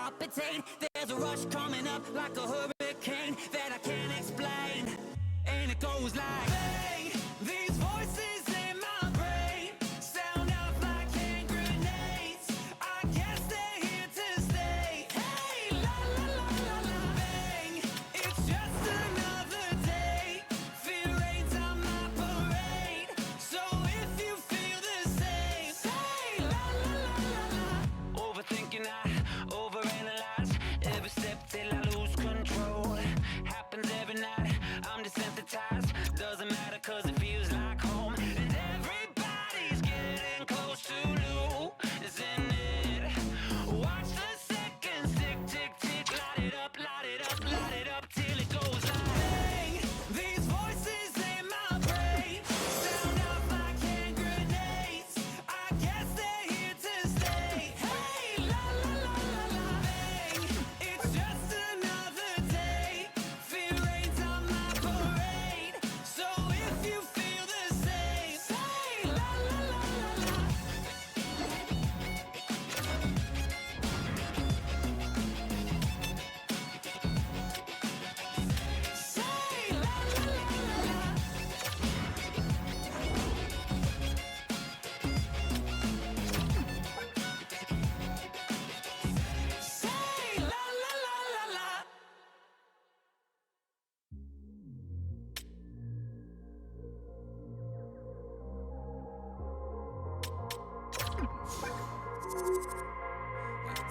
palpitate. There's a rush coming up like a hurricane that I can't explain. And it goes like, bang, these voices in my brain sound off like hand grenades. I guess they're here to stay. Hey, la la la la la, bang, it's just another day. Fear rains on my parade. So if you feel the same, say la la la la la. Overthinking, I overanalyze every step till I lose control. Happens every night, I'm desensitized. Doesn't matter cause it feels like home. And everybody's getting close to losing it. Watch the seconds tick, tick, tick. Light it up, light it up, light it up till it goes like, bang, these voices in my brain sound off like hand grenades. I guess they're here to stay. Hey, la la la la la, bang, it's just another day. Fear rains on my parade. So if you feel the same, say la la la la la. Say la la la la la. Say la la la la la.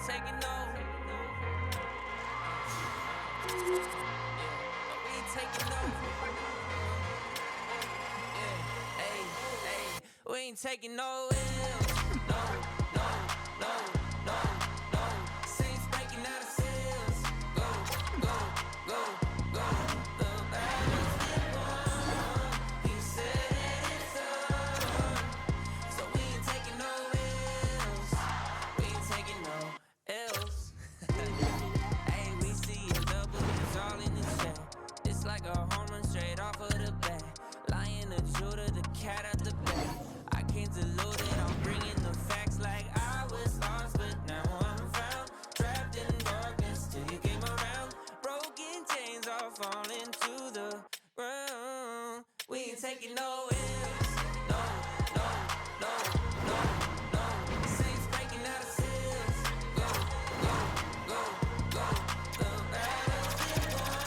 Taking over. We ain't taking over. Yeah, hey, hey. We ain't taking no L's. No, no, no, no, no. Saints breaking out of cells. Go, go, go, go. The battle's been won. He said it's on. So we ain't taking no L's. We ain't taking no L's. Hey, we see a double, it's all in the chat. It's like a home run straight off of the bat. Lion, the Judah, the cat at the back. I can't dilute it, I'm bringing the facts like I was lost, but now I'm found. Trapped in darkness till you came around. Broken chains all falling to the ground. We ain't taking no L's. No, no, no, no, no. Saints breaking out of cells. Go, go, go, go. The battle's been won.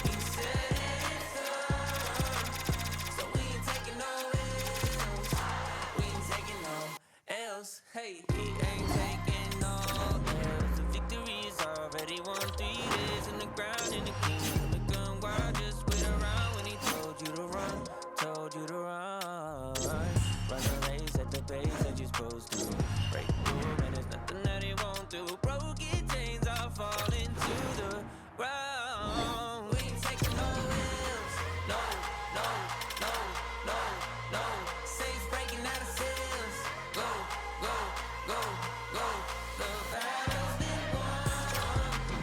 He said it's on. So we ain't taking no L's. We ain't taking no L's. Hey, he ain't taking no L's. The victory is already won. 3 days in the ground in the kingdom. The gun wild, just wait around when he told you to run. Told you to run. Run the race at the pace that you're supposed to. Break through, and there's nothing that he won't do. Broken chains are falling to the ground. We ain't taking no L's. No, no, no, no, no. Saints breaking out of cells. Go, go, go, go. The battle's been won.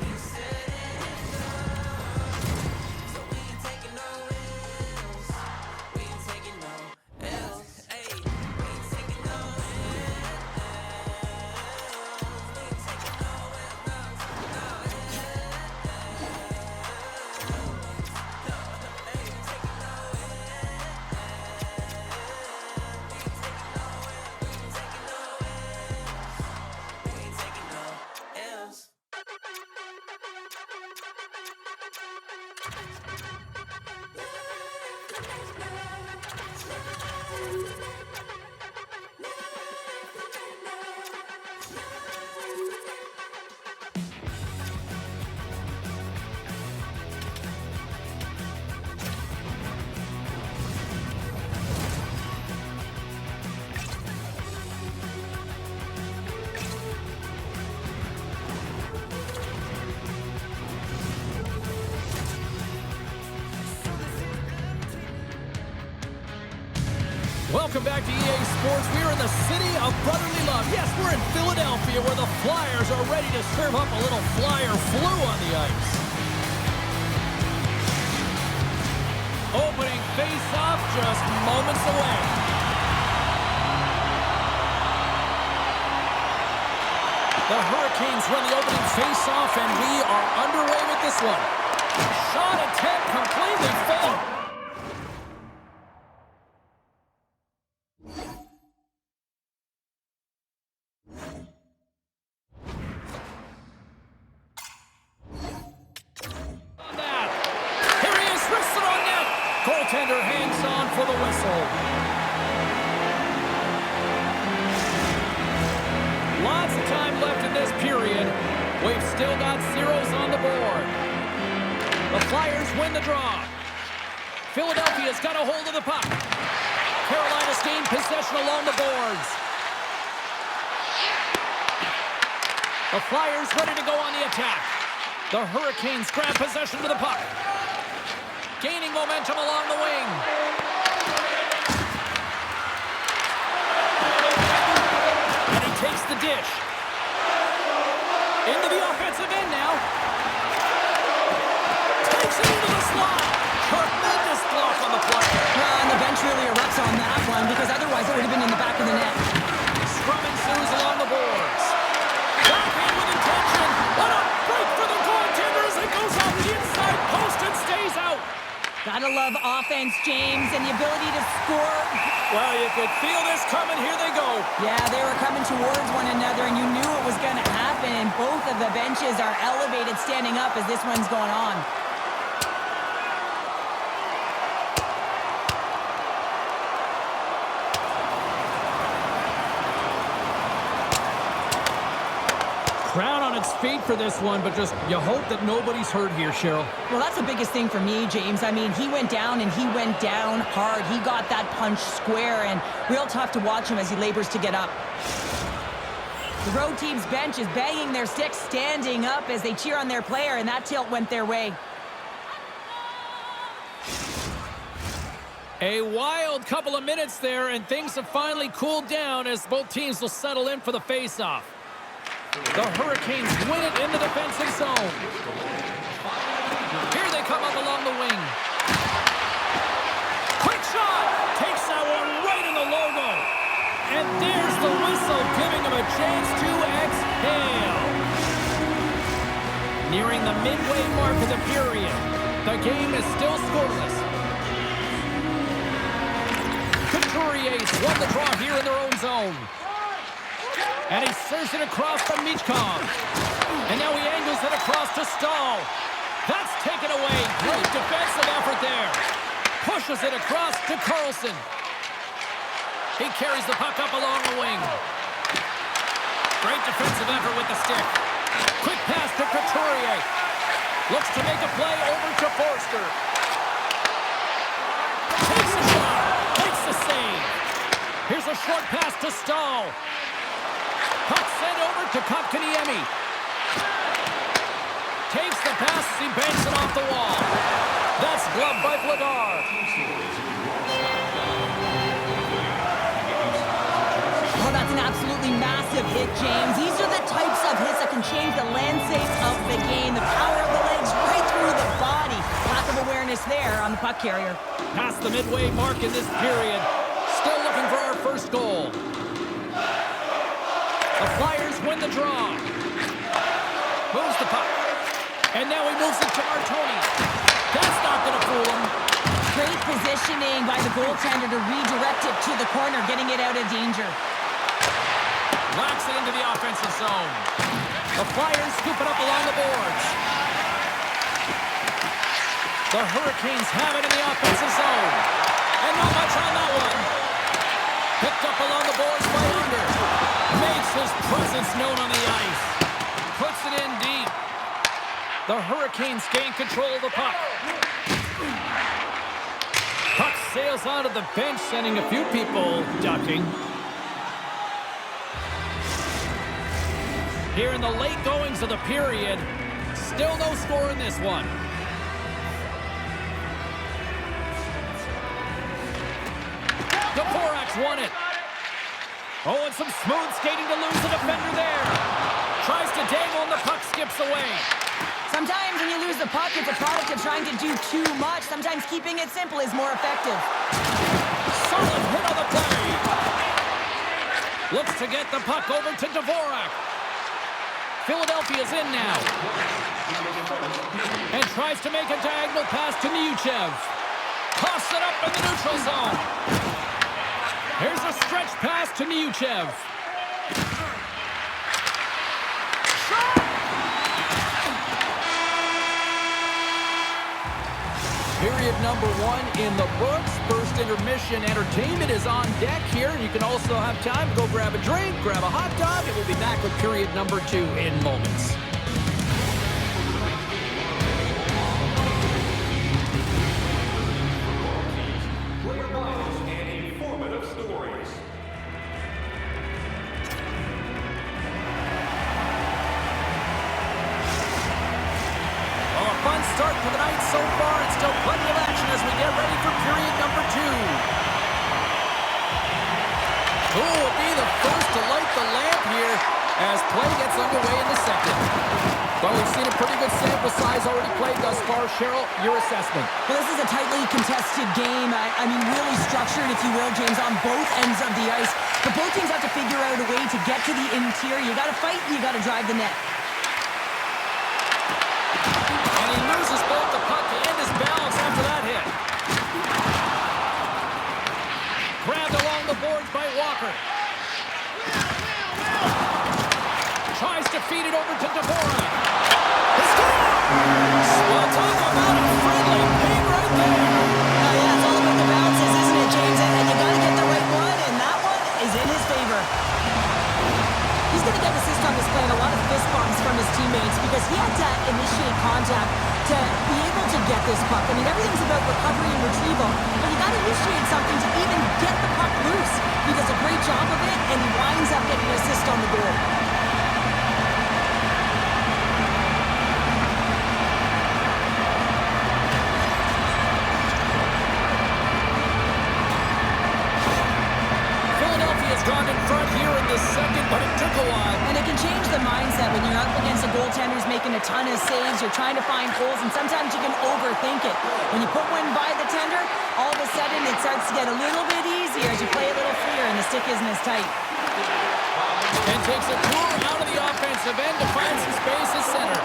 He said it's done. So we ain't taking no L's. We ain't taking no L's. Hey, we ain't taking no L's. We ain't taking no L's. No, no L's. Hey, taking no L's. We ain't taking no L's. We ain't taking no L's. We ain't taking no L's. Welcome back to EA Sports. We're in the city of brotherly love. Yes, we're in Philadelphia where the Flyers are ready to serve up a little Flyer flu on the ice. Opening face-off just moments away. The Hurricanes win the opening face-off, and we are underway with this one. Shot attempt completely failed. Here he is, wristed on net. Goaltender hangs on for the whistle. Lots of time left in this period. We've still got zeros on the board. The Flyers win the draw. Philadelphia's got a hold of the puck. Carolina's gained possession along the boards. The Flyers ready to go on the attack. The Hurricanes grab possession of the puck. Gaining momentum along the wing. And he takes the dish. Into the offensive end now. Takes it into the slot. Tremendous block on the play. And the bench really erupts on that one because otherwise it would have been in the back of the net. Scrum ensues along the boards. Backhand with intention. What a break for the goaltender as it goes off the inside post and stays out. Gotta love offense, James, and the ability to score. Well, you could feel this coming. Here they go. Yeah, they were coming towards one another, and you knew it was going to happen. And both of the benches are elevated, standing up as this one's going on. Crowd on its feet for this one, but just you hope that nobody's hurt here, Cheryl. Well, that's the biggest thing for me, James. I mean, he went down, and he went down hard. He got that punch square, and real tough to watch him as he labors to get up. The road team's bench is banging their sticks, standing up as they cheer on their player, and that tilt went their way. A wild couple of minutes there, and things have finally cooled down as both teams will settle in for the face-off. The Hurricanes win it in the defensive zone. Here they come up along the wing. Quick shot! Takes that one right in the logo. And there's the whistle, giving him a chance to exhale. Nearing the midway mark of the period. The game is still scoreless. Couturier's won the draw here in their own zone. And he serves it across to Michkov. And now he angles it across to Stahl. That's taken away. Great defensive effort there. Pushes it across to Carlson. He carries the puck up along the wing. Great defensive effort with the stick. Quick pass to Couturier. Looks to make a play over to Forster. Takes a shot. Makes the save. Here's a short pass to Stahl. Puck sent over to Kotkaniemi. Takes the pass as he banks it off the wall. That's gloved by Vladar. Oh, that's an absolutely massive hit, James. These are the types of hits that can change the landscape of the game. The power of the legs right through the body. Lack of awareness there on the puck carrier. Past the midway mark in this period. Still looking for our first goal. The Flyers win the draw. Moves the puck. And now he moves it to Martoni. That's not going to fool him. Great positioning by the goaltender to redirect it to the corner, getting it out of danger. Knocks it into the offensive zone. The Flyers scoop it up along the boards. The Hurricanes have it in the offensive zone. And not much on that one. Picked up along the boards by Under. Makes his presence known on the ice. Puts it in deep. The Hurricanes gain control of the puck. Puck sails onto the bench, sending a few people ducking. Here in the late goings of the period, still no score in this one. Dvorak's won it. Oh, and some smooth skating to lose the defender there. Tries to dangle and the puck skips away. Sometimes when you lose the puck, it's a product of trying to do too much. Sometimes keeping it simple is more effective. Solid hit on the play. Looks to get the puck over to Dvorak. Philadelphia's in now. And tries to make a diagonal pass to Miuchev. Toss it up in the neutral zone. Here's a stretch pass to Miuchev. Period number 1 in the books. First intermission entertainment is on deck here. You can also have time to go grab a drink, grab a hot dog, and we'll be back with period number 2 in moments. Start for the night so far, and still plenty of action as we get ready for period number 2. Who will be the first to light the lamp here as play gets underway in the second? Well, we've seen a pretty good sample size already played thus far. Cheryl, your assessment. Well, this is a tightly contested game. I mean, really structured, if you will, James, on both ends of the ice. But both teams have to figure out a way to get to the interior. You got to fight, you got to drive the net. He loses both the puck and his balance after that hit. Grabbed along the boards by Walker. Tries to feed it over to Dvorak. Well, talk about a friendly ping right there. Yeah, it's all about the bounces, isn't it, James? And you got to get the right one, and that one is in his favor. He's going to get assist on this play and a lot of fist bumps from his teammates because he had to initiate contact to be able to get this puck. I mean, everything's about recovery and retrieval, but you got to initiate something to even get the puck loose. He does a great job of it, and he winds up getting an assist on the goal. Gone in front here in the second, but it took a while. And it can change the mindset when you're up against a goaltender who's making a ton of saves. You're trying to find holes, and sometimes you can overthink it. When you put one by the tender, all of a sudden it starts to get a little bit easier as you play a little freer and the stick isn't as tight. And takes a tour out of the offensive end to find some space at center.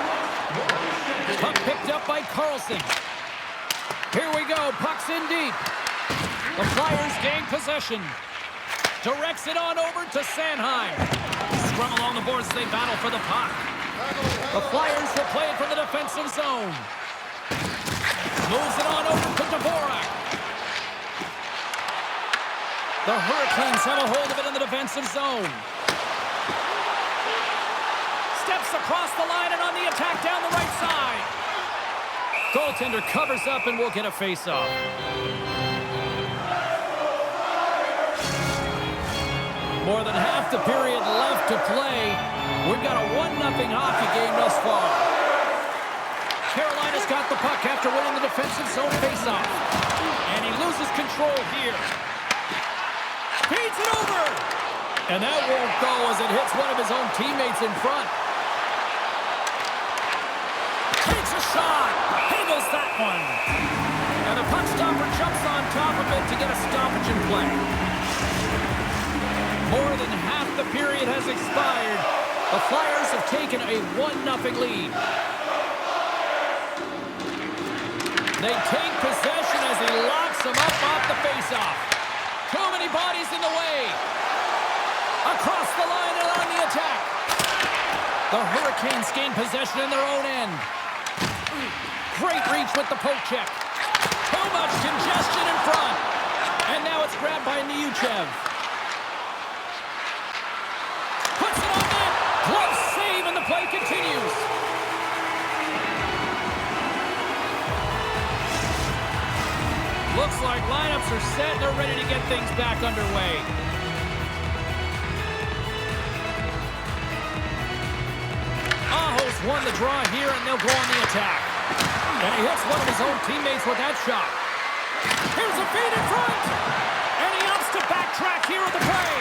Puck picked up by Carlson. Here we go, puck's in deep. The Flyers gain possession. Directs it on over to Sanheim. Scrum along the boards as they battle for the puck. The Flyers will play it from the defensive zone. Moves it on over to Dvorak. The Hurricanes have a hold of it in the defensive zone. Steps across the line and on the attack down the right side. Goaltender covers up and will get a face-off. More than half the period left to play. We've got a 1-0 hockey game thus far. Carolina's got the puck after winning the defensive zone faceoff. And he loses control here. Feeds it over! And that won't go as it hits one of his own teammates in front. Takes a shot! Handles that one! And the puck stopper jumps on top of it to get a stoppage in play. More than half the period has expired. The Flyers have taken a 1-0 lead. They take possession as he locks them up off the faceoff. Too many bodies in the way. Across the line and on the attack. The Hurricanes gain possession in their own end. Great reach with the poke check. Too much congestion in front. And now it's grabbed by Miuchev. Puts it on net. Close save and the play continues. Looks like lineups are set. They're ready to get things back underway. Aho's won the draw here, and they'll go on the attack. And he hits one of his own teammates with that shot. Here's a feed in front. And he opts to backtrack here at the play.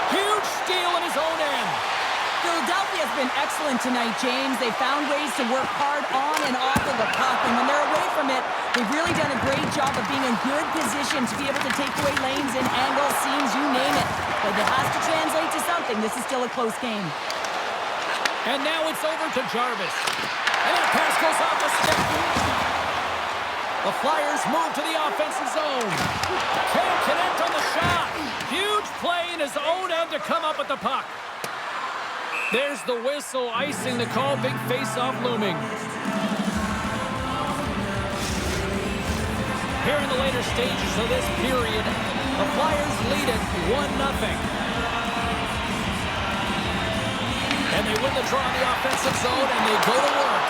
Huge steal in his own end. Philadelphia has been excellent tonight, James. They found ways to work hard on and off of the puck, and when they're away from it, they've really done a great job of being in good position to be able to take away lanes and angles, seams, you name it. But it has to translate to something. This is still a close game. And now it's over to Jarvis. And that pass goes off the stick. The Flyers move to the offensive zone. Can't connect on the shot. Huge play in his own end to come up with the puck. There's the whistle, icing the call. Big face-off looming. Here in the later stages of this period, the Flyers lead it 1-0. And they win the draw in the offensive zone, and they go to work.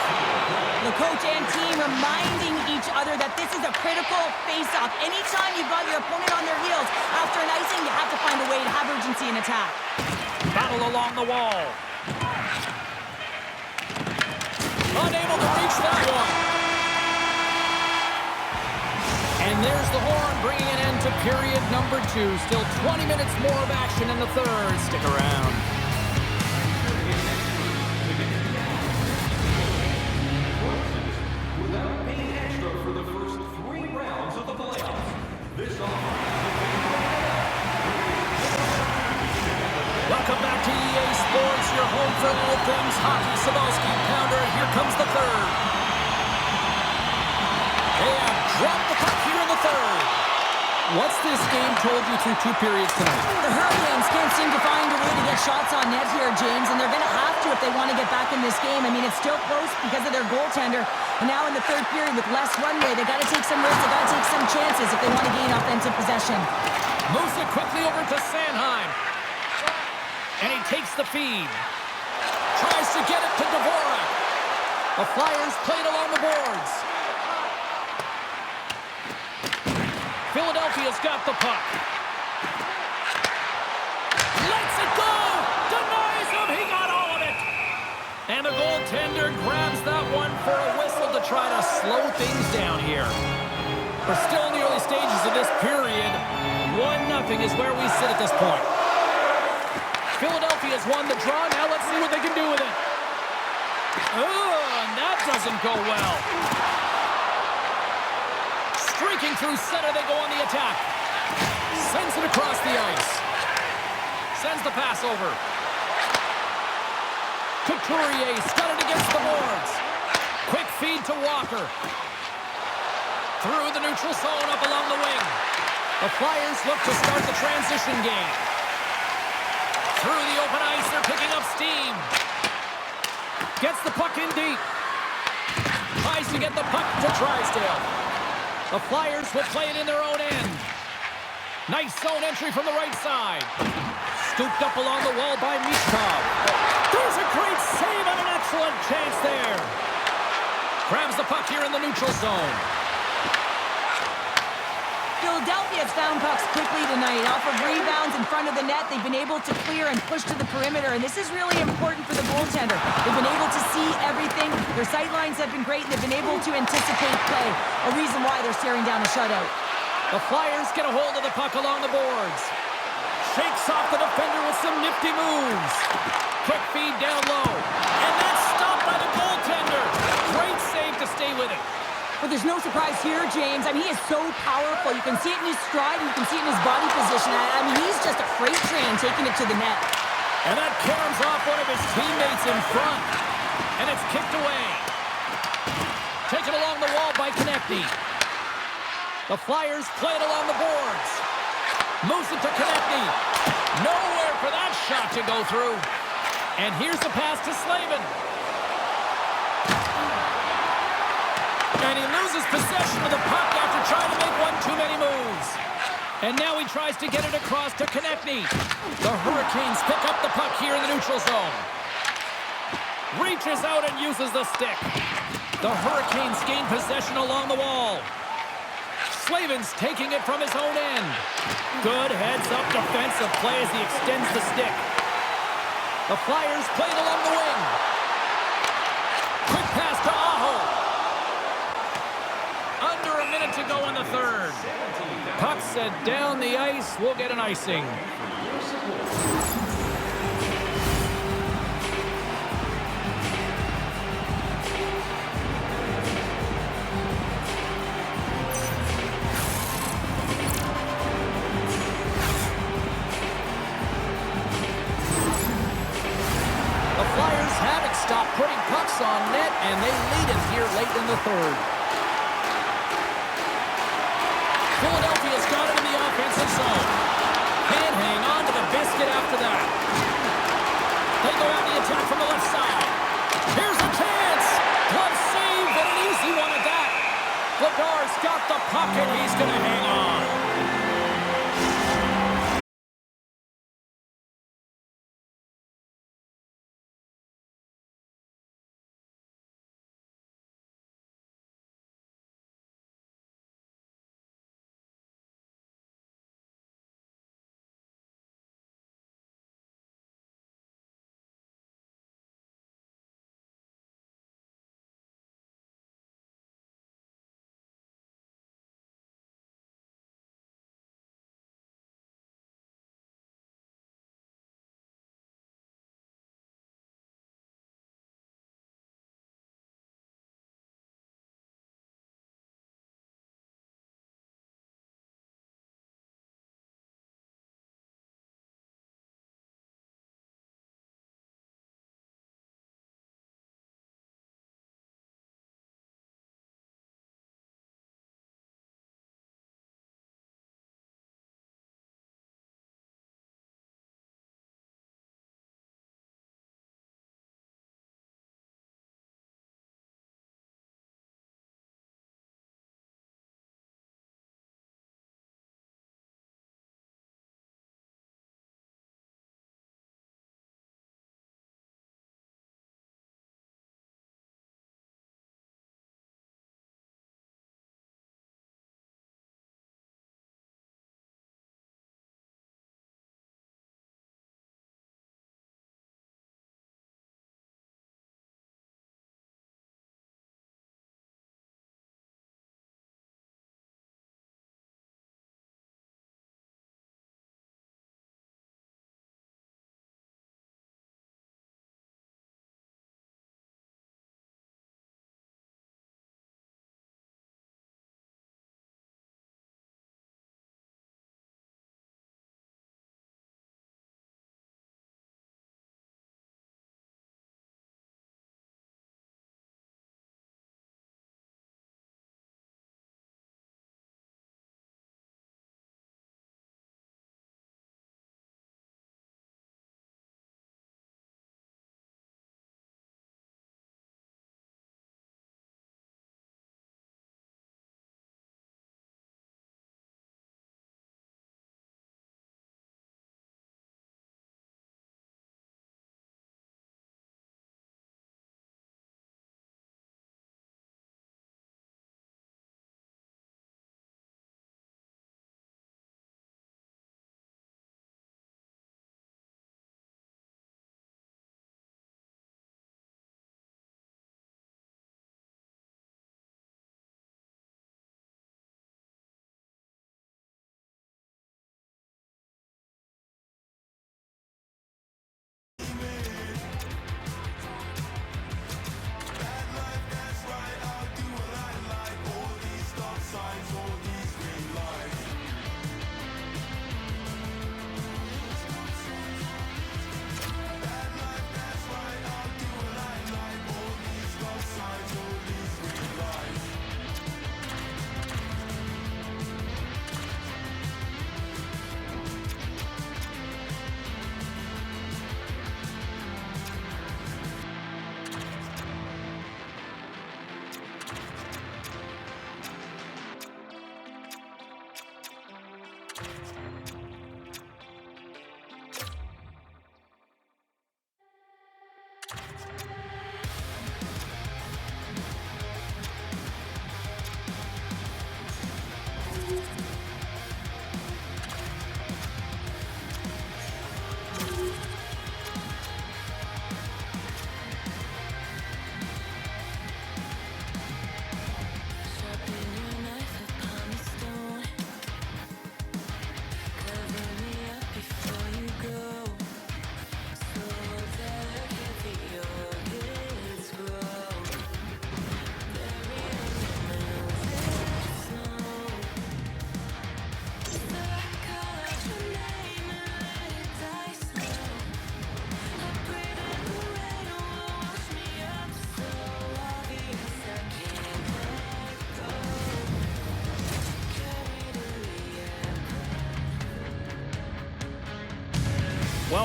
The coach and team reminding each other that this is a critical face-off. Anytime you've got your opponent on their heels after an icing, you have to find a way to have urgency in attack. Battle along the wall. Unable to reach that one. And there's the horn, bringing an end to period number 2. Still 20 minutes more of action in the third. Stick around. Welcome back to EA Sports, your home for all things hockey. Sabalski pounder, here comes the third. And drop the puck here in the third. What's this game told you through 2 periods tonight? The Hurricanes can't seem to find a way to get shots on net here, James, and they're going to have to if they want to get back in this game. I mean, it's still close because of their goaltender. And now in the third period with less runway, they got to take some risks, they got to take some chances if they want to gain offensive possession. Moves it quickly over to Sanheim. And he takes the feed. Tries to get it to Dvorak. The Flyers played along the boards. Philadelphia's got the puck. Lets it go! Denies him! He got all of it! And the goaltender grabs that one for a whistle to try to slow things down here. We're still in the early stages of this period. 1-0 is where we sit at this point. Philadelphia's won the draw. Now let's see what they can do with it. And that doesn't go well. Streaking through center, they go on the attack. Sends it across the ice. Sends the pass over. Couturier got it against the boards. Quick feed to Walker. Through the neutral zone, up along the wing. The Flyers look to start the transition game. Through the open ice, they're picking up steam. Gets the puck in deep. Tries to get the puck to Drysdale. The Flyers will play it in their own end. Nice zone entry from the right side. Scooped up along the wall by Michkov. There's a great save and an excellent chance there. Grabs the puck here in the neutral zone. Philadelphia's found pucks quickly tonight. Off of rebounds in front of the net, they've been able to clear and push to the perimeter, and this is really important for the goaltender. They've been able to see everything. Their sight lines have been great, and they've been able to anticipate play, a reason why they're staring down a shutout. The Flyers get a hold of the puck along the boards. Shakes off the defender with some nifty moves. Quick feed down low. And that's stopped by the goaltender. Great save to stay with it. But there's no surprise here, James. I mean, he is so powerful. You can see it in his stride, and you can see it in his body position. I mean, he's just a freight train taking it to the net. And that caroms off one of his teammates in front. And it's kicked away. Taken along the wall by Konechny. The Flyers play it along the boards. Moves it to Konechny. Nowhere for that shot to go through. And here's the pass to Slavin. And he loses possession of the puck after trying to make one too many moves. And now he tries to get it across to Konechny. The Hurricanes pick up the puck here in the neutral zone. Reaches out and uses the stick. The Hurricanes gain possession along the wall. Slavin's taking it from his own end. Good heads-up defensive play as he extends the stick. The Flyers play it along the wing. Quick pass to Aho. Under a minute to go in the third. Puck set down the ice. We'll get an icing. The Flyers have on net, and they lead it here late in the third. Philadelphia's got it in the offensive zone. Can't hang on to the biscuit after that. They go out the attack from the left side. Here's a chance. Glove save, and an easy one at that. Lagar's got the puck, and he's going to hang on.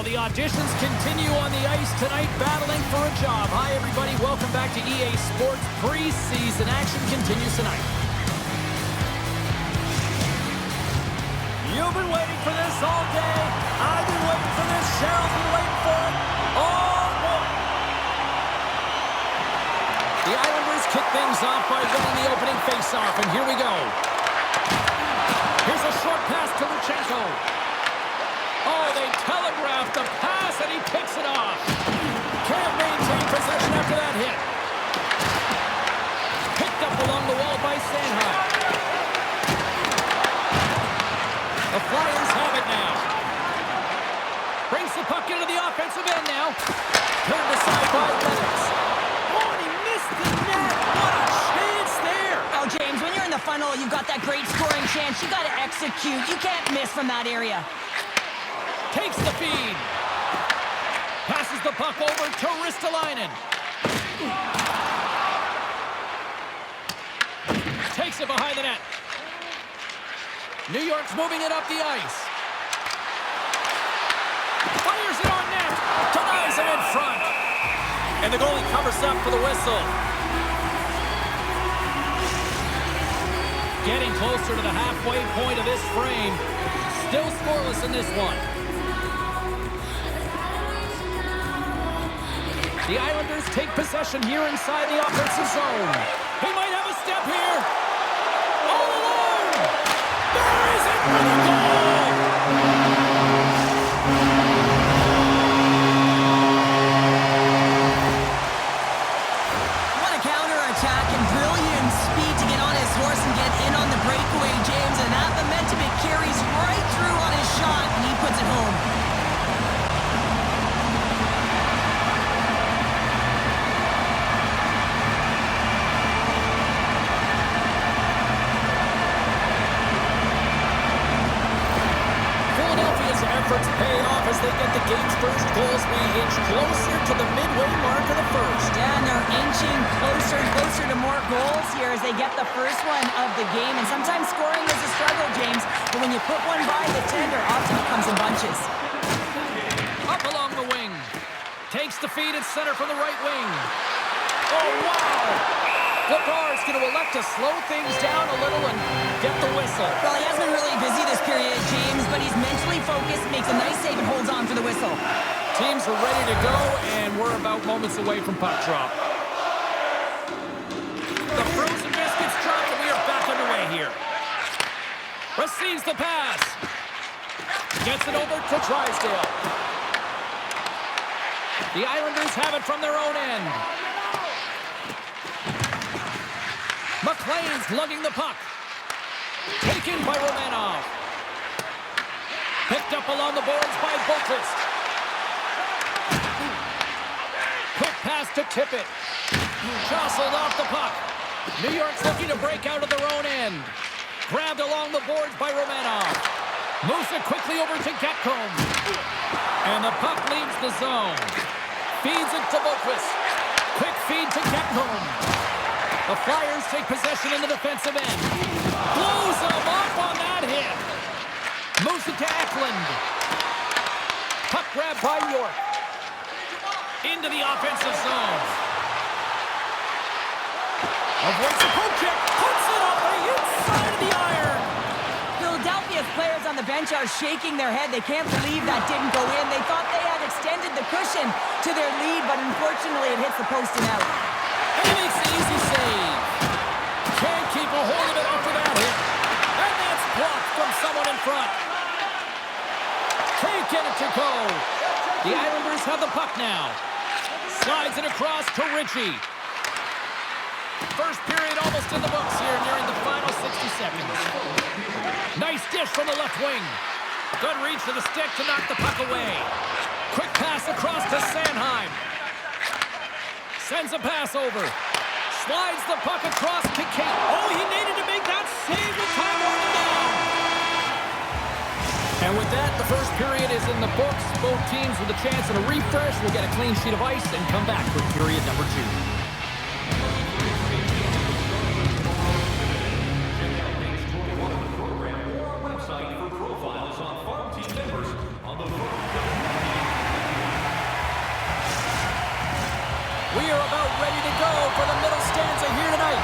Well, the auditions continue on the ice tonight, battling for a job. Hi, everybody. Welcome back to EA Sports Preseason. Action continues tonight. You've been waiting for this all day. I've been waiting for this. Cheryl's been waiting for it. Oh, boy. The Islanders kick things off by winning the opening faceoff, and here we go. Here's a short pass to Luchenko. Oh, they telegraphed the pass, and he picks it off. Can't maintain possession after that hit. Picked up along the wall by Sanheim. The Flyers have it now. Brings the puck into the offensive end now. Turned aside by Lennox. Oh, and he missed the net. What a chance there. Oh, James, when you're in the funnel, you've got that great scoring chance. You got to execute. You can't miss from that area. Takes the feed. Passes the puck over to Ristolainen. Takes it behind the net. New York's moving it up the ice. Fires it on net. Denies it in front. And the goalie covers up for the whistle. Getting closer to the halfway point of this frame. Still scoreless in this one. The Islanders take possession here inside the offensive zone. He might have a step here. All alone. There is it for the goal. What a counter-attack and brilliant speed to get on his horse and get in on the breakaway, James. And that momentum, it carries right through on his shot, and he puts it home. Efforts pay off as they get the game's first goals. We inch closer to the midway mark of the first. Yeah, and they're inching closer and closer to more goals here as they get the first one of the game. And sometimes scoring is a struggle, James, but when you put one by the tender, often it comes in bunches. Up along the wing. Takes the feed at center from the right wing. Oh, wow! Lagar's going to elect to slow things down a little and get the whistle. Well, he has been really busy this period, James, but he's mentally focused, makes a nice save, and holds on for the whistle. Teams are ready to go, and we're about moments away from puck drop. The frozen biscuits dropped, and we are back underway here. Receives the pass. Gets it over to Drysdale. The Islanders have it from their own end. McLean's lugging the puck. Taken by Romanov. Picked up along the boards by Boqvist. Quick pass to Tippett. Jostled off the puck. New York's looking to break out of their own end. Grabbed along the boards by Romanov. Moves it quickly over to Gatcomb. And the puck leaves the zone. Feeds it to Boqvist. Quick feed to Gatcomb. The Flyers take possession in the defensive end. Blows them off on that hit. Moves it to Eklund. Puck grab by York. Into the offensive zone. Avoids the poke check. Puts it up the inside of the iron. Philadelphia's players on the bench are shaking their head. They can't believe that didn't go in. They thought they had extended the cushion to their lead, but unfortunately it hits the post and out. And he makes the easy save. Can't keep a hold of it after that hit. And that's blocked from someone in front. Can't get it to go. The Islanders have the puck now. Slides it across to Ritchie. First period almost in the books here, nearing the final 60 seconds. Nice dish from the left wing. Good reach to the stick to knock the puck away. Quick pass across to Sanheim. Sends a pass over. Slides the puck across to Kate. Oh, he needed to make that save with time running down. And with that, the first period is in the books. Both teams with a chance at a refresh will get a clean sheet of ice and come back for period number 2. We are about ready to go for the middle stanza here tonight.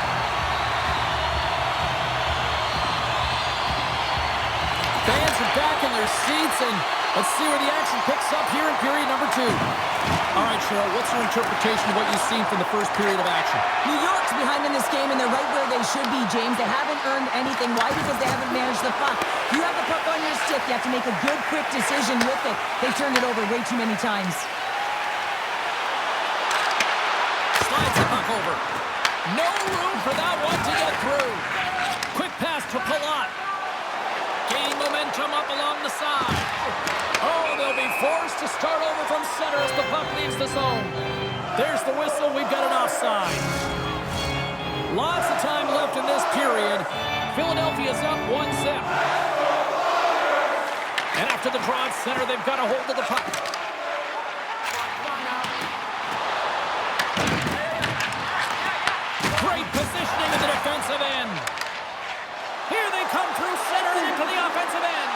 Fans are back in their seats, and let's see where the action picks up here in period number 2. All right, Cheryl, what's your interpretation of what you've seen from the first period of action? New York's behind in this game, and they're right where they should be, James. They haven't earned anything. Why? Because they haven't managed the puck. You have the puck on your stick. You have to make a good, quick decision with it. They've turned it over way too many times. Slides the puck over. No room for that one to get through. Quick pass to Palat. Gain momentum up along the side. Oh, they'll be forced to start over from center as the puck leaves the zone. There's the whistle. We've got an offside. Lots of time left in this period. Philadelphia's up 1-0. And after the draw at center, they've got a hold of the puck. Great positioning in the defensive end. Here they come through center and into the offensive end.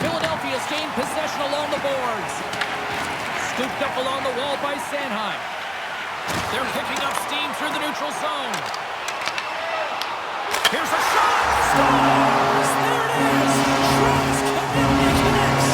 Philadelphia's gained possession along the boards. Scooped up along the wall by Sanheim. They're picking up steam through the neutral zone. Here's a shot. Scores! There it is. Schwartz connects.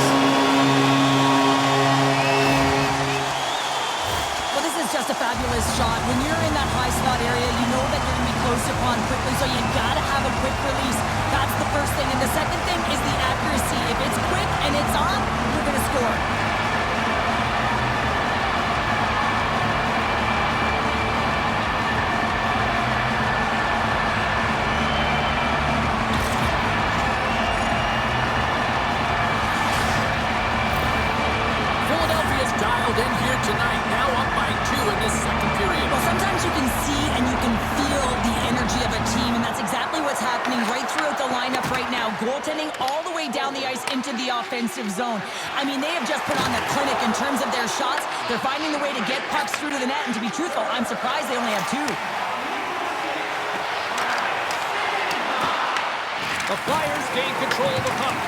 Well, this is just a fabulous shot. When you're in that high slot area, you know that you're going to be close upon quickly, so you got to have a quick release. That's the first thing. And the second thing is the accuracy. If it's quick and it's on, you're going to score. In here tonight, now up by 2 in this second period. Well, sometimes you can see and you can feel the energy of a team, and that's exactly what's happening right throughout the lineup right now. Goaltending all the way down the ice into the offensive zone. I mean, they have just put on a clinic in terms of their shots. They're finding the way to get pucks through to the net, and to be truthful, I'm surprised they only have 2. The Flyers gain control of the puck.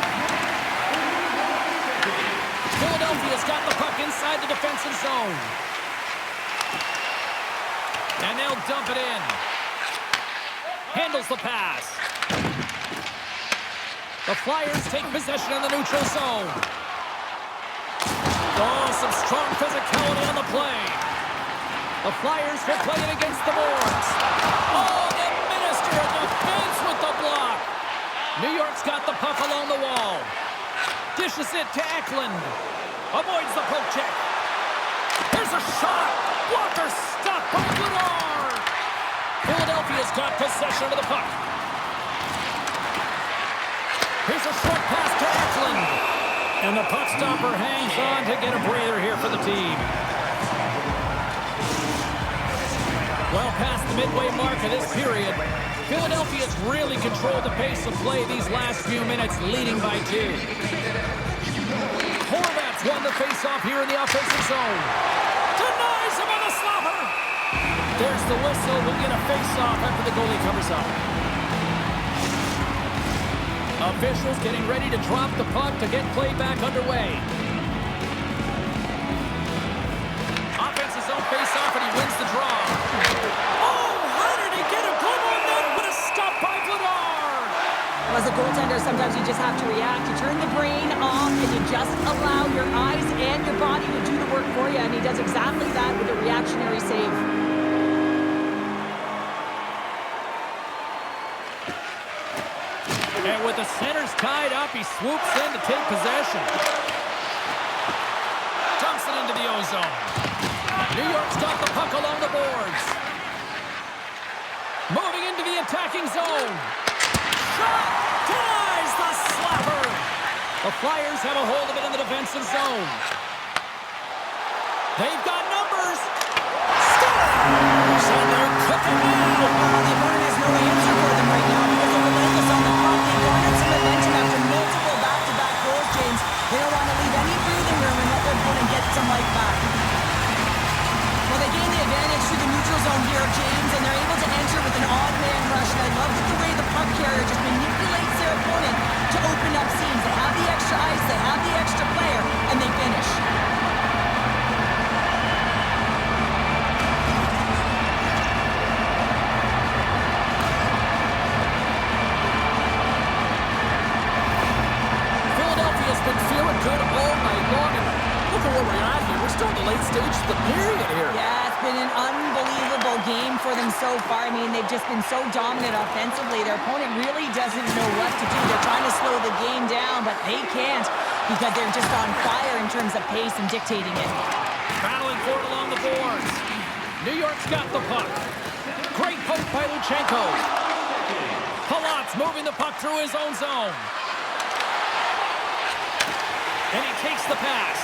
Philadelphia's got the puck inside the defensive zone. And they'll dump it in. Handles the pass. The Flyers take possession in the neutral zone. Oh, some strong physicality on the play. The Flyers will play it against the boards. Oh, the minister of defense with the block. New York's got the puck along the wall. Dishes it to Eklund. Avoids the poke check. Here's a shot. Blocker stopped by Goodard. Philadelphia's got possession of the puck. Here's a short pass to Eklund. And the puck stopper hangs on to get a breather here for the team. Well past the midway mark of this period, Philadelphia's really controlled the pace of play these last few minutes, leading by 2. Horvat's won the face-off here in the offensive zone. Denies him on the slapper. There's the whistle. We'll get a face-off after the goalie covers up. Officials getting ready to drop the puck to get play back underway. Offensive zone face-off, and he wins the draw. Oh, how did he get a good one then? What a stop by Goodard. As a goaltender, sometimes you just have to react. You turn the brain off and you just allow your eyes and your body to do the work for you, and he does exactly that with a reactionary save. And with the centers tied up, he swoops in to take possession. Dumps it into the O-zone. New York's got the puck along the boards. Moving into the attacking zone. Shot! Denies the slapper! The Flyers have a hold of it in the defensive zone. They've got numbers. Scores! And they're cooking now. The opponent has no answer for them right now because they're relentless on the puck. They garnered some momentum after multiple back-to-back goals, James. They don't want to leave any breathing room and let their opponent get some life back. Well, they gain the advantage through the neutral zone here, James, and they're able to enter with an odd man rush. And I love the way the puck carrier just manipulates their opponent to open up seams. They have the extra ice, they have the extra player, and they finish. period here. Yeah, it's been an unbelievable game for them so far. I mean, they've just been so dominant offensively. Their opponent really doesn't know what to do. They're trying to slow the game down, but they can't because they're just on fire in terms of pace and dictating it. Battling for it along the boards. New York's got the puck. Great poke by Luchenko. Palat's moving the puck through his own zone. And he takes the pass.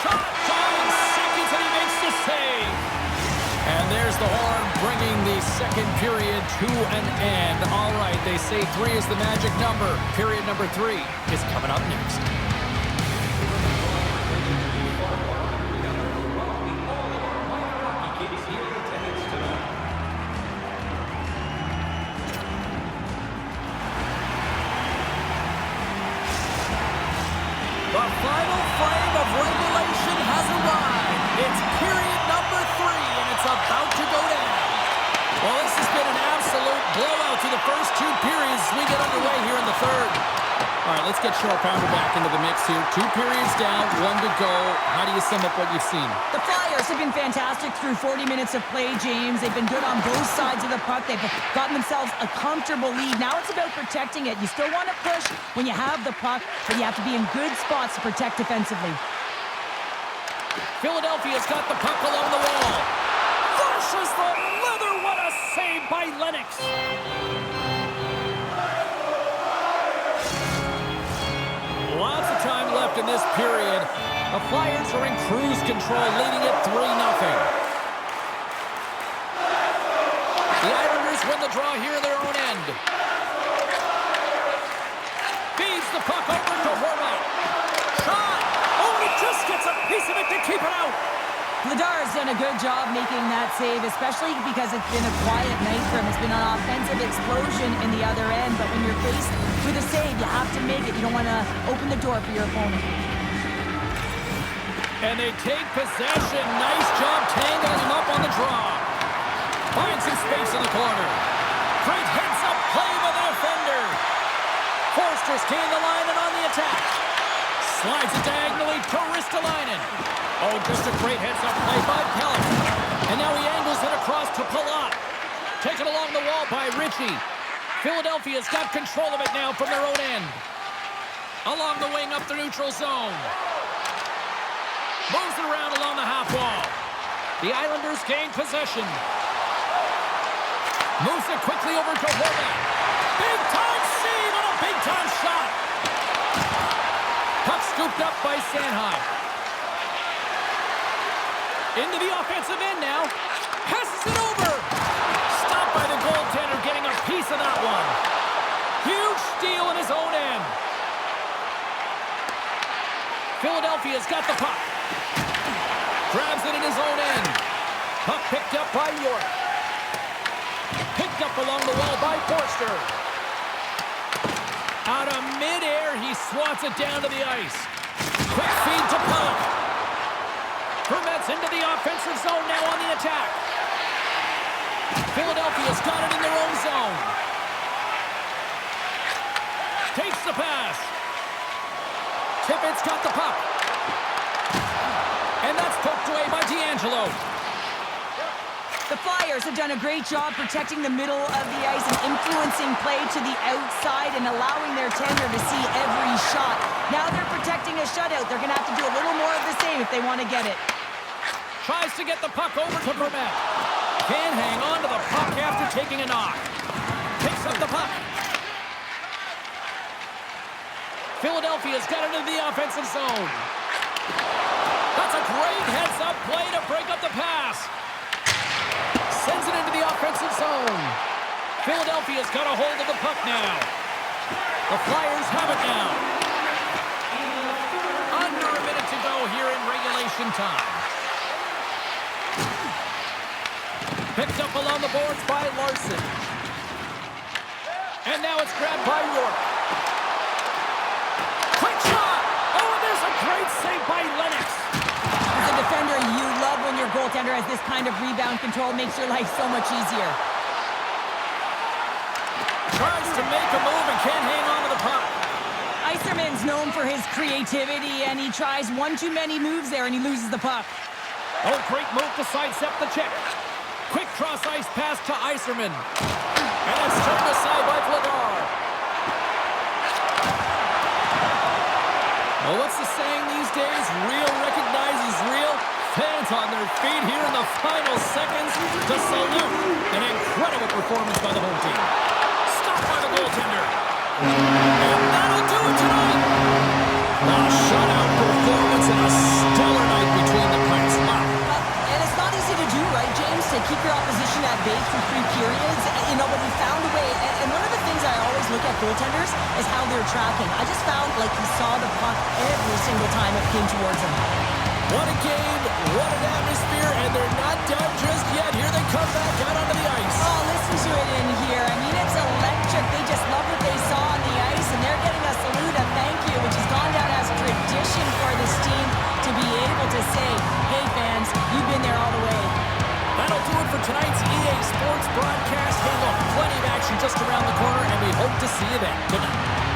Shot, 5 seconds, and he makes the save. And there's the horn, bringing the second period to an end. All right, they say 3 is the magic number. Period number 3 is coming up next. The final frame of regulation has arrived. It's period number 3, and it's about to go down. Well, this has been an absolute blowout through the first 2 periods as we get underway here in the third. All right, let's get Short Pounder back into the mix here. 2 periods down, 1 to go. How do you sum up what you've seen? The Flyers have been fantastic through 40 minutes of play, James. They've been good on both sides of the puck. They've gotten themselves a comfortable lead. Now it's about protecting it. You still want to push when you have the puck, but you have to be in good spots to protect defensively. Philadelphia's got the puck along the wall. Versus the leather. What a save by Lennox. Lots of time left in this period. The Flyers are in cruise control, leading it 3-0. The Islanders win the draw here in their own end. Feeds the puck over to Horvat. Shot! Oh, he just gets a piece of it to keep it out. Vladar's done a good job making that save, especially because it's been a quiet night for him. It's been an offensive explosion in the other end, but when you're faced with a save, you have to make it. You don't want to open the door for your opponent. And they take possession. Nice job tangling him up on the draw. Finds some space in the corner. Great heads-up play by the defender. Forster's gained the line and on the attack. Slides it diagonally to Ristolainen. Oh, just a great heads-up play by Pellet. And now he angles it across to Palat. Taken along the wall by Ritchie. Philadelphia's got control of it now from their own end. Along the wing up the neutral zone. Moves it around along the half wall. The Islanders gain possession. Moves it quickly over to Horvat. Big-time save and a big-time shot. Puck scooped up by Sanheim. Into the offensive end now. Passes it over. Stopped by the goaltender, getting a piece of that one. Huge steal in his own end. Philadelphia's got the puck. Grabs it in his own end. Puck picked up by York. Picked up along the wall by Forster. Out of midair, he swats it down to the ice. Quick feed to Pellet. Vermette's into the offensive zone now on the attack. Philadelphia's got it in their own zone. Takes the pass. Tippett's got the puck. And that's poked away by D'Angelo. The Flyers have done a great job protecting the middle of the ice and influencing play to the outside and allowing their tender to see every shot. Now they're protecting a shutout. They're going to have to do a little more of the same if they want to get it. Tries to get the puck over to Vermette. Can't hang on to the puck after taking a knock. Picks up the puck. Philadelphia's got it into the offensive zone. That's a great heads-up play to break up the pass. Sends it into the offensive zone. Philadelphia's got a hold of the puck now. The Flyers have it now. Under a minute to go here in regulation time. Picked up along the boards by Larson. And now it's grabbed by York. Quick shot! Oh, and there's a great save by Lennox. As a defender, you love when your goaltender has this kind of rebound control. Makes your life so much easier. Tries to make a move and can't hang on to the puck. Ice Yzerman's known for his creativity, and he tries one too many moves there, and he loses the puck. Oh, great move to sidestep the check. Quick cross-ice pass to Yzerman. And it's turned aside by Vladar. Well, what's the saying these days? Real recognizes real. Fans on their feet here in the final seconds to salute an incredible performance by the home team. Stopped by the goaltender. And that'll do it tonight. A shutout performance and a stellar night between the Pirates. Wow. And it's not easy to do, right, James, to keep your opposition at bay through 3 periods. You know, but he found a way. And one of the things I always look at goaltenders is how they're tracking. I just found like he saw the puck every single time it came towards him. What a game, what an atmosphere, and they're not done just yet. Here they come back out onto the ice. Oh, listen to it in here. I mean, it's electric. They just love what they saw on the ice, and they're getting a salute, a thank you, which has gone down as tradition for this team to be able to say, hey, fans, you've been there all the way. That'll do it for tonight's EA Sports broadcast. Hey, look, plenty of action just around the corner, and we hope to see you then. Good night.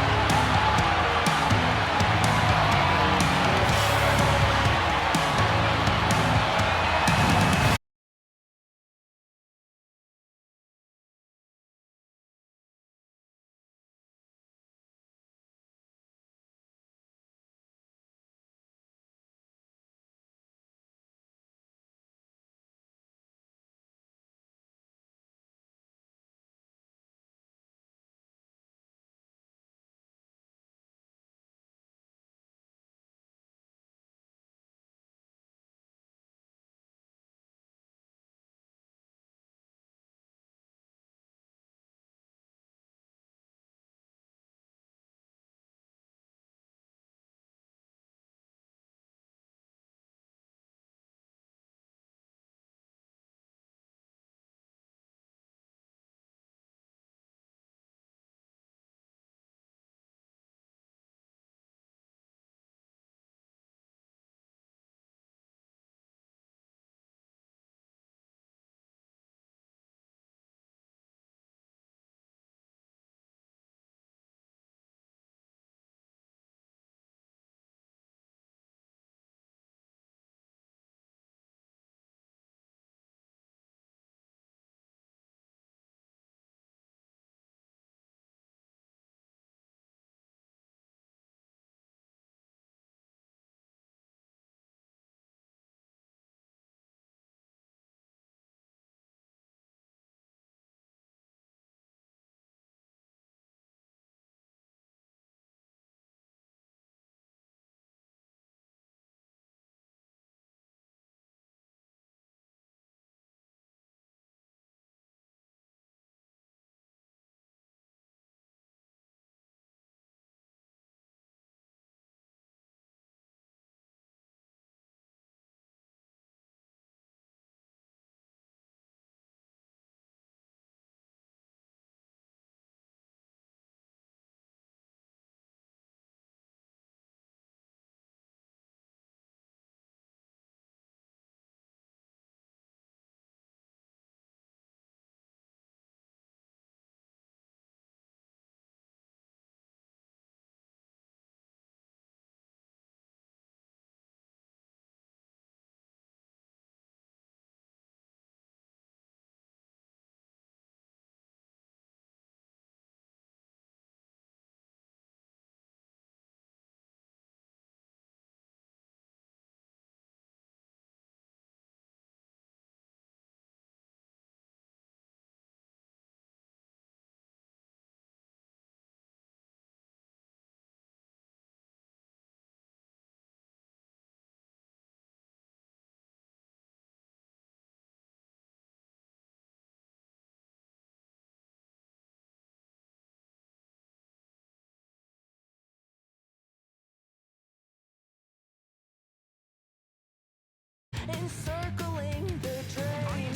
Encircling the drain.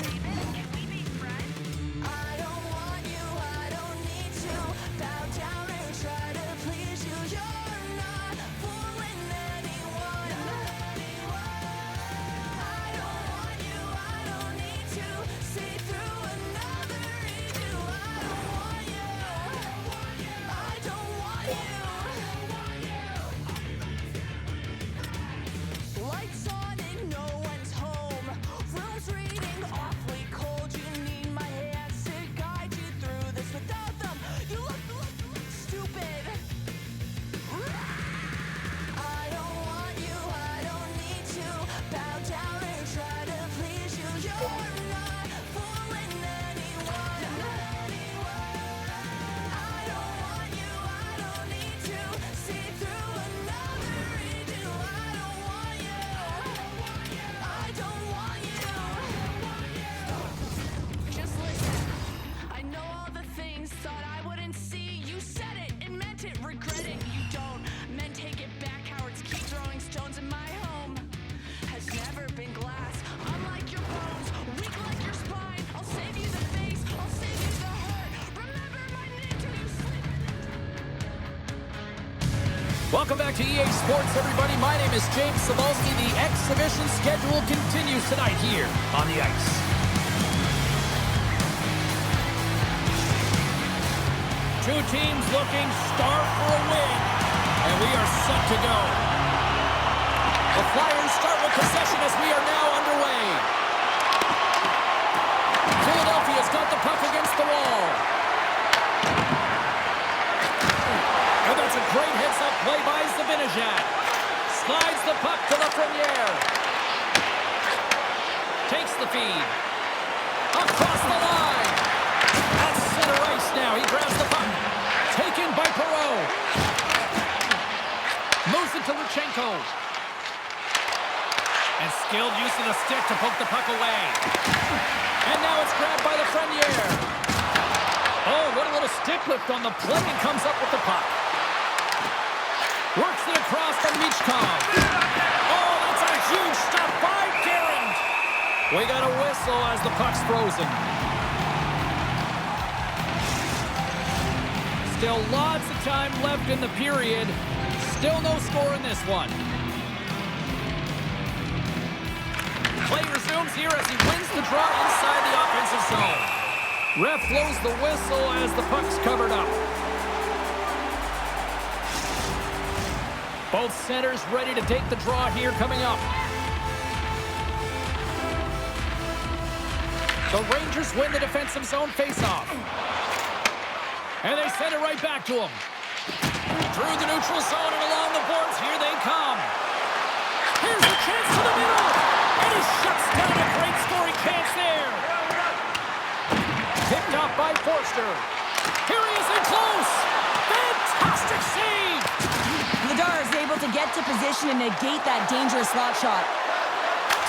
Can we be friends? I don't want you, I don't need to bow down and try to please you. You're not fooling anyone. I don't want you, I don't need to see through another redo. I don't want you, I don't want you. Welcome back to EA Sports, everybody. My name is James Cebulski. The exhibition schedule continues tonight here on the ice. Two teams looking starved for a win, and we are set to go. The Flyers start with possession as we are now underway. Philadelphia's got the puck against the wall. And that's a great heads-up play by Zibanejad. Slides the puck to Lafreniere. Takes the feed. Across the line. At center ice now. He grabs the puck. Taken by Perreault. Moves it to Luchenko. And skilled use of the stick to poke the puck away. And now it's grabbed by Lafreniere. Oh, what a little stick lift on the play, and comes up with the puck. Works it across to Michkov. Oh, that's a huge stop by Garand. We got a whistle as the puck's frozen. Still lots of time left in the period. Still no score in this one. Play resumes here as he wins the draw inside the offensive zone. Ref blows the whistle as the puck's covered up. Both centers ready to take the draw here coming up. The Rangers win the defensive zone faceoff. And they send it right back to him. Through the neutral zone and along the boards, here they come. Here's a chance to the middle. And he shuts down a great scoring chance there. Picked up by Forster. Here he is in close. Fantastic save. Vladar is able to get to position and negate that dangerous slot shot.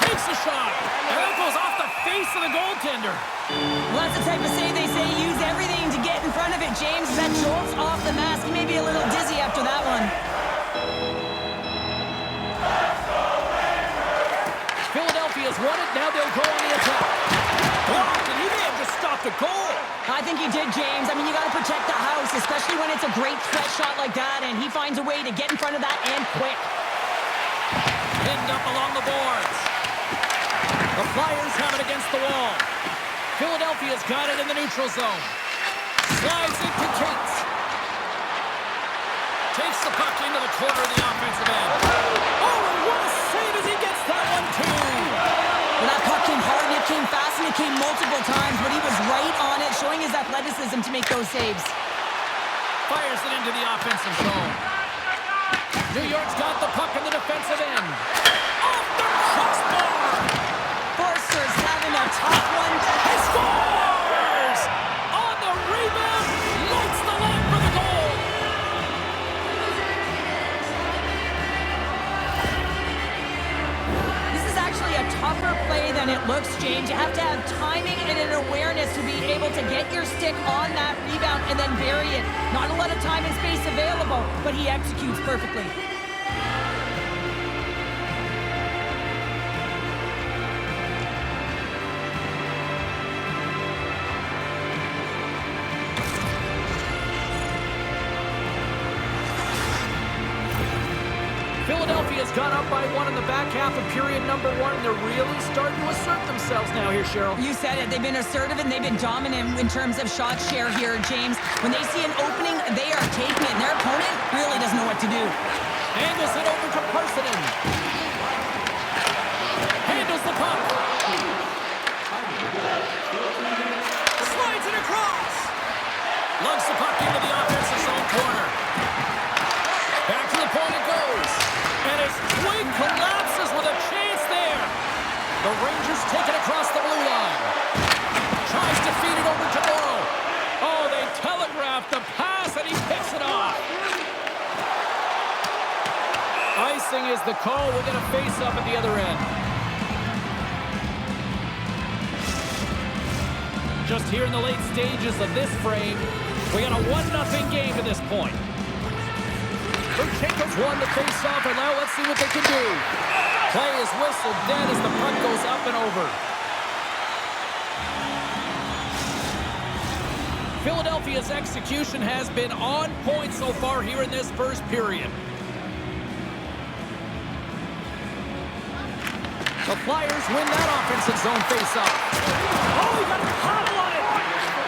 Takes a shot. And that goes off the face of the goaltender. Well, that's the type of save they say use everything to get in front of it, James. That jolts off the mask. He may be a little dizzy after that one. Philadelphia's won it. Now they'll go on the attack. Blocked, and he may have just stopped a goal. I think he did, James. I mean, you got to protect the house, especially when it's a great threat shot like that, and he finds a way to get in front of that and quick. Pinned up along the boards. The Flyers have it against the wall. Philadelphia's got it in the neutral zone. Slides it to Cates. Takes the puck into the corner of the offensive end. Oh, and what a save as he gets that one, too. Well, that puck came hard, and it came fast, and it came multiple times, but he was right on it, showing his athleticism to make those saves. Fires it into the offensive zone. New York's got the puck in the defensive end. Off the crossbar! Forster's having a tough one. He scores! On the rebound, lights the lamp for the goal. This is actually a tougher play than it looks, James. You have to have timing and an awareness to be able to get your stick on that rebound and then bury it. Not a lot of time and space available, but he executes perfectly. Philadelphia's got up by one in the back half of period number one. They're really starting to assert themselves now here, Cheryl. You said it. They've been assertive and they've been dominant in terms of shot share here, James. When they see an opening, they are taking it. And their opponent really doesn't know what to do. Handles it over to Parsonen. Handles the puck. Slides it across. Lugs the puck into the offensive zone corner. Back to the point it goes. And his twig collapses with a chance there. The Rangers take it across the blue line. Tries to feed it over to Morrow. Oh, they telegraphed the pass, and he picks it off. Icing is the call. We'll get a face-up at the other end. Just here in the late stages of this frame, we got a 1-0 game to this point. Luchenko's won the face-off, and now let's see what they can do. Play is whistled dead as the puck goes up and over. Philadelphia's execution has been on point so far here in this first period. The Flyers win that offensive zone face-off. Oh, he got a paddle on it!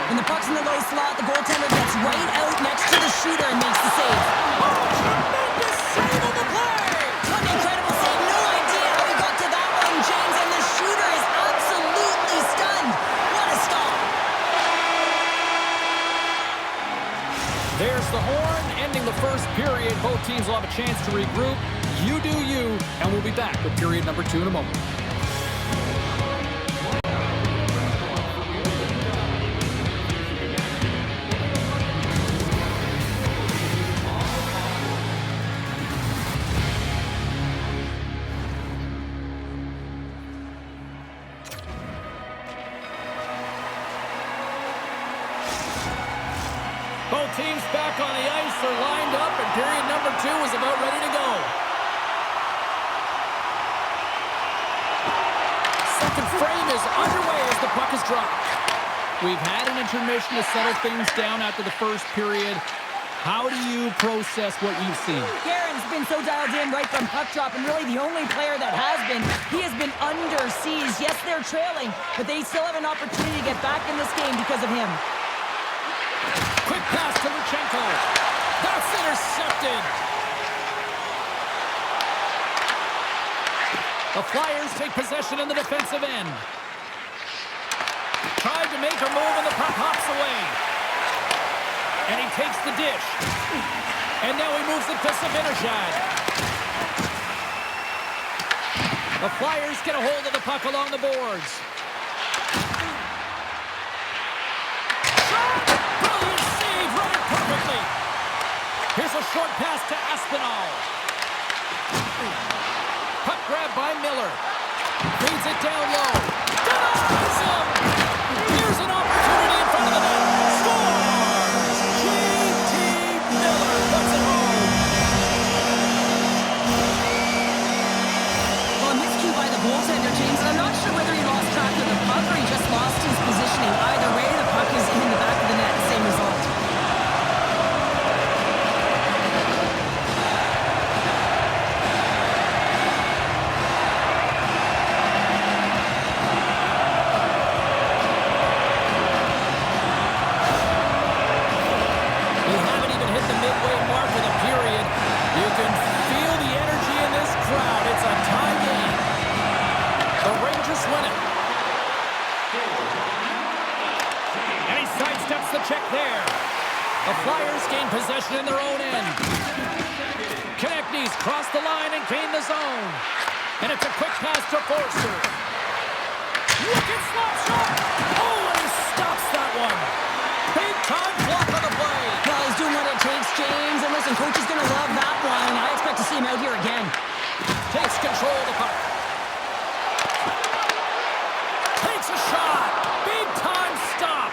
When the puck's in the low slot, the goaltender gets right out next to the shooter and makes the save. Oh, tremendous save on the play! What an incredible save. No idea how he got to that one, James, and the shooter is absolutely stunned. What a stop. There's the horn, ending the first period. Both teams will have a chance to regroup. You do you, and we'll be back with period number 2 in a moment. Both teams back on the ice are lined up, and period number 2 is about ready to go. Second frame is underway as the puck is dropped. We've had an intermission to settle things down after the first period. How do you process what you've seen? Garen's been so dialed in right from puck drop, and really the only player that has been. He has been under siege. Yes, they're trailing, but they still have an opportunity to get back in this game because of him. Quick pass to Luchenko. That's intercepted. The Flyers take possession in the defensive end. Tried to make a move and the puck hops away. And he takes the dish. And now he moves it to Savinajad. The Flyers get a hold of the puck along the boards. Shot! Brilliant save, run it perfectly. Here's a short pass to Aspinall. Puck grab by Miller. Feeds it down low. Denies him! Here's an opportunity in front of the net. Scores! J.T. Miller puts it home. Well, a miscue by the goaltender, James, and I'm not sure whether he lost track of the puck or he just lost his positioning. Either way, the puck is in the back of the net. Same result. We haven't even hit the midway mark of the period. You can feel the energy in this crowd. It's a tie game. The Rangers win it. And he sidesteps the check there. The Flyers gain possession in their own end. Konechny's cross the line and gain the zone. And it's a quick pass to Forster. Looking slap shot. Oh, and he stops that one. Big time block on the play. Well, he's doing what it takes, James. And listen, coach is going to love that one. I expect to see him out here again. Takes control of the puck. Takes a shot. Big time stop.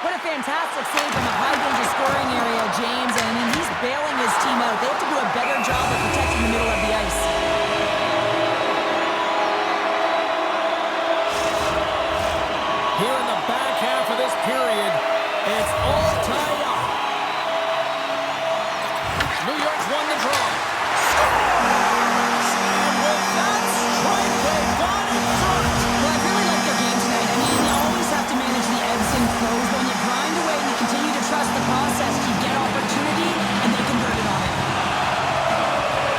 What a fantastic save from the high-danger scoring area, James. And I mean, he's bailing his team out. They have to do a better job of protecting the middle of the ice. Here in the back half of this period, it's all tied up. New York's won the draw. Scores! And with that strike, they've gone in front. Well, I really like their game tonight. I mean, you always have to manage the ebbs and flows. When you grind away and you continue to trust the process, you get opportunity, and they converted on it.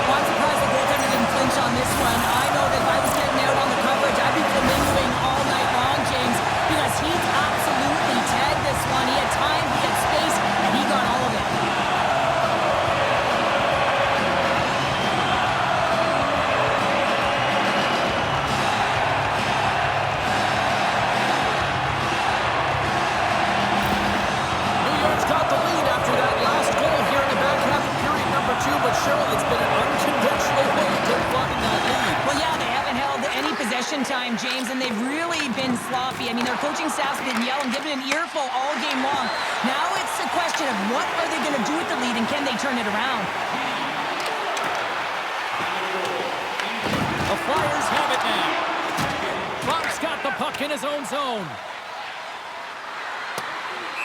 Well, I'm surprised the goaltender didn't flinch on this one. I know that if I was getting out on the coverage, I'd be flamingling all night long, James, because he's absolutely tagged this one. He had time, he had space, and he got all of it. New York's got the lead after that last goal here in the back half of period number 2, but Cheryl, it's been an unconventional way to flooding that lead. Well, yeah, they haven't held any possession time, James, and they've really been sloppy. I mean, their coaching staff's been yelling, giving an earful all game long. Now it's a question of what are they going to do with the lead, and can they turn it around? The Flyers have it now. Fox got the puck in his own zone.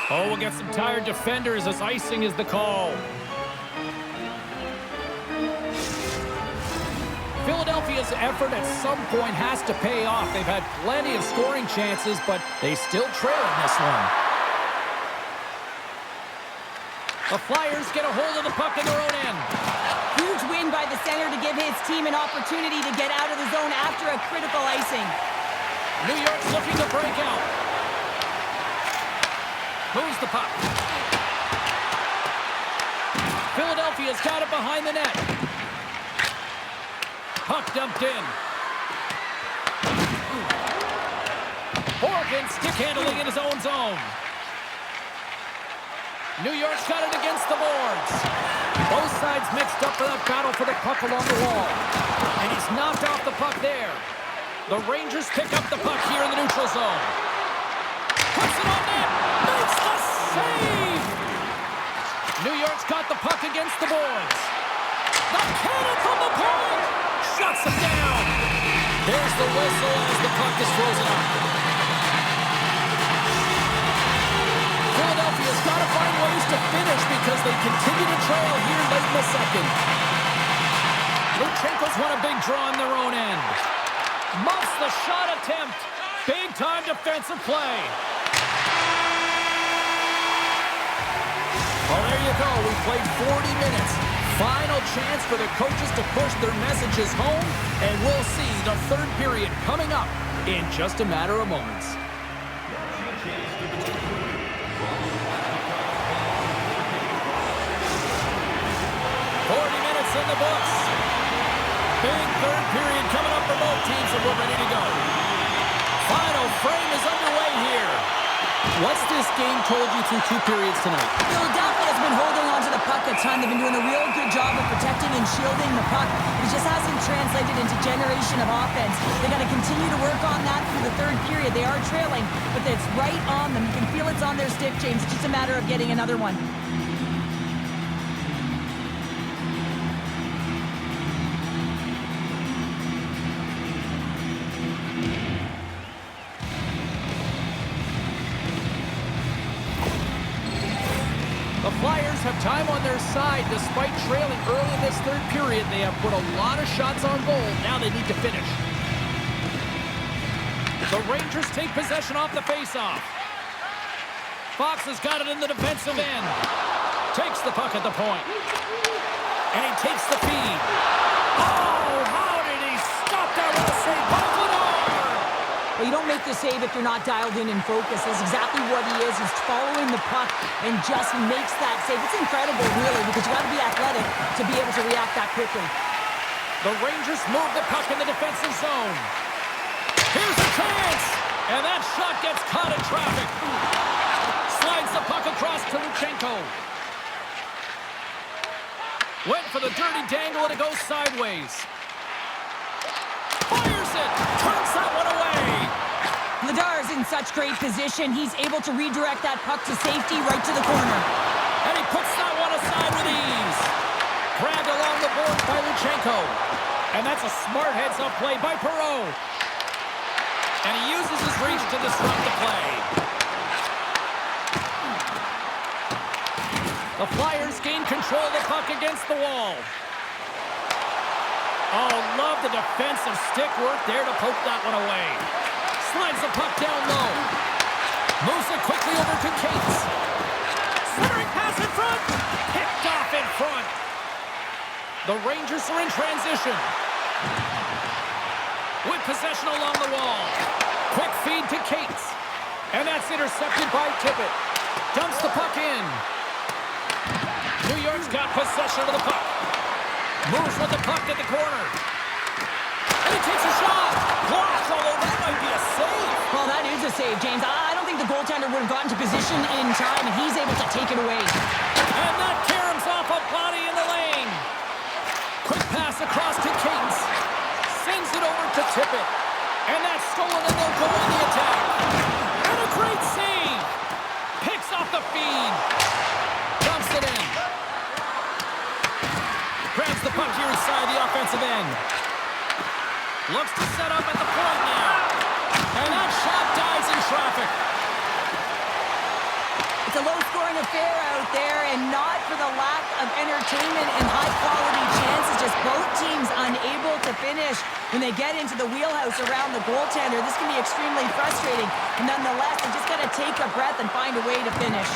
Oh, we'll get some tired defenders as icing is the call. Philadelphia's effort at some point has to pay off. They've had plenty of scoring chances, but they still trail in this one. The Flyers get a hold of the puck in their own end. Huge win by the center to give his team an opportunity to get out of the zone after a critical icing. New York's looking to break out. Moves the puck. Philadelphia's got it behind the net. Puck dumped in. Morgan stick handling in his own zone. New York's got it against the boards. Both sides mixed up for that battle for the puck along the wall. And he's knocked off the puck there. The Rangers pick up the puck here in the neutral zone. Puts it on net. Makes the save. New York's got the puck against the boards. The cannon from the point. Shuts him down. There's the whistle as the puck is frozen up. Philadelphia's got to find ways to finish because they continue to trail here late in the second. Luchenko's won a big draw on their own end. Muffs the shot attempt. Big-time defensive play. Well, there you go. We played 40 minutes. Final chance for the coaches to push their messages home, and we'll see the third period coming up in just a matter of moments. 40 minutes in the books. Big third period coming up for both teams, and we're ready to go. Final frame is underway here. What's this game told you through 2 periods tonight? Philadelphia has been holding on to the puck a ton. They've been doing a real good job of protecting and shielding the puck. It just hasn't translated into generation of offense. They got to continue to work on that through the third period. They are trailing, but it's right on them. You can feel it's on their stick, James. It's just a matter of getting another one. The Flyers have time on their side. Despite trailing early in this third period, they have put a lot of shots on goal. Now they need to finish. The Rangers take possession off the faceoff. Fox has got it in the defensive end. Takes the puck at the point. And he takes the feed. Oh, how did he stop that? What a save by Vladar! Well, you don't make the save if you're not dialed in and focused. That's exactly what he is. He's following the puck and just makes that save. It's incredible, really, because you got to be athletic to be able to react that quickly. The Rangers move the puck in the defensive zone. Here's a chance! And that shot gets caught in traffic. Slides the puck across to Luchenko. Went for the dirty dangle and it goes sideways. Fires it! Turns that one away! Vladar's in such great position. He's able to redirect that puck to safety right to the corner. And he puts that one aside with ease. Grabbed along the boards by Luchenko. And that's a smart heads-up play by Perreault. And he uses his reach to disrupt the play. The Flyers gain control of the puck against the wall. Oh, love the defensive stick work there to poke that one away. Slides the puck down low. Moves it quickly over to Cates. Centering pass in front. Picked off in front. The Rangers are in transition. With possession along the wall. Quick feed to Cates. And that's intercepted by Tippett. Dumps the puck in. New York's got possession of the puck. Moves with the puck at the corner. And he takes a shot. Blocked, although that might be a save. Well, that is a save, James. I don't think the goaltender would have gotten to position in time, and he's able to take it away. And that caroms off a body in the lane. Quick pass across to Cates. Sends it over to Tippett. And that's stolen, and they'll go on the attack. And a great save. Picks off the feed. Dumps it in. Grabs the puck here inside the offensive end. Looks to set up at the point now. And that shot dies in traffic. It's a low-scoring affair out there, and not for the lack of entertainment and high-quality chances. Just both teams unable to finish when they get into the wheelhouse around the goaltender. This can be extremely frustrating. And nonetheless, they just got to take a breath and find a way to finish.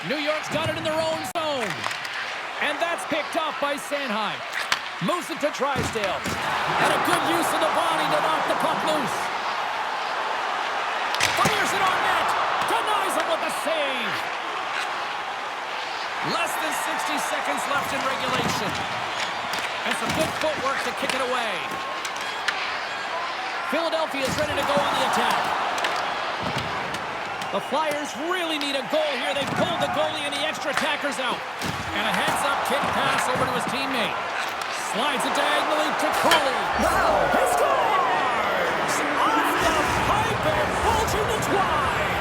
New York's got it in their own zone. And that's picked off by Sanheim. Moves it to Drysdale. And a good use of the body to knock the puck loose. Fires it on net. Denies him with a save. Less than 60 seconds left in regulation. And some good footwork to kick it away. Philadelphia is ready to go on the attack. The Flyers really need a goal here. They pulled the goalie and the extra attackers out. And a heads-up kick pass over to his teammate. Slides it diagonally to Cooley. Wow! He scores! Off the pipe and bulging the twine.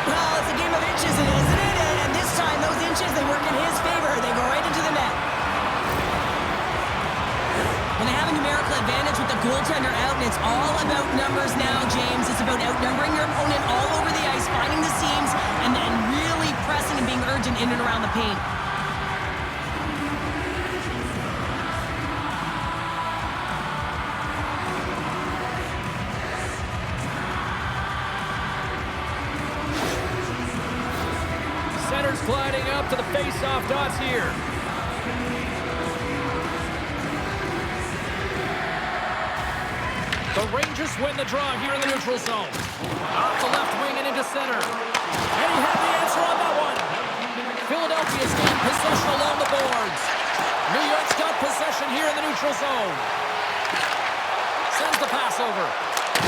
Well, it's a game of inches, isn't it? And this time, those inches, they work in his favor. They go right into the net. When they have a numerical advantage with the goaltender out, and it's all about numbers now, James. It's about outnumbering your opponent all over the ice, finding the seams, and then really pressing and being urgent in and around the paint. Center's gliding up to the face-off dots here. The Rangers win the draw here in the neutral zone. Off the left wing and into center. And he had the answer on that one. Philadelphia's gained possession along the boards. New York's got possession here in the neutral zone. Sends the pass over.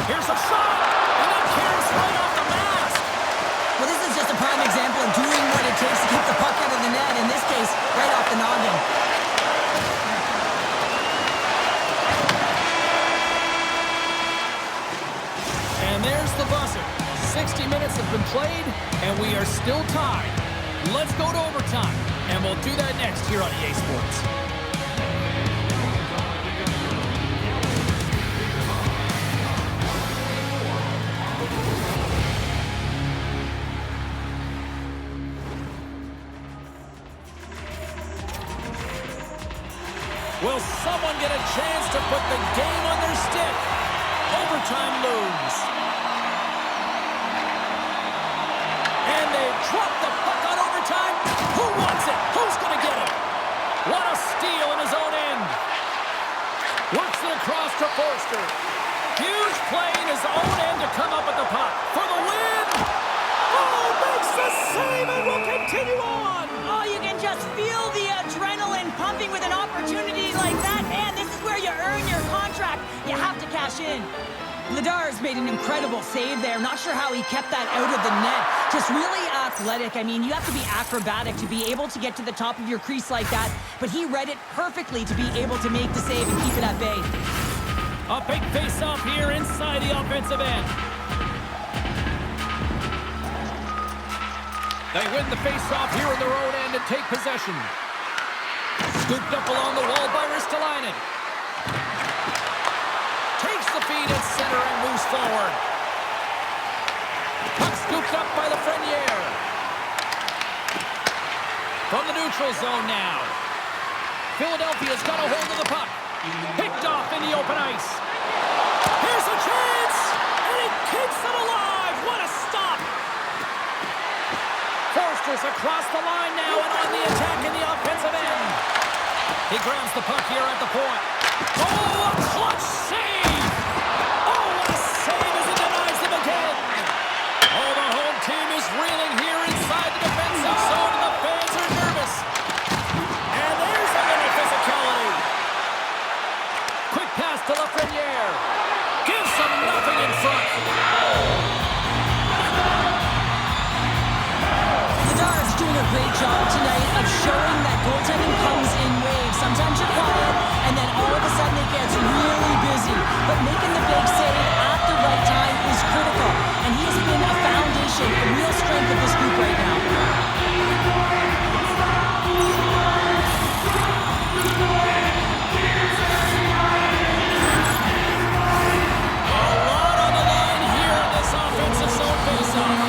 Here's a shot. And that carries right off the mask. Well, this is just a prime example of doing what it takes to keep the puck out of the net. In this case, right off the noggin. And there's the buzzer. 60 minutes have been played, and we are still tied. Let's go to overtime, and we'll do that next here on EA Sports. Will someone get a chance to put the game on their stick? Overtime looms. And they drop the puck on overtime. Who wants it? Who's going to get it? What a steal in his own end. Works it across to Forster. Huge play in his own end to come up with the puck. For the win. Oh, makes the save and will continue on. Oh, you can just feel the adrenaline pumping with an opportunity like that. Man, this is where you earn your contract. You have to cash in. Ladar's made an incredible save there. Not sure how he kept that out of the net. Just really athletic. I mean, you have to be acrobatic to be able to get to the top of your crease like that. But he read it perfectly to be able to make the save and keep it at bay. A big face-off here inside the offensive end. They win the face-off here in their own end and take possession. Scooped up along the wall by Ristolainen. Takes the feed at center and moves forward. Puck scooped up by Lafreniere. From the neutral zone now. Philadelphia's got a hold of the puck. Picked off in the open ice. Here's a chance! And he keeps it alive! What a stop! Forster's across the line now and on the attack in the offensive end. He grabs the puck here at the point. Oh, a clutch save! Oh, what a save as he denies them again! Oh, the home team is reeling here inside the defensive zone, and the fans are nervous. And there's a little physicality. Quick pass to Lafreniere. Gives them nothing in front. Ladar's doing a great job tonight of showing that goaltending comes in waves. Sometimes you're quiet, and then all of a sudden it gets really busy. But making the big save at the right time is critical. And he has been a foundation, a real strength of this group right now. A lot on the line here in this offensive zone faceoff.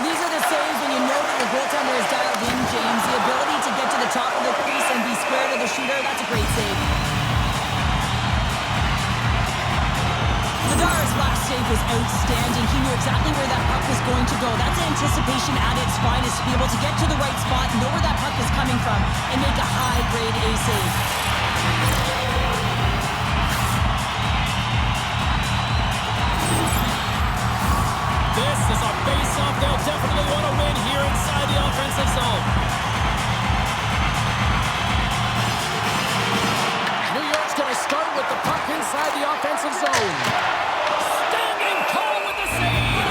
these are the saves when you know that your goaltender is dialed in, James. The ability to get to the top of the crease and be square to the shooter, that's a great save. Ladar's last save was outstanding. He knew exactly where that puck was going to go. That's anticipation at its finest, to be able to get to the right spot, know where that puck is coming from, and make a high-grade A save. This is a face-off they'll definitely want to win here inside the offensive zone. New York's going to start with the puck inside the offensive zone. Standing tall with the save.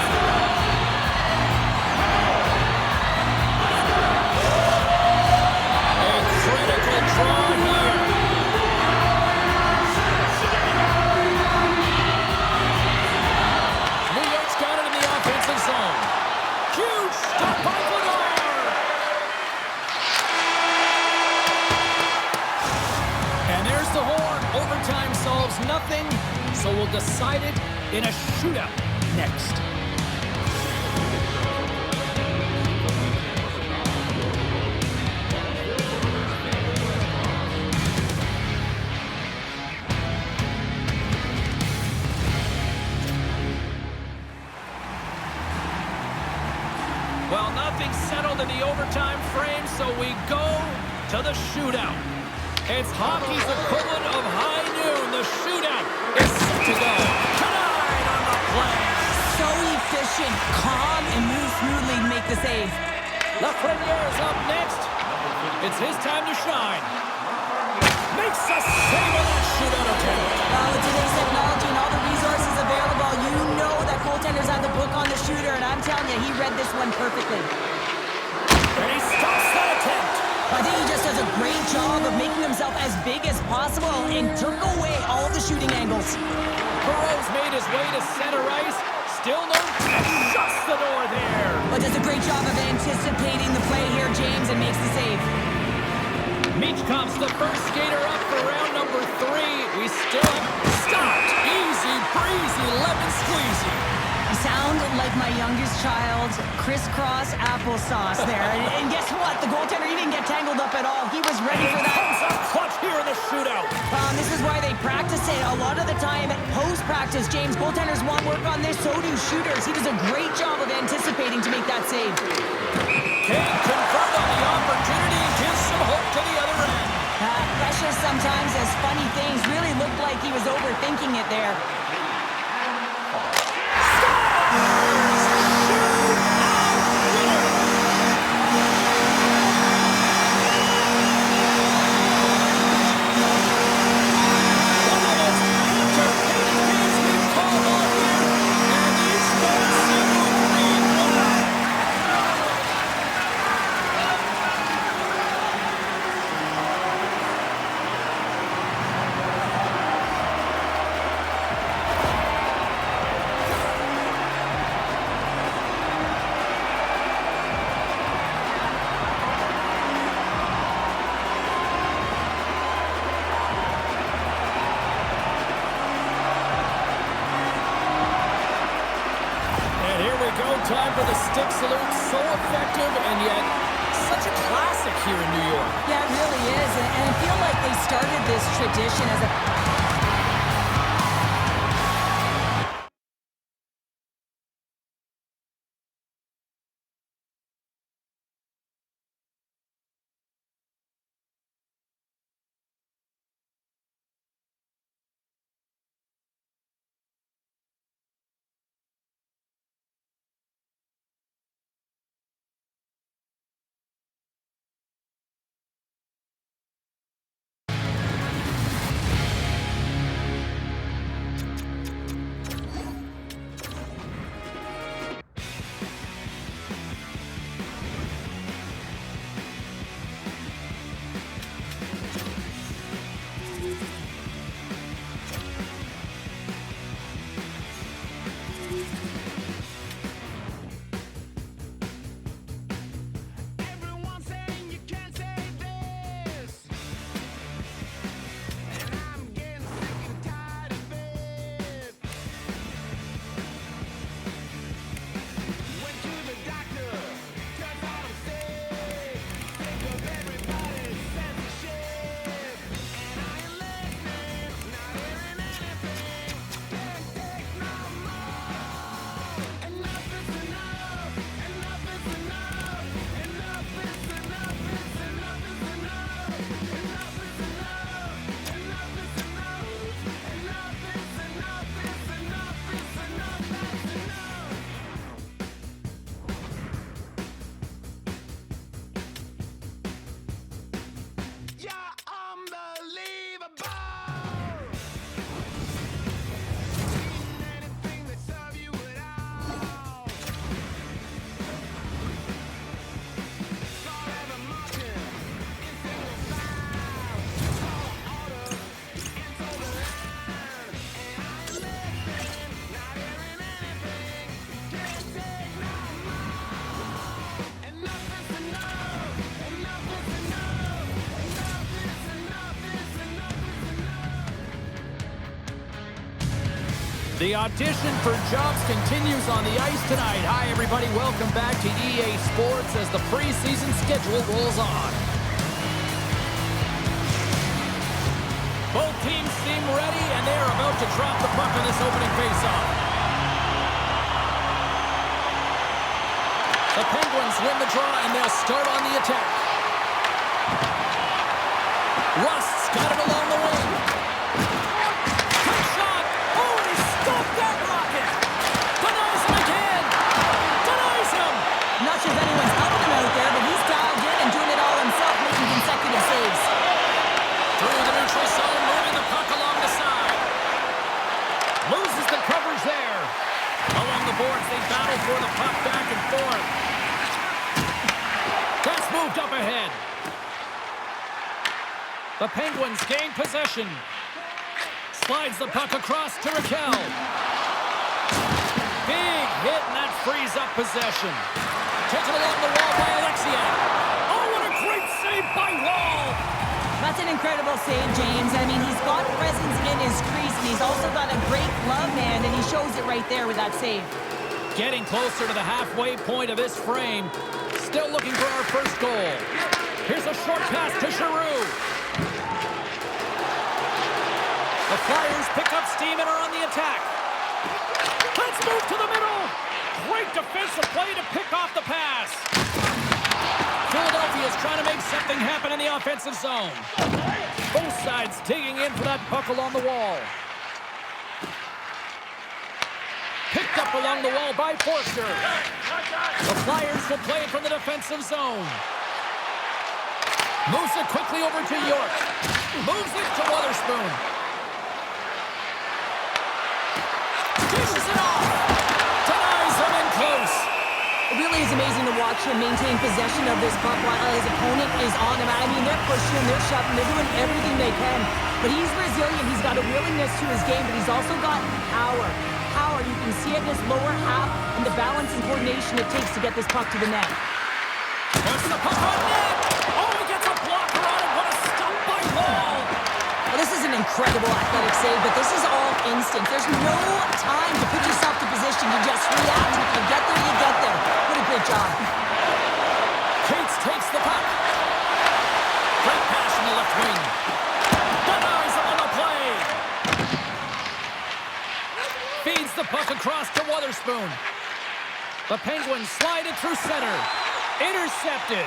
A critical draw here. New York's got it in the offensive zone. Huge stop by Vladar. And there's the horn. Overtime solves nothing, so we'll decide it in a shootout next. Well, nothing's settled in the overtime frame, so we go to the shootout. It's hockey's equivalent of high noon. The shootout is set to go. Tonight on the play. So efficient, calm, and moves smoothly to make the save. Lafreniere is up next. It's his time to shine. Makes a save on that shootout attempt. Well, with today's technology and all the resources available, you know that goaltenders have the book on the shooter, and I'm telling you, he read this one perfectly. And he stops that attempt. I think he just does a great job of making himself as big as possible and took away all the shooting angles. Burrow's made his way to center ice. Still no, and shuts the door there. But does a great job of anticipating the play here, James, and makes the save. Michkov's the first skater up for round number 3. We still stopped. Easy breezy, lemon squeezy. You sound like my youngest child, crisscross applesauce there. And guess what? The goaltender, he didn't get tangled up at all. He was ready for that. Comes up clutch here in the shootout. This is why they practice it. A lot of the time, post-practice, James, goaltenders want work on this, so do shooters. He does a great job of anticipating to make that save. Kane confirmed on the opportunity and gives some hope to the other end. Pressure sometimes as funny things. Really looked like he was overthinking it there. Time for the stick salute. So effective and yet such a classic here in New York. Yeah, it really is. And I feel like they started this tradition as a... The audition for jobs continues on the ice tonight. Hi, everybody. Welcome back to EA Sports as the preseason schedule rolls on. Both teams seem ready, and they are about to drop the puck on this opening faceoff. The Penguins win the draw, and they'll start on the attack. Rust's got it along the wing. Quick shot. Oh, and he stopped that rocket. Denies him again. Denies him. I'm not sure if anyone's helping him out there, but he's dialed in and doing it all himself, making consecutive saves. Through the neutral zone, moving the puck along the side. Loses the coverage there. Along the boards, they battle for the puck back and forth. That's moved up ahead. The Penguins gain possession. Slides the puck across to Raquel. Big hit, and that frees up possession. Taken along the wall by Alexia. Oh, what a great save by Wall! That's an incredible save, James. I mean, he's got presence in his crease, and he's also got a great glove hand, and he shows it right there with that save. Getting closer to the halfway point of this frame. Still looking for our first goal. Here's a short pass to Giroux. The Flyers pick up steam and are on the attack. Let's move to the middle. Great defensive play to pick off the pass. Philadelphia is trying to make something happen in the offensive zone. Both sides digging in for that puck along the wall. Picked up along the wall by Forster. The Flyers will play it from the defensive zone. Moves it quickly over to York. Moves it to Wotherspoon. Dishes it off. Denies him in close. It really is amazing to watch him maintain possession of this puck while his opponent is on him. I mean, they're pushing, they're shoving, they're doing everything they can. But he's resilient. He's got a willingness to his game, but he's also got power. Power, you can see it in his lower half and the balance and coordination it takes to get this puck to the net. Puts the puck on net. Oh, he gets a blocker on it. What a stop by Wall. Well, this is an incredible athletic save, but this is all instant. There's no time to put yourself to position. You just react. If you get there, you get there. What a great job. Cates takes the puck. Great pass from the left wing. Denies him on the play. Feeds the puck across to Wotherspoon. The Penguins slide it through center. Intercepted.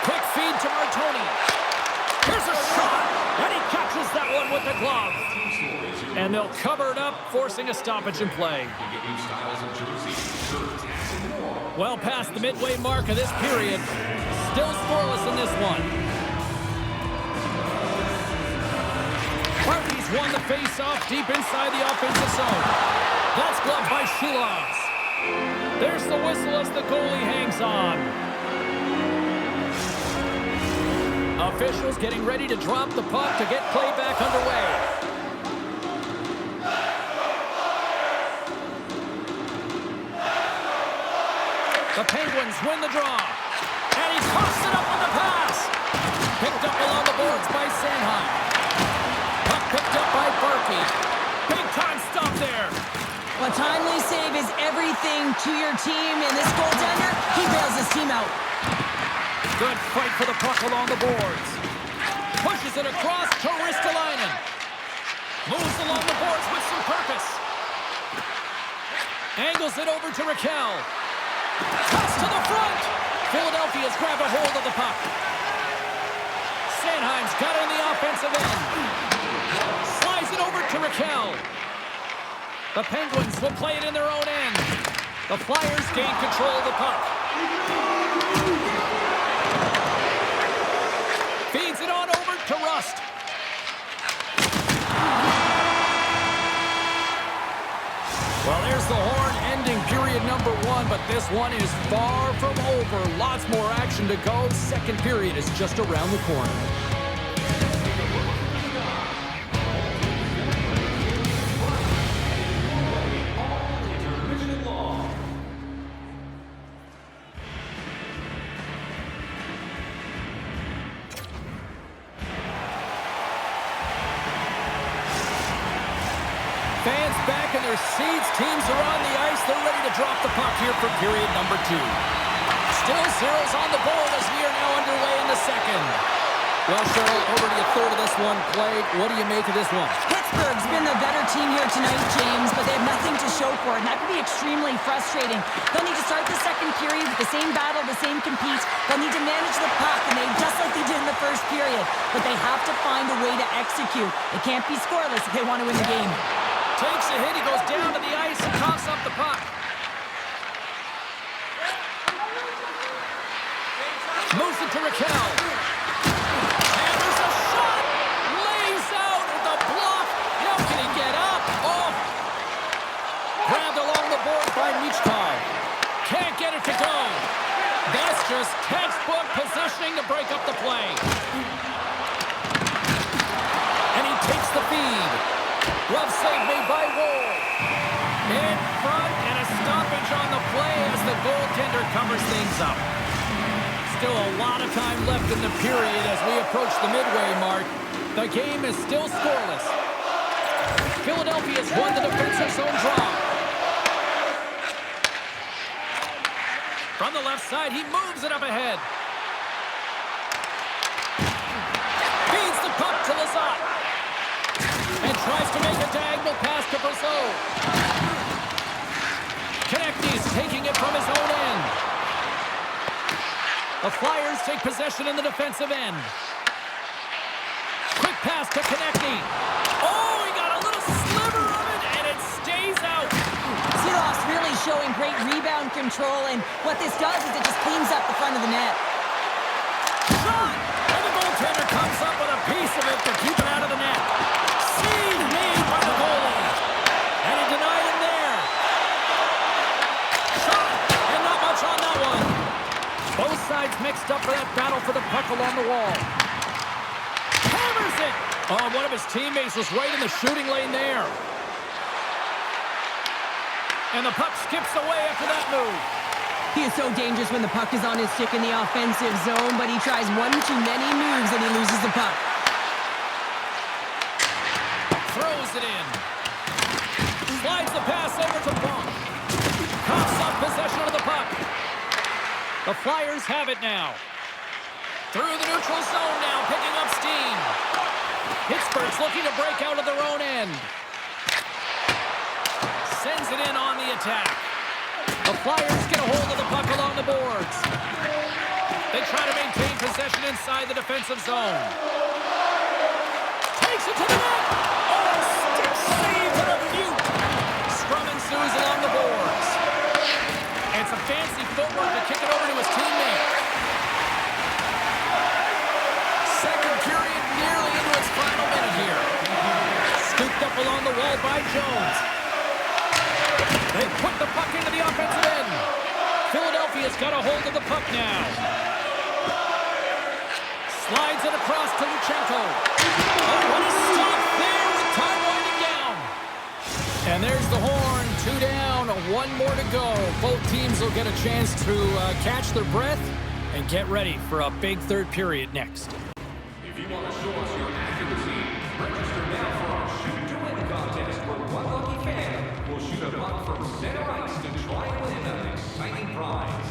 Quick feed to Martoni. Here's a shot, and he catches that one with the glove. And they'll cover it up, forcing a stoppage in play. Well past the midway mark of this period. Still scoreless in this one. Harvey's won the face-off deep inside the offensive zone. That's gloved by Shilovs. There's the whistle as the goalie hangs on. Officials getting ready to drop the puck to get play back underway. The Penguins win the draw. And he puffs it up on the pass. Picked up along the boards by Sanheim. Puck picked up by Berkey. Big time stop there. A timely save is everything to your team, and this goaltender, he bails his team out. Good fight for the puck along the boards. Pushes it across to Ristolainen. Moves along the boards with some purpose. Angles it over to Raquel. Toss to the front. Philadelphia's grabbed a hold of the puck. Sanheim's got it in the offensive end. Slides it over to Raquel. The Penguins will play it in their own end. The Flyers gain control of the puck. Feeds it on over to Rust. Well, there's the horn ending period number 1, but this one is far from over. Lots more action to go. Second period is just around the corner. Fans back in their seats. Teams are on the ice. They're ready to drop the puck here for period number 2. Still zeros on the board as we are now underway in the second. Well, Cheryl, over to your third of this one played. What do you make of this one? Pittsburgh's been the better team here tonight, James, but they have nothing to show for it, and that can be extremely frustrating. They'll need to start the second period with the same battle, the same compete. They'll need to manage the puck, and just like they did in the first period. But they have to find a way to execute. They can't be scoreless if they want to win the game. Takes a hit. He goes down to the ice and coughs up the puck. Moves it to Raquel. And there's a shot. Lays out at the block. How can he get up? Oh. Grabbed along the board by Michkov. Can't get it to go. That's just textbook positioning to break up the play. And he takes the feed. Glove save made by Wool. In front and a stoppage on the play as the goaltender covers things up. Still a lot of time left in the period as we approach the midway mark. The game is still scoreless. Philadelphia's won the defensive zone draw. From the left side, he moves it up ahead. Feeds the puck to Lazat. And tries to make a diagonal pass to Brazeau. Konechny's taking it from his own end. The Flyers take possession in the defensive end. Quick pass to Konechny. Oh, he got a little sliver of it, and it stays out. Seeloff's really showing great rebound control, and what this does is it just cleans up the front of the net. Shot! And the goaltender comes up with a piece of it to keep it out of the net. Save made by the goalie. And he denied him there. Shot! And not much on that one. Both sides mixed up for that battle for the puck along the wall. Hammers it! Oh, one of his teammates was right in the shooting lane there. And the puck skips away after that move. He is so dangerous when the puck is on his stick in the offensive zone, but he tries one too many moves and he loses the puck. Throws it in. Slides the pass over to Bonk. Coughs up possession of the puck. The Flyers have it now. Through the neutral zone now, picking up steam. Pittsburgh's looking to break out of their own end. Sends it in on the attack. The Flyers get a hold of the puck along the boards. They try to maintain possession inside the defensive zone. Takes it to the net. Oh, stick save and a beaut. Scrum ensues along the boards. And some fancy footwork to kick it over to his teammate. Second period nearly into its final minute here. Scooped up along the wall by Jones. They put the puck into the offensive end. Philadelphia's got a hold of the puck now. Slides it across to Luchenko. Oh, what a stop there with time winding down. And there's the horn. 2 down, 1 more to go. Both teams will get a chance to catch their breath and get ready for a big third period next. If you want to show us your accuracy, register now for our Shoot to Win contest where one lucky fan will shoot a puck from center ice to try and win an exciting prize.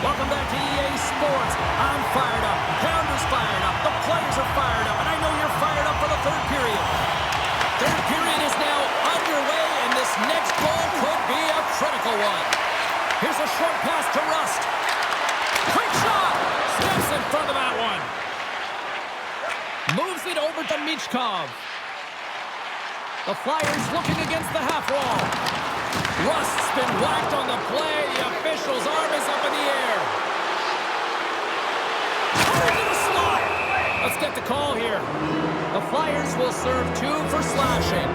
Welcome back to EA Sports. I'm fired up. Pounder's fired up. The players are fired up. And I know you're fired up for the third period. Third period is now underway, and this next goal could be a critical one. Here's a short pass to Rust. Quick shot! Steps in front of that one. Moves it over to Michkov. The Flyers looking against the half wall. Rust's been whacked on the play. The official's arm is up in the air. Over the slot. Let's get the call here. The Flyers will serve 2 for slashing.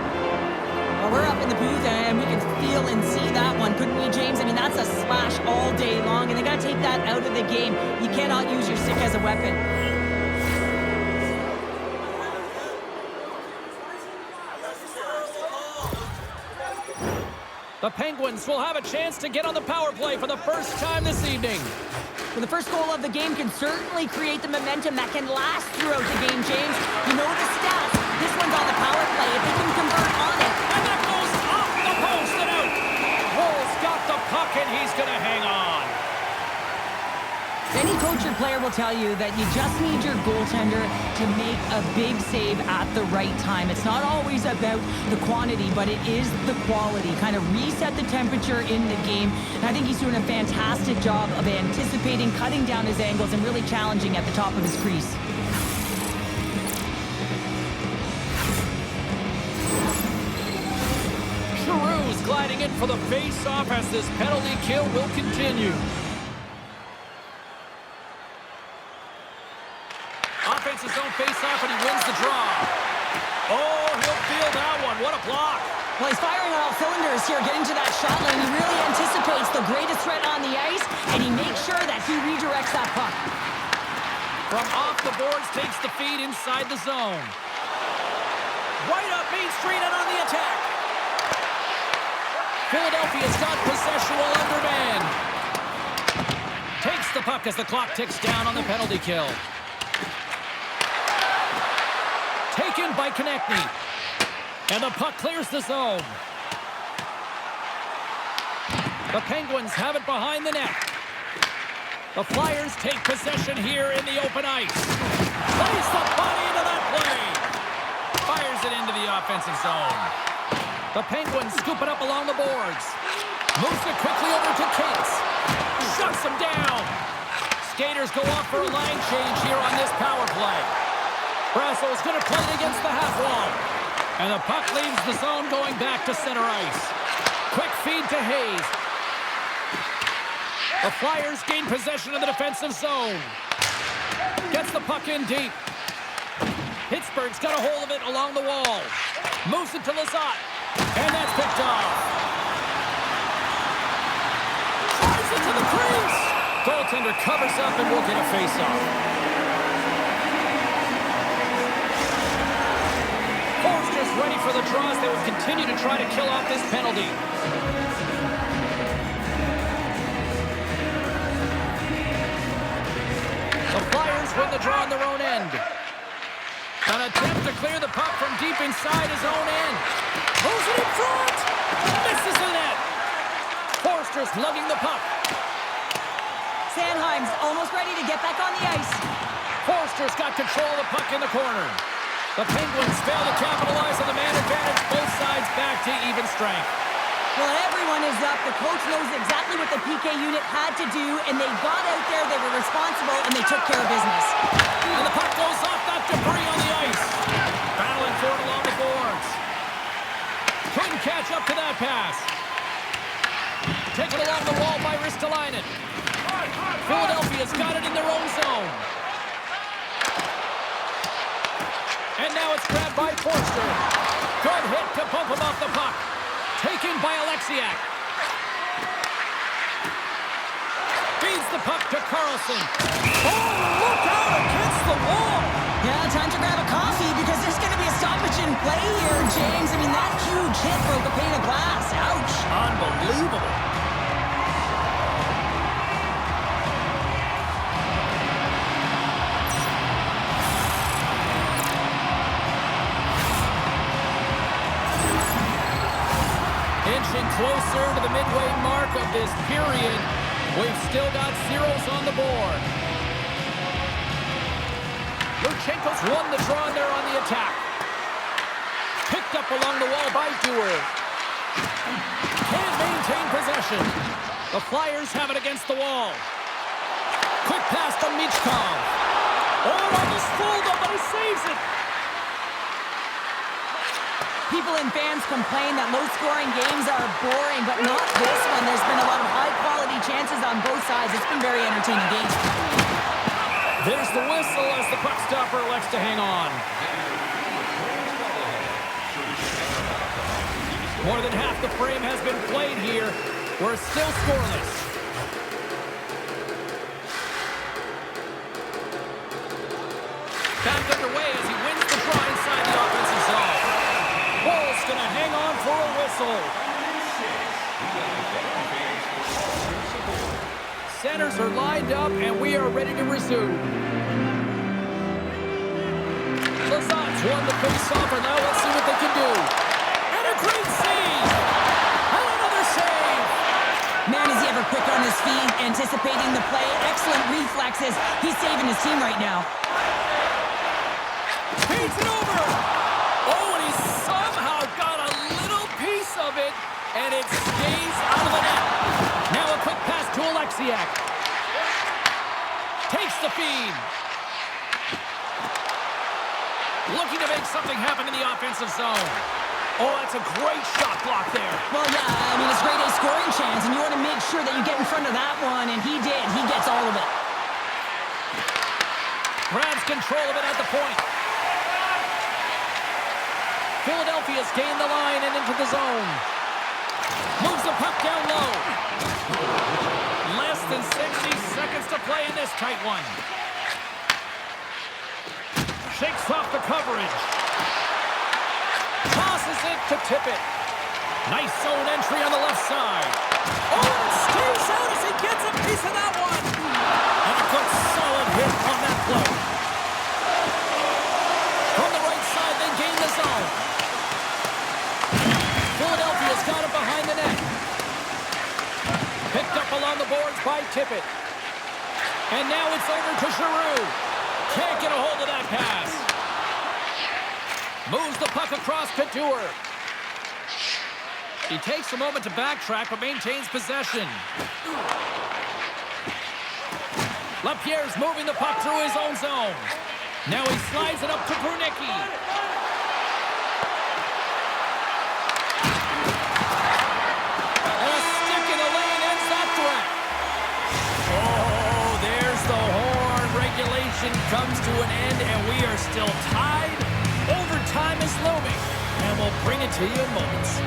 Well, we're up in the booth and we can feel and see that one, couldn't we, James? I mean, that's a slash all day long, and they got to take that out of the game. You cannot use your stick as a weapon. The Penguins will have a chance to get on the power play for the first time this evening. Well, the first goal of the game can certainly create the momentum that can last throughout the game, James. You know the stats. This one's on the power play. If they can convert on it. And that goes off the post and out. Wohl's got the puck, and he's going to hang on. Any coach or player will tell you that you just need your goaltender to make a big save at the right time. It's not always about the quantity, but it is the quality. Kind of reset the temperature in the game. And I think he's doing a fantastic job of anticipating, cutting down his angles, and really challenging at the top of his crease. Giroux's gliding in for the face-off as this penalty kill will continue. Offensive zone face-off, and he wins the draw. Oh, he'll feel that one. What a block. Well, he's firing on all cylinders here, getting to that shot lane. He really anticipates the greatest threat on the ice, and he makes sure that he redirects that puck. From off the boards, takes the feed inside the zone. Right up Main Street and on the attack. Philadelphia's got possession while undermanned. Takes the puck as the clock ticks down on the penalty kill. Taken by Konechny. And the puck clears the zone. The Penguins have it behind the net. The Flyers take possession here in the open ice. Plays the body into that play. Fires it into the offensive zone. The Penguins scoop it up along the boards. Moves it quickly over to Cates. Shuts him down. Skaters go off for a line change here on this power play. Brassel's going to play it against the half wall. And the puck leaves the zone going back to center ice. Quick feed to Hayes. The Flyers gain possession of the defensive zone. Gets the puck in deep. Pittsburgh's got a hold of it along the wall. Moves it to Lizotte. And that's picked off. Drives it to the crease. Goaltender covers up and will get a face-off. Forster's ready for the draws. They will continue to try to kill off this penalty. The Flyers win the draw on their own end. An attempt to clear the puck from deep inside his own end. Moves it in front. Misses the net. Forster's lugging the puck. Sanheim's almost ready to get back on the ice. Forster's got control of the puck in the corner. The Penguins fail to capitalize on the man advantage. Both sides back to even strength. Well, everyone is up. The coach knows exactly what the PK unit had to do, and they got out there, they were responsible, and they took care of business. And the puck goes off that debris on the ice. Battling for it along the boards. Couldn't catch up to that pass. Taken along the wall by Ristolainen. Philadelphia's got it in their own zone. And now it's grabbed by Forster. Good hit to bump him off the puck. Taken by Alexiak. Feeds the puck to Carlson. Oh, look out against the wall. Yeah, time to grab a coffee because there's going to be a stoppage in play here, James. I mean, that huge hit broke a pane of glass. Ouch. Unbelievable. Inching closer to the midway mark of this period. We've still got zeros on the board. Luchenko's won the draw there on the attack. Picked up along the wall by Dewar. Can't maintain possession. The Flyers have it against the wall. Quick pass to Michkov. Oh, almost fooled him, but he saves it. People and fans complain that low-scoring games are boring, but not this one. There's been a lot of high-quality chances on both sides. It's been a very entertaining game. There's the whistle as the puck stopper elects to hang on. More than half the frame has been played here. We're still scoreless. Back underway as he wins the draw inside the offensive zone. Wohl's going to hang on for a whistle. centers are lined up, and we are ready to resume. Lazat's won the face-off, and now let's see what they can do. And a great save! And another save! Man, is he ever quick on his feet, anticipating the play. Excellent reflexes. He's saving his team right now. Paints it over! Oh, and he somehow got a little piece of it, and it stays out of the net. Now a quick pass to Alexiak. Takes the feed. Looking to make something happen in the offensive zone. Oh, that's a great shot block there. Well, yeah, I mean, it's grade A scoring chance, and you want to make sure that you get in front of that one, and he did. He gets all of it. Grabs control of it at the point. Philadelphia's gained the line and into the zone. Moves the puck down low. Less than 60 seconds to play in this tight one. Shakes off the coverage. Tosses it to tip it. Nice zone entry on the left side. Oh, it stays out as he gets a piece of that one. And a good solid hit on that play. From the right side, they gain the zone. Philadelphia's got it behind the net. Picked up along the boards by Tippett. And now it's over to Giroux. Can't get a hold of that pass. Moves the puck across to Dewar. He takes a moment to backtrack but maintains possession. LaPierre's moving the puck through his own zone. Now he slides it up to Brunicki. And a stick in the lane ends that threat. Oh, there's the horn. Regulation comes to an end, and we are still tied. Overtime is looming, and we'll bring it to you in moments.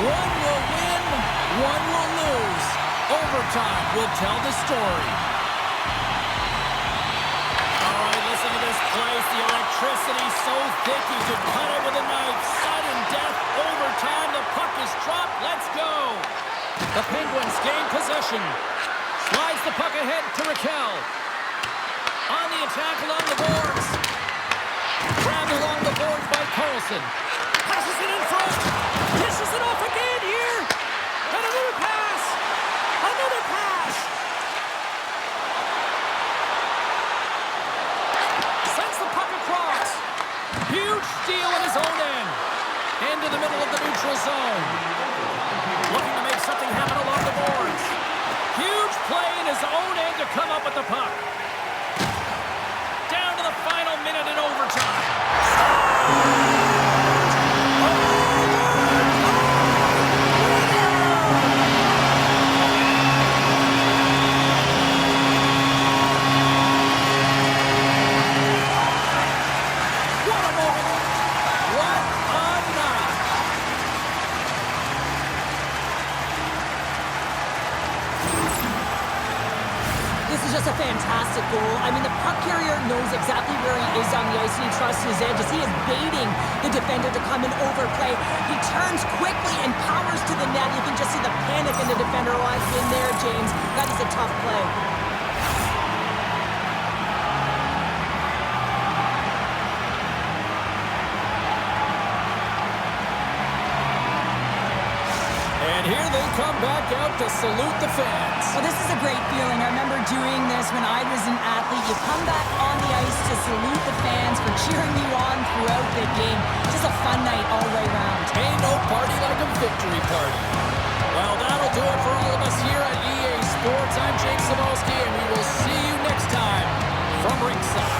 One will win, one will lose. Overtime will tell the story. All right, listen to this place. The electricity so thick you could cut it with a knife. Sudden death, overtime. The puck is dropped. Let's go. The Penguins gain possession. Slides the puck ahead to Raquel. On the attack along the boards. Grabbed along the boards by Carlson. Passes it in front. Dishes it off again here. And another pass. Another pass. Sends the puck across. Huge steal in his own end. Into the middle of the neutral zone. Looking to make something happen along the boards. Huge play in his own end to come up with the puck. Down to the final minute in overtime. Just a fantastic goal. I mean, the puck carrier knows exactly where he is on the ice, and he trusts his edges. He is baiting the defender to come and overplay. He turns quickly and powers to the net. You can just see the panic in the defender. Oh, I've been there, James. That is a tough play. And here they come back out to salute the fans. Well, this is a great feeling. I remember doing this when I was an athlete. You come back on the ice to salute the fans for cheering you on throughout the game. Just a fun night all the way around. Ain't no party like a victory party. Well, that'll do it for all of us here at EA Sports. I'm Jake Sabalski, and we will see you next time from ringside.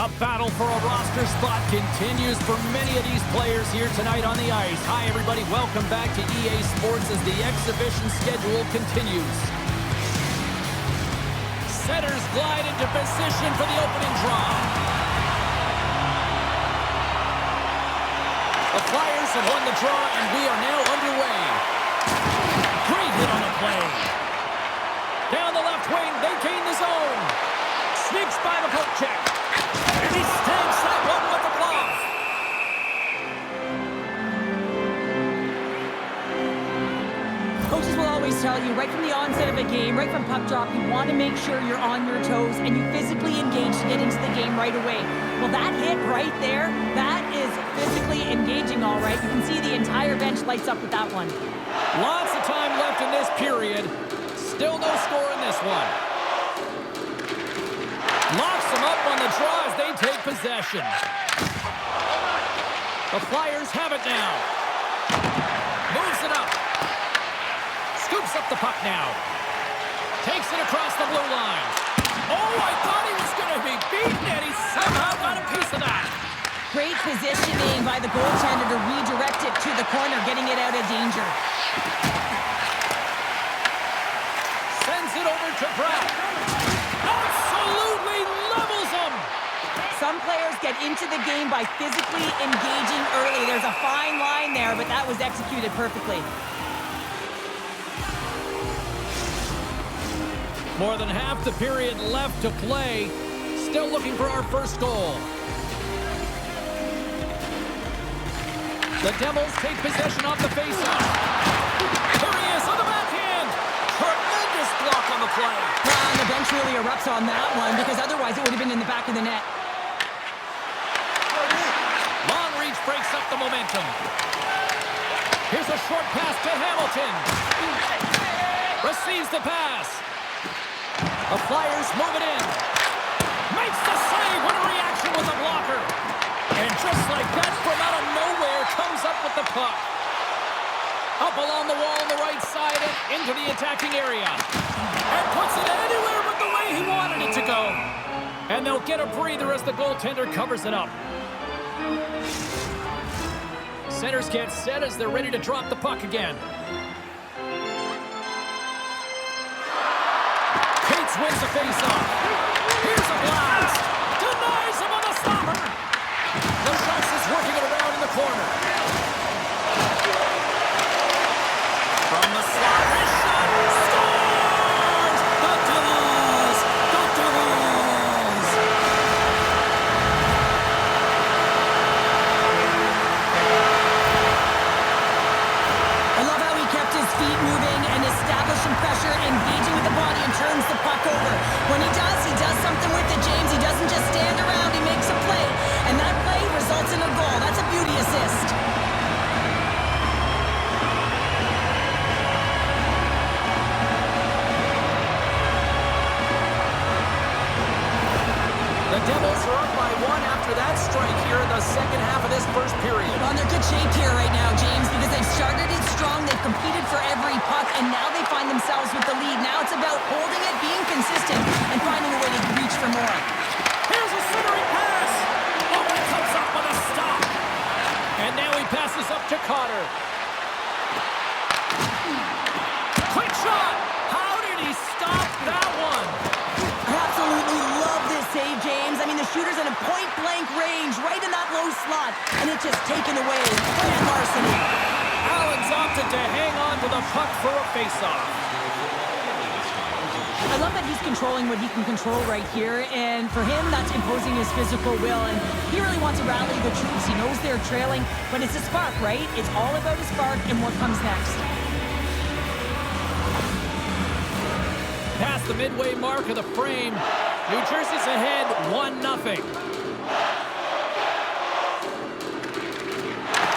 The battle for a roster spot continues for many of these players here tonight on the ice. Hi, everybody. Welcome back to EA Sports as the exhibition schedule continues. Centers glide into position for the opening draw. The Flyers have won the draw, and we are now underway. Great hit on the play. Down the left wing, they gain the zone. Sneaks by the poke check. And he stamps that one with the glove. Coaches will always tell you, right from the onset of a game, right from puck drop, you want to make sure you're on your toes and you physically engage to get into the game right away. Well, that hit right there, that is physically engaging, all right. You can see the entire bench lights up with that one. Lots of time left in this period. Still no score in this one. Locks them up on the draw as they take possession. The Flyers have it now. Moves it up. Scoops up the puck now. Takes it across the blue line. Oh, I thought he was going to be beaten, and he somehow got a piece of that. Great positioning by the goaltender to redirect it to the corner, getting it out of danger. Sends it over to Brown. Absolutely levels him. Some players get into the game by physically engaging early. There's a fine line there, but that was executed perfectly. More than half the period left to play. Still looking for our first goal. The Devils take possession off the faceoff. There he is on the backhand. Tremendous block on the play. And the bench really erupts on that one because otherwise it would have been in the back of the net. Long reach breaks up the momentum. Here's a short pass to Hamilton. Receives the pass. The Flyers move it in. Makes the save. What a reaction with the blocker. And just like that, from out of nowhere, comes up with the puck. Up along the wall on the right side and into the attacking area. And puts it anywhere but the way he wanted it to go. And they'll get a breather as the goaltender covers it up. Centers get set as they're ready to drop the puck again. Cates wins the faceoff. Here's a blast. Denies him on the stopper. The shot is working it around in the corner. From the slot, his shot scores! The Devils! The Devils! I love how he kept his feet moving and establishing pressure, engaging with the body and turns the puck over. When he does something with it, James. He doesn't just stand around, he makes a play. And that play results in a goal. That's a beauty assist. The Devils are up by one after that strike here in the second half of this first period. Well, they're good shape here right now, James, because they've started it strong, they've competed for every puck, and now they find themselves with the lead. Now it's about holding it, being consistent, and finding a way to reach for more. Here's a centering pass. Oh, it comes up with a stop. And now he passes up to Cotter. Quick shot. How did he stop that one? I absolutely love this save, James. I mean, the shooter's in a point-blank range, right in that low slot, and it's just taken away. Grand larceny. Allen's opted to hang on to the puck for a face-off. I love that he's controlling what he can control right here, and for him, that's imposing his physical will, and he really wants to rally the troops. He knows they're trailing, but it's a spark, right? It's all about a spark and what comes next. Past the midway mark of the frame, New Jersey's ahead 1-0.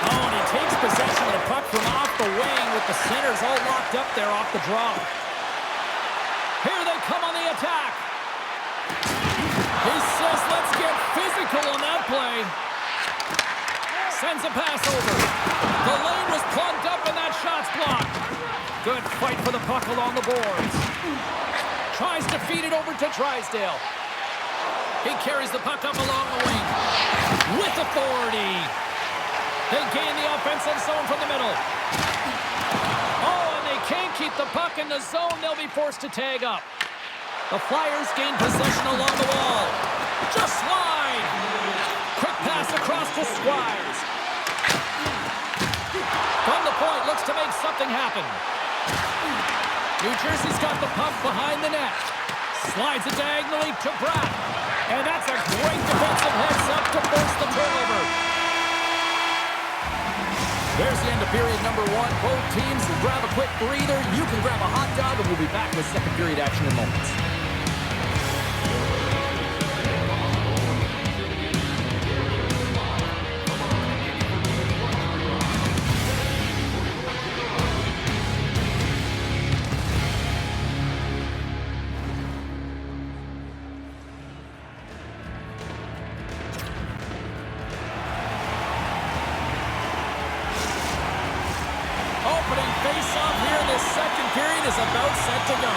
Oh, and he takes possession of the puck from off the wing with the centers all locked up there off the draw. Here they come on the attack. He says, let's get physical on that play. Sends a pass over. The lane was plugged up and that shot's blocked. Good fight for the puck along the boards. Tries to feed it over to Drysdale. He carries the puck up along the wing. With authority. They gain the offensive zone from the middle. Oh, and they can't keep the puck in the zone. They'll be forced to tag up. The Flyers gain possession along the wall. Just slide. Quick pass across to Squires. From the point, looks to make something happen. New Jersey's got the puck behind the net. Slides it diagonally to Bratt. And that's a great defensive heads-up to force the turnover. There's the end of period number one. Both teams will grab a quick breather. You can grab a hot dog, and we'll be back with second period action in moments. Face-off here in this second period is about set to go.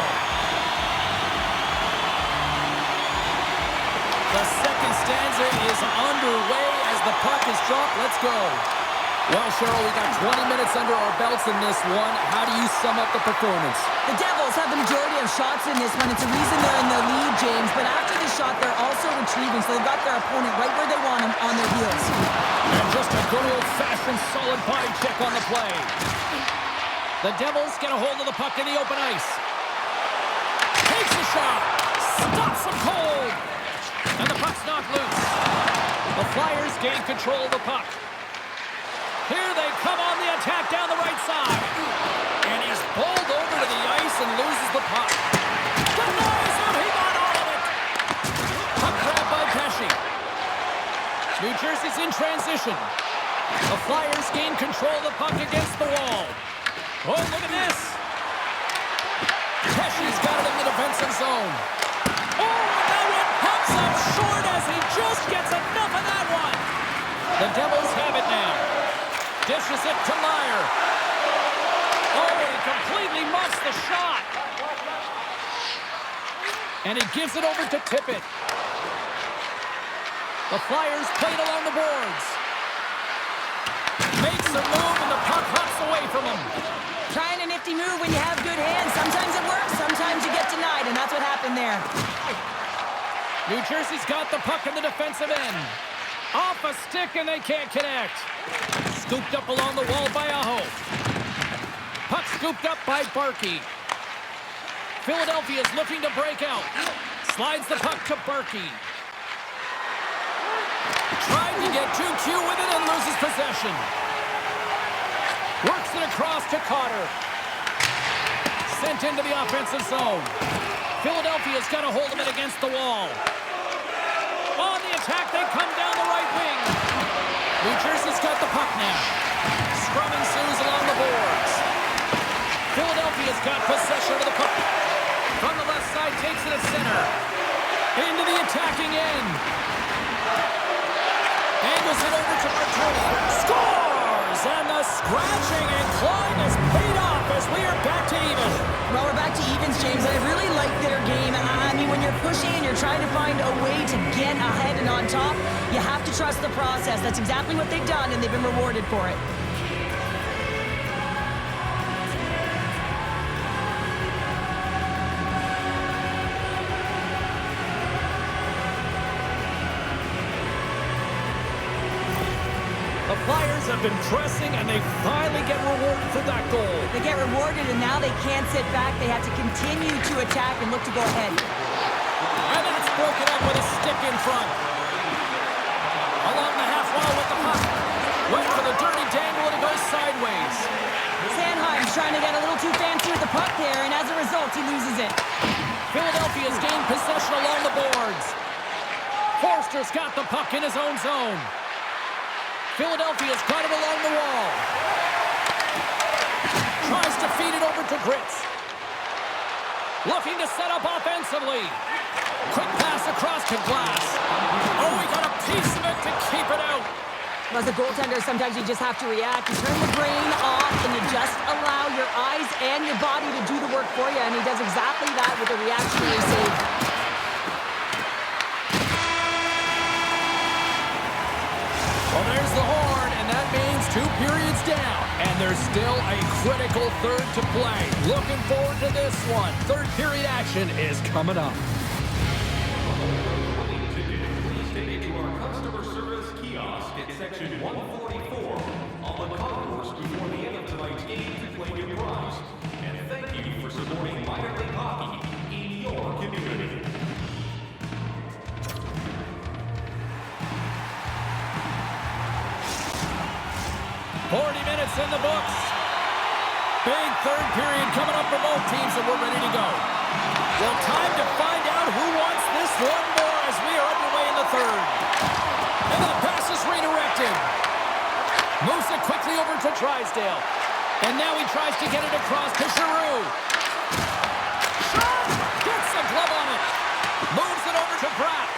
The second stanza is underway as the puck is dropped. Let's go. Well, Cheryl, we got 20 minutes under our belts in this one. How do you sum up the performance? The Devils have the majority of shots in this one. It's a reason they're in the lead, James. But after the shot, they're also retrieving, so they've got their opponent right where they want him, on their heels. And just a good old-fashioned solid body check on the play. The Devils get a hold of the puck in the open ice. Takes a shot. Stops him cold. And the puck's knocked loose. The Flyers gain control of the puck. Here they come on the attack down the right side. And he's bowled over to the ice and loses the puck. Denies him. He got all of it. Puck grabbed by Pesci. New Jersey's in transition. The Flyers gain control of the puck against the wall. Oh, look at this. Pesci's got it in the defensive zone. Oh, and that one pops up short as he just gets enough of that one. The Devils have it now. Dishes it to Meyer. Oh, he completely muffs the shot. And he gives it over to Tippett. The Flyers played along the boards. Makes a move and the puck hops away from him. Trying a nifty move when you have good hands. Sometimes it works, sometimes you get denied, and that's what happened there. New Jersey's got the puck in the defensive end. Off a stick, and they can't connect. Scooped up along the wall by Aho. Puck scooped up by Barkey. Philadelphia's looking to break out. Slides the puck to Barkey. Trying to get too cute with it and loses possession. Works it across to Cotter. Sent into the offensive zone. Philadelphia's got a hold of it against the wall. On the attack, they come down the right wing. New Jersey's got the puck now. Scrum ensues along the boards. Philadelphia's got possession of the puck. From the left side, takes it at center. Into the attacking end. Angles it over to Martoni. Scores! And the scratching and clawing has paid off as we are back to even. Well, we're back to evens, James. I really like their game. I mean, when you're pushing and you're trying to find a way to get ahead and on top, you have to trust the process. That's exactly what they've done, and they've been rewarded for it. The Flyers have been pressing, and they finally get rewarded for that goal. They get rewarded, and now they can't sit back. They have to continue to attack and look to go ahead. And that's broken up with a stick in front. Along the half wall with the puck. Went for the dirty dangle, and it goes sideways. Sanheim's trying to get a little too fancy with the puck there, and as a result, he loses it. Philadelphia's gained possession along the boards. Forster's got the puck in his own zone. Philadelphia's got it along the wall. Tries to feed it over to Gritz. Looking to set up offensively. Quick pass across to Glass. Oh, he got a piece of it to keep it out. As a goaltender, sometimes you just have to react. You turn the brain off, and you just allow your eyes and your body to do the work for you, and he does exactly that with a reactionary save. 2 periods down, and there's still a critical third to play. Looking forward to this one. Third period action is coming up. Please take it to our customer service kiosk at section 144 on the concourse before the end of tonight's game to claim your prize. And thank you for supporting minor league hockey in your community. 40 minutes in the books. Big third period coming up for both teams, and we're ready to go. Well, time to find out who wants this one more as we are underway in the third. And the pass is redirected. Moves it quickly over to Drysdale. And now he tries to get it across to Giroux. Shot! Gets a glove on it. Moves it over to Pratt.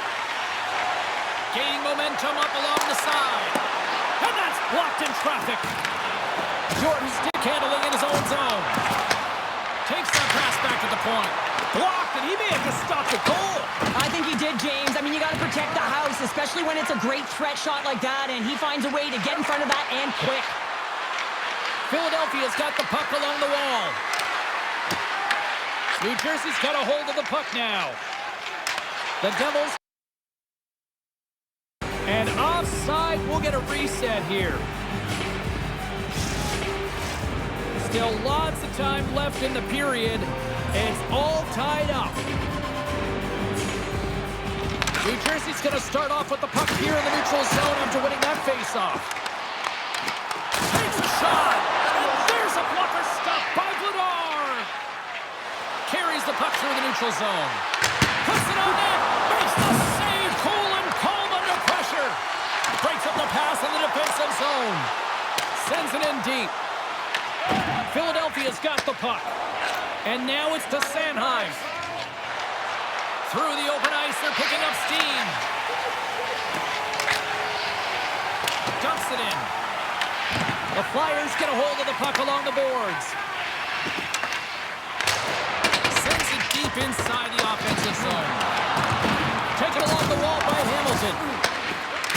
Gaining momentum up along the side. And that's blocked in traffic. Jordan stick handling in his own zone. Takes that pass back at the point. Blocked, and he may have just stopped the goal. I think he did, James. I mean, you got to protect the house, especially when it's a great threat shot like that, and he finds a way to get in front of that and quick. Philadelphia's got the puck along the wall. New Jersey's got a hold of the puck now. The Devils. And offside, we'll get a reset here. Still lots of time left in the period. It's all tied up. New Jersey's going to start off with the puck here in the neutral zone after winning that faceoff. Takes a shot, and there's a blocker stop by Vladar. Carries the puck through the neutral zone. Puts it on net, makes the save, cool and calm under pressure. Breaks up the pass in the defensive zone. Sends it in deep. Philadelphia's got the puck. And now it's to Sanheim. Through the open ice, they're picking up steam. Dumps it in. The Flyers get a hold of the puck along the boards. Sends it deep inside the offensive zone. Taken along the wall by Hamilton.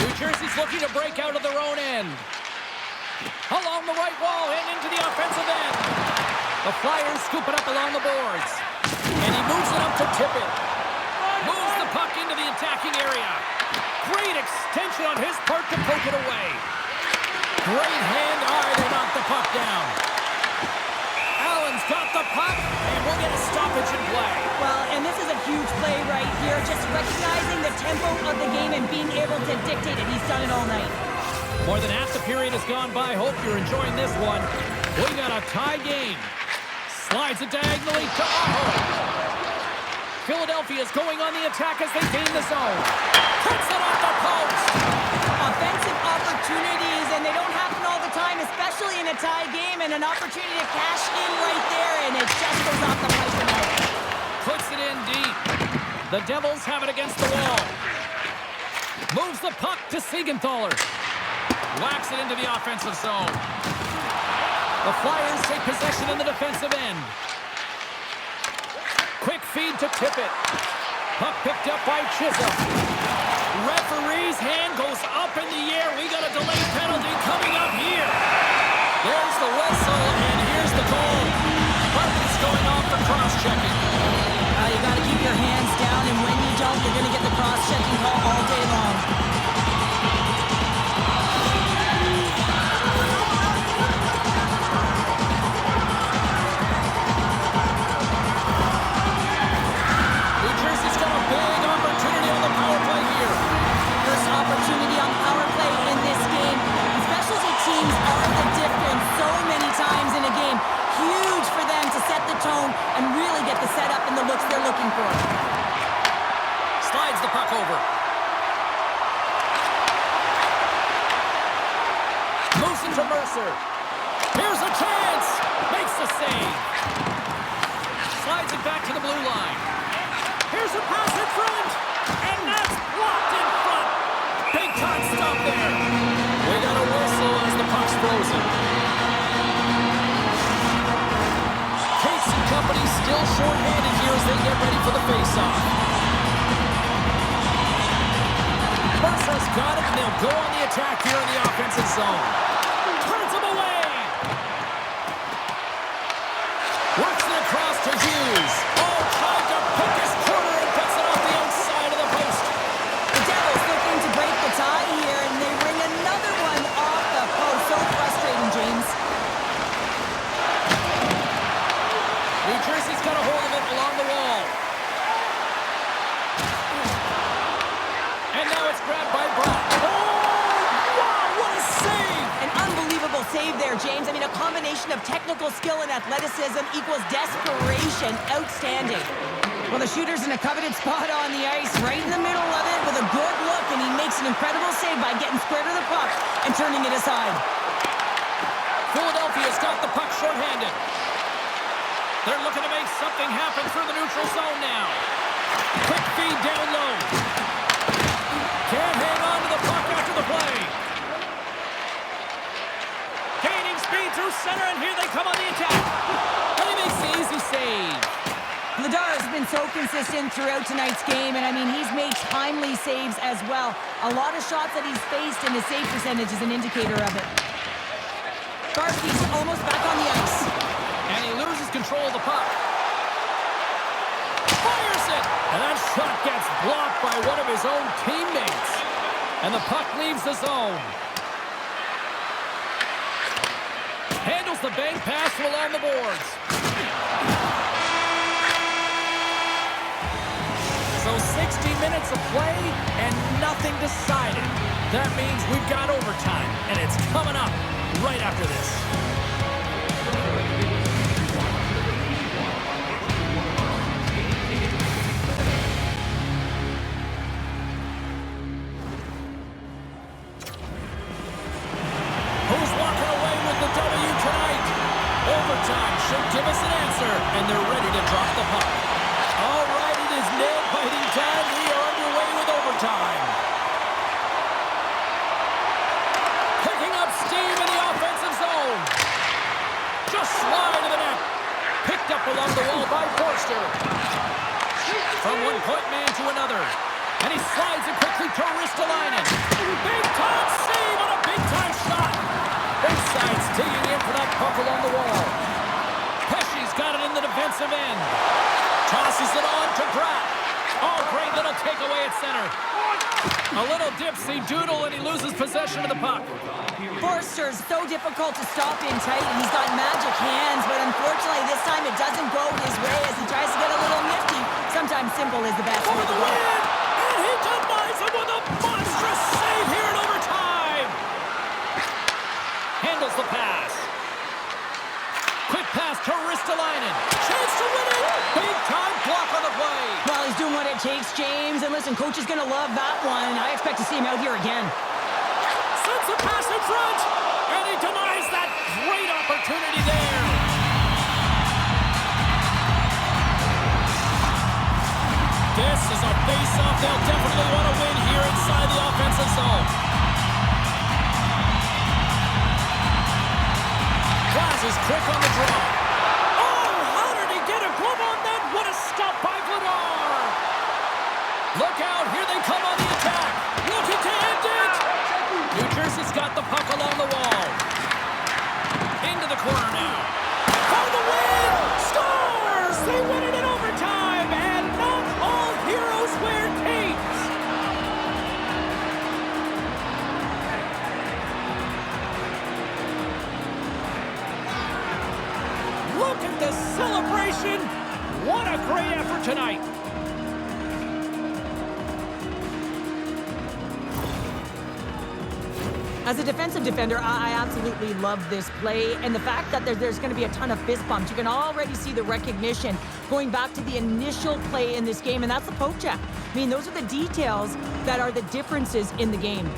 New Jersey's looking to break out of their own end. Along the right wall and into the offensive end. The Flyers scoop it up along the boards. And he moves it up to Tippett. Moves the puck into the attacking area. Great extension on his part to poke it away. Great hand-eye to knock the puck down. Allen's got the puck, and we'll get a stoppage in play. Well, and this is a huge play right here. Just recognizing the tempo of the game and being able to dictate it. He's done it all night. More than half the period has gone by. Hope you're enjoying this one. We got a tie game. Slides it diagonally to Aho. Philadelphia's going on the attack as they gain the zone. Puts it off the post. Offensive opportunities, and they don't happen all the time, especially in a tie game, and an opportunity to cash in right there, and it just goes off the pipe tonight. Puts it in deep. The Devils have it against the wall. Moves the puck to Siegenthaler. Whacks it into the offensive zone. The Flyers take possession in the defensive end. Quick feed to Tippett. Puck picked up by Chisholm. Referee's hand goes up in the air. We got a delayed penalty coming up here. There's the whistle, and here's the goal. Puck is going off for cross-checking. You got to keep your hands down, and when you don't, you're going to get the cross-checking call all day long. New Jersey's got a big opportunity on the power play here. First opportunity on power play in this game. Specialty teams are the difference so many times in a game. Huge for them to set the tone and really get the setup and the looks they're looking for. Slides the puck over. Moves it to Mercer. Here's a chance. Makes the save. Slides it back to the blue line. Here's a pass in front. And that's blocked in front. Big time stop there. We got a whistle as the puck's frozen. Case and company still short-handed here as they get ready for the face-off. Mercer's got it, and they'll go on the attack here in the offensive zone. grab by Brock. Oh, wow, what a save! An unbelievable save there, James. I mean, a combination of technical skill and athleticism equals desperation. Outstanding. Well, the shooter's in a coveted spot on the ice, right in the middle of it with a good look, and he makes an incredible save by getting square to the puck and turning it aside. Philadelphia's got the puck shorthanded. They're looking to make something happen through the neutral zone now. Quick feed down low. Can't hang on to the puck after the play. Gaining speed through center, and here they come on the attack. And he makes the easy save. Vladar has been so consistent throughout tonight's game, and I mean, he's made timely saves as well. A lot of shots that he's faced, and his save percentage is an indicator of it. Barsky's almost back on the ice. And he loses control of the puck. Fires it! And that shot gets blocked by one of his own teammates. And the puck leaves the zone. Handles the bank pass from along the boards. So 60 minutes of play and nothing decided. That means we've got overtime, and it's coming up right after this. Who's walking away with the W tonight? Overtime should give us an answer, and they're ready to drop the puck. All right, it is nail-biting time. We are underway with overtime. Picking up steam in the offensive zone. Just slide to the net. Picked up along the wall by Forster. From one point man to another. And he slides it quickly to Ristolainen. Big-time save on a big-time shot. Both sides digging in for that puck along the wall. Pesci's got it in the defensive end. Tosses it on to Pratt. Oh, great little takeaway at center. A little dipsy doodle, and he loses possession of the puck. Forster's so difficult to stop in tight, and he's got magic hands, but unfortunately this time it doesn't go his way as he tries to get a little nifty. Sometimes simple is the best way to go. And he denies him with a monstrous save here in overtime. Handles the pass. Quick pass to Ristolainen. Chance to win it. Big time block on the play. Well, he's doing what it takes, James. And listen, coach is going to love that one. I expect to see him out here again. Sends a pass in front. And he denies that great opportunity there. This is a face-off they'll definitely want to win here inside the offensive zone. Glass is quick on the draw. Oh, how did he get a glove on that? What a stop by Vladar. Look out, here they come on the attack. Looking to end it. New Jersey's got the puck along the wall. Into the corner now. For the win! Stars! They win it in overtime, and not all heroes wear capes. Look at the celebration. What a great effort tonight. As a defensive defender, I absolutely love this play. And the fact that there's going to be a ton of fist bumps. You can already see the recognition going back to the initial play in this game, and that's the poke check. I mean, those are the details that are the differences in the game.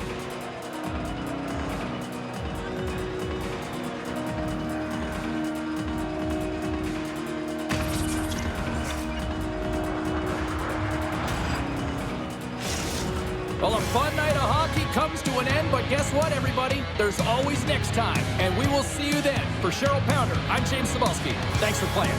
Well, a fun night of hockey comes to an end, but guess what, everybody? There's always next time, and we will see you then. For Cheryl Pounder, I'm James Cebulski. Thanks for playing.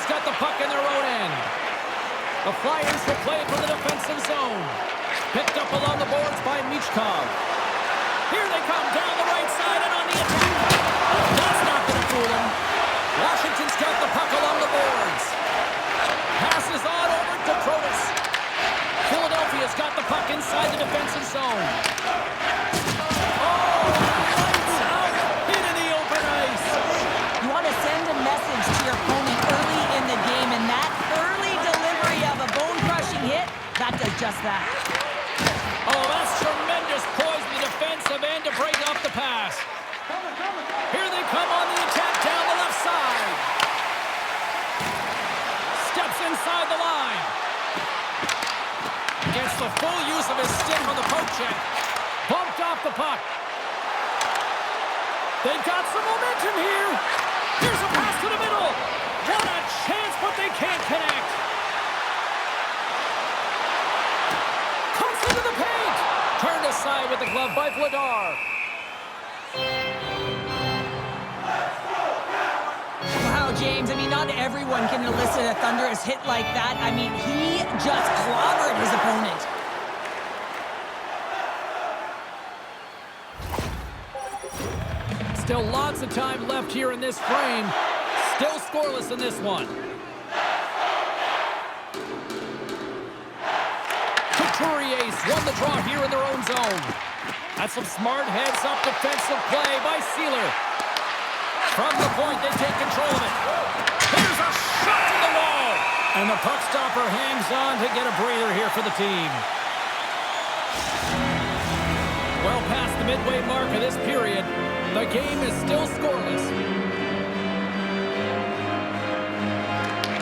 Philadelphia's got the puck in their own end. The Flyers will play it from the defensive zone. Picked up along the boards by Michkov. Here they come down the right side and on the attack. That's not going to fool them. Washington's got the puck along the boards. Passes on over to Protas. Philadelphia's got the puck inside the defensive zone. Oh, lights out into the open ice. You want to send a message to your opponent early in the game, and that early delivery of a bone-crushing hit, that does just that. Oh, that's tremendous poise in the defensive end to break off the pass. Here they come on the attack down the left side. Steps inside the line. Gets the full use of his stick on the poke check. Bumped off the puck. They've got some momentum here. Here's a pass to the middle. What a chance, but they can't connect. Comes into the paint. Turned aside with the glove by Vladar. Wow, James, I mean, not everyone can elicit a thunderous hit like that. I mean, he just clobbered his opponent. Still lots of time left here in this frame. Still scoreless in this one. Couturier's won the draw here in their own zone. That's some smart heads-up defensive play by Sealer. From the point, they take control of it. Here's a shot to the wall. And the puck stopper hangs on to get a breather here for the team. Well past the midway mark of this period, the game is still scoreless.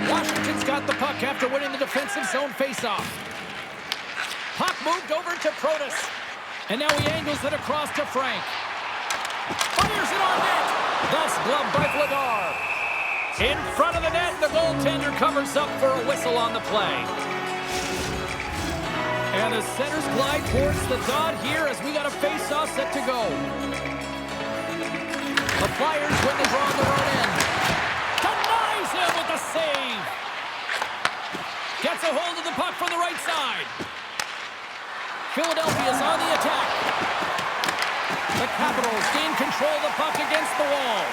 Washington's got the puck after winning the defensive zone faceoff. Puck moved over to Protas. And now he angles it across to Frank. Fires it on net. That's gloved by Vladar. In front of the net, the goaltender covers up for a whistle on the play. And the centers glide towards the dot here as we got a face-off set to go. The Flyers win the draw on their own end. Denies him with the save. Gets a hold of the puck from the right side. Philadelphia's on the attack. The Capitals gain control of the puck against the wall.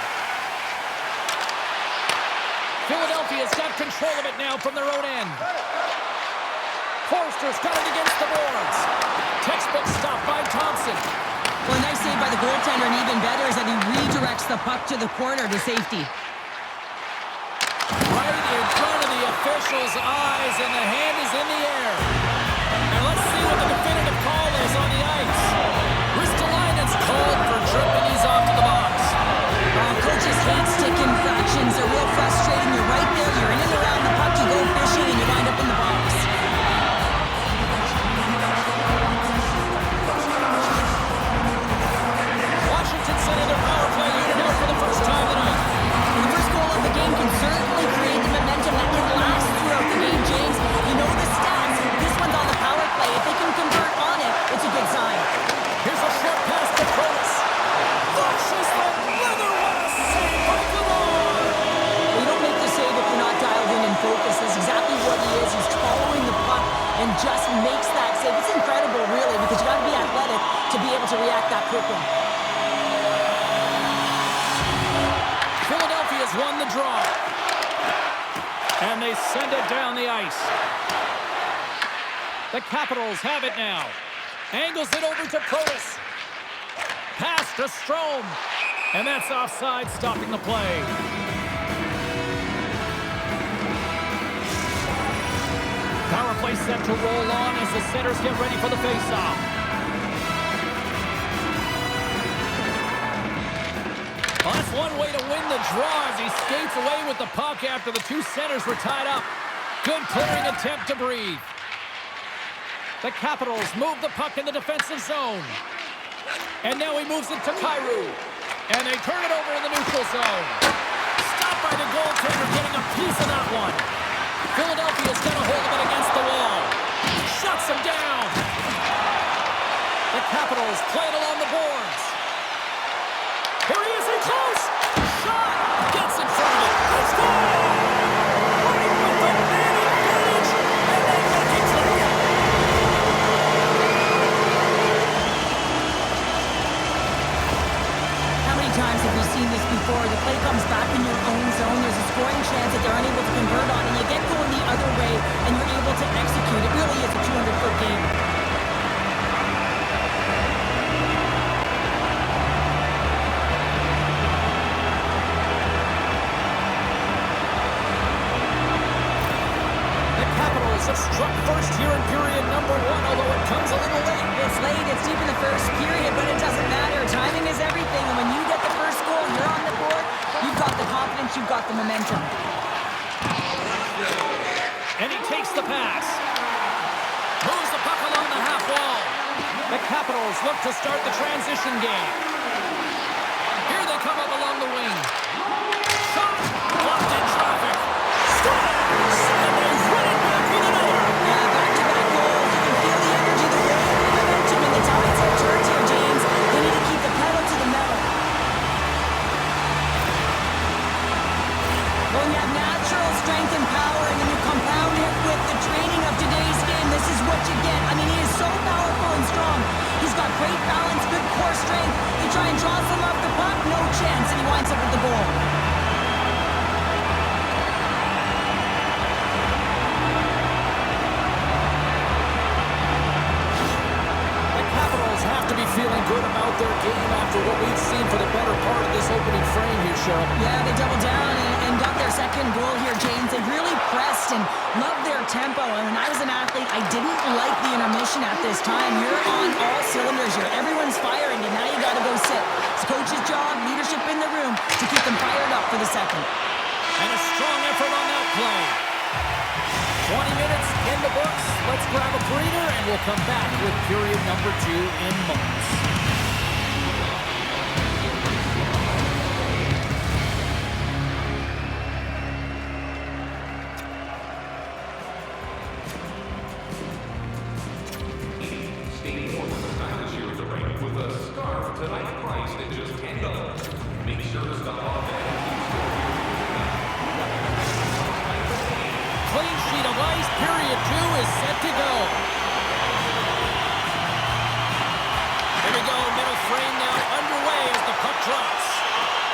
Philadelphia's got control of it now from their own end. Forster's got it against the boards. Textbook stop by Thompson. Well, a nice save by the goaltender, and even better is that he redirects the puck to the corner to safety. Right in front of the official's eyes, and the hand is in the air. And let's see what the definitive call is on the ice. Ristolainen's called for tripping. He's off to the box. Coaches hate stick infractions. They're real frustrating. You're right there. You're in and around the puck. You go fishing, and you wind up in the box. Washington sending their power play unit out for the first time tonight. And the first goal of the game can certainly create the momentum that can last throughout the game, James. You know the stats. This one's on the power play. If they can convert on it, it's a good sign. Here's a short pass to Protas. Flushes the leather. What a save by Vladar. Well, you don't make the save if you're not dialed in and focused. That's exactly what he is. He's following the puck and just makes that save. It's incredible, really, because you got to be athletic to be able to react that quickly. Philadelphia's won the draw. And they send it down the ice. The Capitals have it now. Angles it over to Protas. Pass to Strome. And that's offside, stopping the play. Power play set to roll on as the centers get ready for the faceoff. Well, that's one way to win the draw as he skates away with the puck after the two centers were tied up. Good clearing attempt to breathe. The Capitals move the puck in the defensive zone. And now he moves it to Kyrou. And they turn it over in the neutral zone. Stopped by the goaltender, getting a piece of that one. Philadelphia's got a hold of it against the wall. Shuts him down. The Capitals play it along the boards. Here he is in close. Shot. Gets in front of it. Let's go. before. The play comes back in your own zone. There's a scoring chance that they're unable to convert on, and you get going the other way, and you're able to execute. It really is a 200-foot game. Have struck first here in period number 1, although it comes a little late. It's late, it's deep in the first period, but it doesn't matter. Timing is everything, and when you get the first goal, you're on the board, you've got the confidence, you've got the momentum. And he takes the pass. Moves the puck along the half wall. The Capitals look to start the transition game. Here they come up along the wing. Shot! Blocked in traffic. Scores! And they run it back with another. Yeah, back-to-back goals. You can feel the energy, the wave, the momentum, and the tides have turned here, James. They need to keep the pedal to the metal. When you have natural strength and power, and then you compound it with the training of today's game, this is what you get. I mean, he is so powerful and strong. He's got great balance, good core strength. They try and draw some off the puck, no chance, and he winds up with the goal. Have to be feeling good about their game after what we've seen for the better part of this opening frame here, Cheryl. Yeah, they doubled down and got their second goal here, James. They really pressed and loved their tempo. And when I was an athlete, I didn't like the intermission at this time. You're on all cylinders here. Everyone's firing, and now you got to go sit. It's coach's job, leadership in the room to keep them fired up for the second. And a strong effort on that play. 20 minutes in the books. Let's grab a breather, and we'll come back with period number 2 in moments. Stay warm in the silence here at the rink with a scarf tonight priced at just $10. Make sure to stop off at Clean sheet of ice. Period 2 is set to go. Here we go. Middle frame now underway as the puck drops.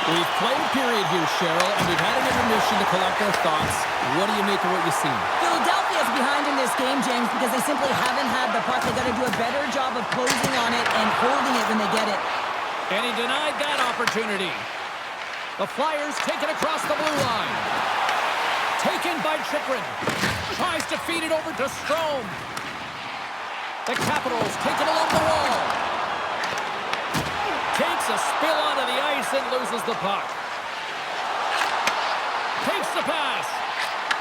We've played a period here, Cheryl, and we've had an intermission to collect our thoughts. What do you make of what you've seen? Philadelphia's behind in this game, James, because they simply haven't had the puck. They got to do a better job of closing on it and holding it when they get it. And he denied that opportunity. The Flyers take it across the blue line. Taken by Chychrun. Tries to feed it over to Strome. The Capitals take it along the wall. Takes a spill onto the ice and loses the puck. Takes the pass.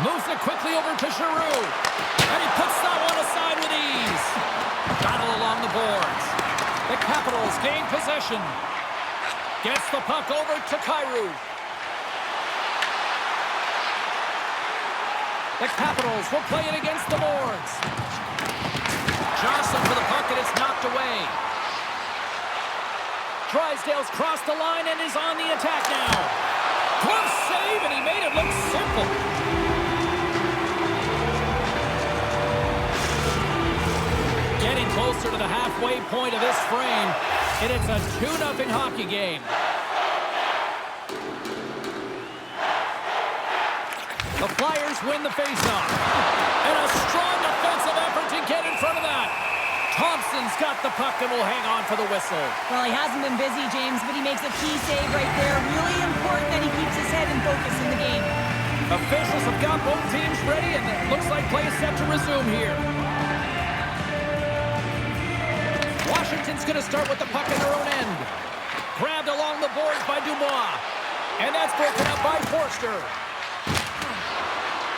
Moves it quickly over to Giroux. And he puts that one aside with ease. Battle along the boards. The Capitals gain possession. Gets the puck over to Kyrou. The Capitals will play it against the boards. Johnson for the puck, and it's knocked away. Drysdale's crossed the line and is on the attack now. Glove save, and he made it look simple. Getting closer to the halfway point of this frame, and it's a 2-0 hockey game. The Flyers win the faceoff. And a strong defensive effort to get in front of that. Thompson's got the puck and will hang on for the whistle. Well, he hasn't been busy, James, but he makes a key save right there. Really important that he keeps his head in focus in the game. Officials have got both teams ready, and it looks like play is set to resume here. Washington's going to start with the puck in their own end. Grabbed along the boards by Dubois. And that's broken up by Forster.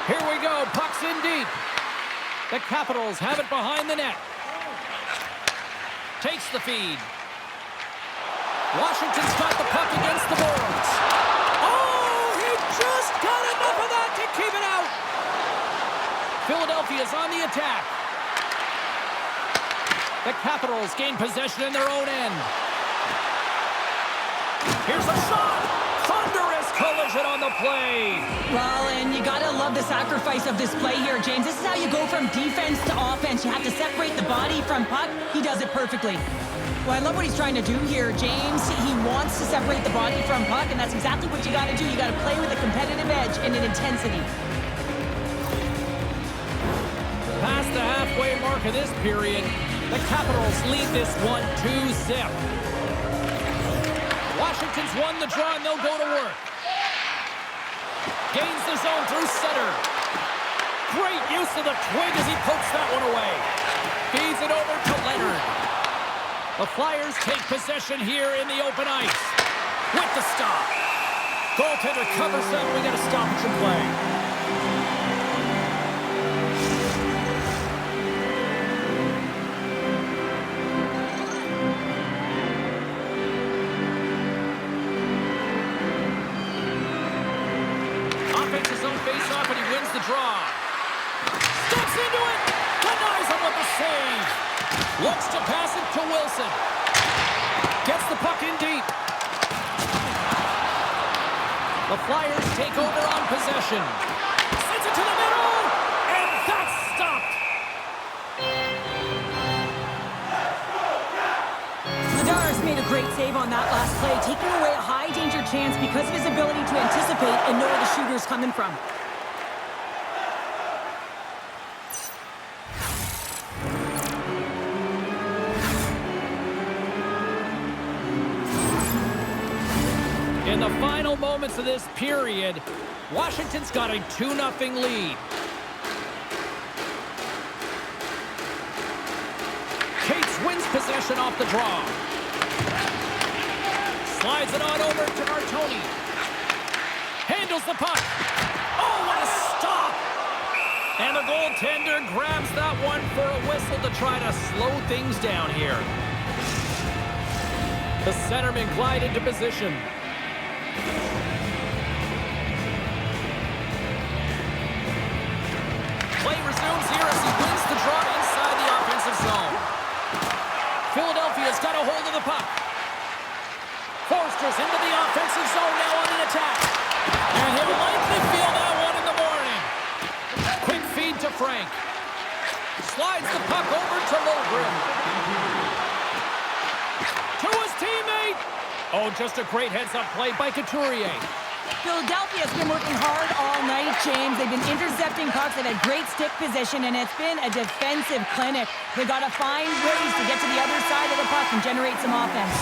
Here we go, puck's in deep. The Capitals have it behind the net. Takes the feed. Washington's got the puck against the boards. Oh, he just got enough of that to keep it out. Philadelphia's on the attack. The Capitals gain possession in their own end. Here's a shot. Thunderous collision. conversion on the play. Well, and you got to love the sacrifice of this play here, James. This is how you go from defense to offense. You have to separate the body from puck. He does it perfectly. Well, I love what he's trying to do here, James. He wants to separate the body from puck, and that's exactly what you got to do. You got to play with a competitive edge and an intensity. Past the halfway mark of this period, the Capitals lead this one 2-0. Washington's won the draw, and they'll go to work. Gains the zone through center. Great use of the twig as he pokes that one away. Feeds it over to Leonard. The Flyers take possession here in the open ice. With the stop. Goaltender covers up. We got a stoppage in play. Face-off, and he wins the draw. Steps into it. Denies him with the save. Looks to pass it to Wilson. Gets the puck in deep. The Flyers take over on possession. Sends it to the middle, and that's stopped. Ladar's made a great save on that last play, taking away a high-danger chance because of his ability to anticipate and know where the shooter's coming from. In the final moments of this period, Washington's got a 2-0 lead. Cates wins possession off the draw. Slides it on over to Martoni. Handles the puck. Oh, what a stop! And the goaltender grabs that one for a whistle to try to slow things down here. The centerman glide into position. Play resumes here as he wins the draw inside the offensive zone. Philadelphia's got a hold of the puck. Forster's into the offensive zone now on an attack. And he'll likely feel that one in the morning. Quick feed to Frank. Slides the puck over to Logren. To his teammate. Oh, just a great heads-up play by Couturier. Philadelphia's been working hard all night, James. They've been intercepting pucks. They've had great stick position, and it's been a defensive clinic. They've got to find ways to get to the other side of the puck and generate some offense.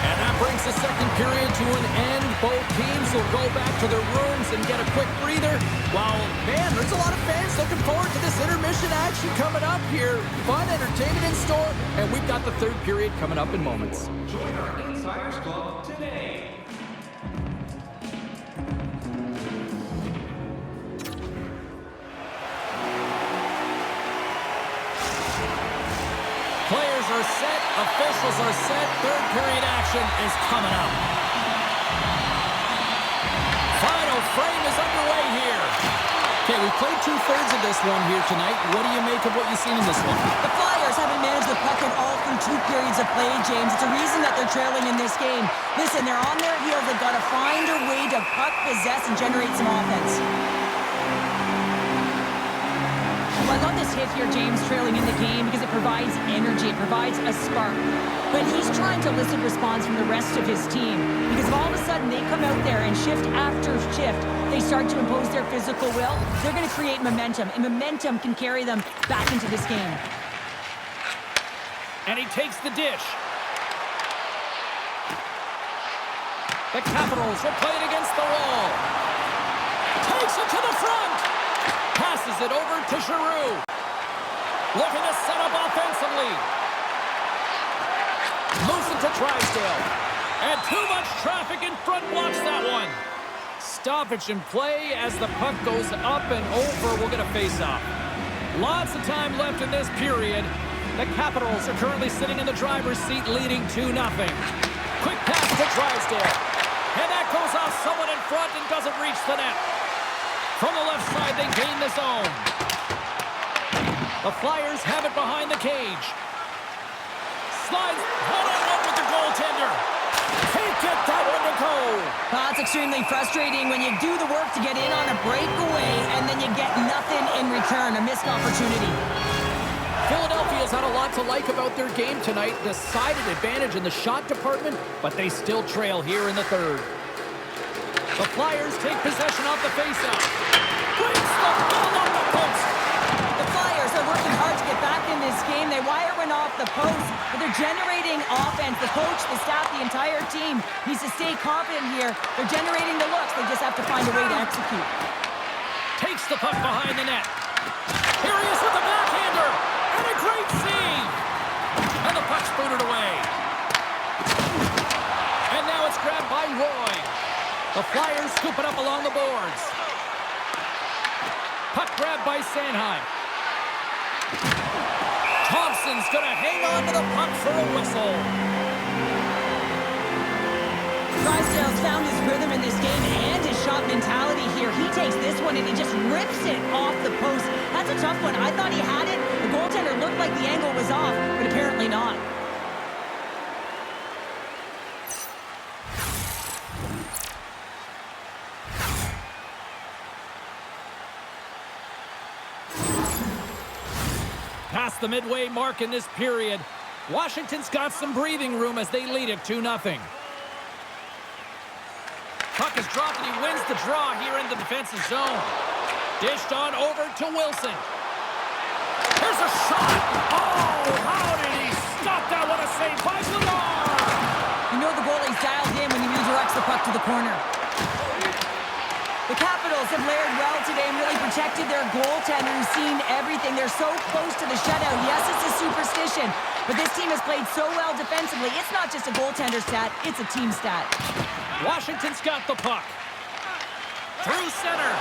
And that brings the second period to an end. Both teams will go back to their rooms and get a quick breather. While, man, there's a lot of fans looking forward to this intermission action coming up here. Fun entertainment in store, and we've got the third period coming up in moments. Join our Insiders Club today. Players are set, officials are set, third period action is coming up. Final frame is underway here. Okay, we played two-thirds of this one here tonight. What do you make of what you've seen in this one? The Flyers haven't managed the puck at all through 2 periods of play, James. It's a reason that they're trailing in this game. Listen, they're on their heels. They've got to find a way to puck possess and generate some offense. Well, I love this hit here, James, trailing in the game because it provides energy. It provides a spark. But he's trying to elicit response from the rest of his team because if all of a sudden they come out there and shift after shift, they start to impose their physical will, they're going to create momentum, and momentum can carry them back into this game. And he takes the dish. The Capitals will play it against the wall. Takes it to the front. Passes it over to Giroux. Looking to set up offensively. Moves it to Drysdale. And too much traffic in front blocks that one. Stoppage in play as the puck goes up and over. We'll get a face-off. Lots of time left in this period. The Capitals are currently sitting in the driver's seat, leading 2-0. Quick pass to Drysdale. And that goes off someone in front and doesn't reach the net. From the left side, they gain the zone. The Flyers have it behind the cage. Slides one-on-one with the goaltender. Can't get that one to go. That's a extremely frustrating when you do the work to get in on a breakaway and then you get nothing in return, a missed opportunity. Philadelphia's had a lot to like about their game tonight. Decided advantage in the shot department, but they still trail here in the third. The Flyers take possession off the faceoff. Breaks the ball off the post. The Flyers are working hard to get back in this game. They wire one off the post, but they're generating offense. The coach, the staff, the entire team needs to stay confident here. They're generating the looks. They just have to find a way to execute. Takes the puck behind the net. Here he is with the backhander. And a great save. And the puck's booted away. And now it's grabbed by Roy. The Flyers scoop it up along the boards. Puck grabbed by Sanheim. Thompson's going to hang on to the puck for a whistle. Drysdale's found his rhythm in this game and his shot mentality here. He takes this one and he just rips it off the post. That's a tough one. I thought he had it. The goaltender looked like the angle was off, but apparently not. Past the midway mark in this period, Washington's got some breathing room as they lead it 2-0. Puck is dropped and he wins the draw here in the defensive zone. Dished on over to Wilson. Here's a shot. Oh, how did he stop that? What a save by Bernard. You know the goalie's dialed in when he redirects the puck to the corner. The Capitals have layered well today and really protected their goaltender who's seen everything. They're so close to the shutout. Yes, it's a superstition, but this team has played so well defensively. It's not just a goaltender stat, it's a team stat. Washington's got the puck. Through center.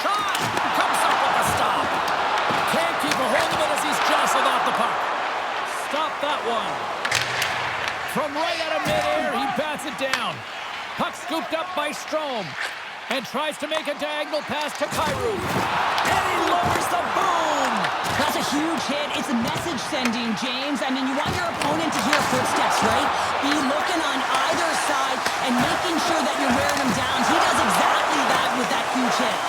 Shot! Comes up with the stop. Can't keep a hold of it as he's jostled off the puck. Stop that one. From right out of midair, he bats it down. Puck scooped up by Strome. And tries to make a diagonal pass to Kyrou. And he lowers the boom! That's a huge hit. It's a message sending, James. I mean, you want your opponent to hear footsteps, right? Be looking on either side and making sure that you're wearing them down. He does exactly that with that huge hit.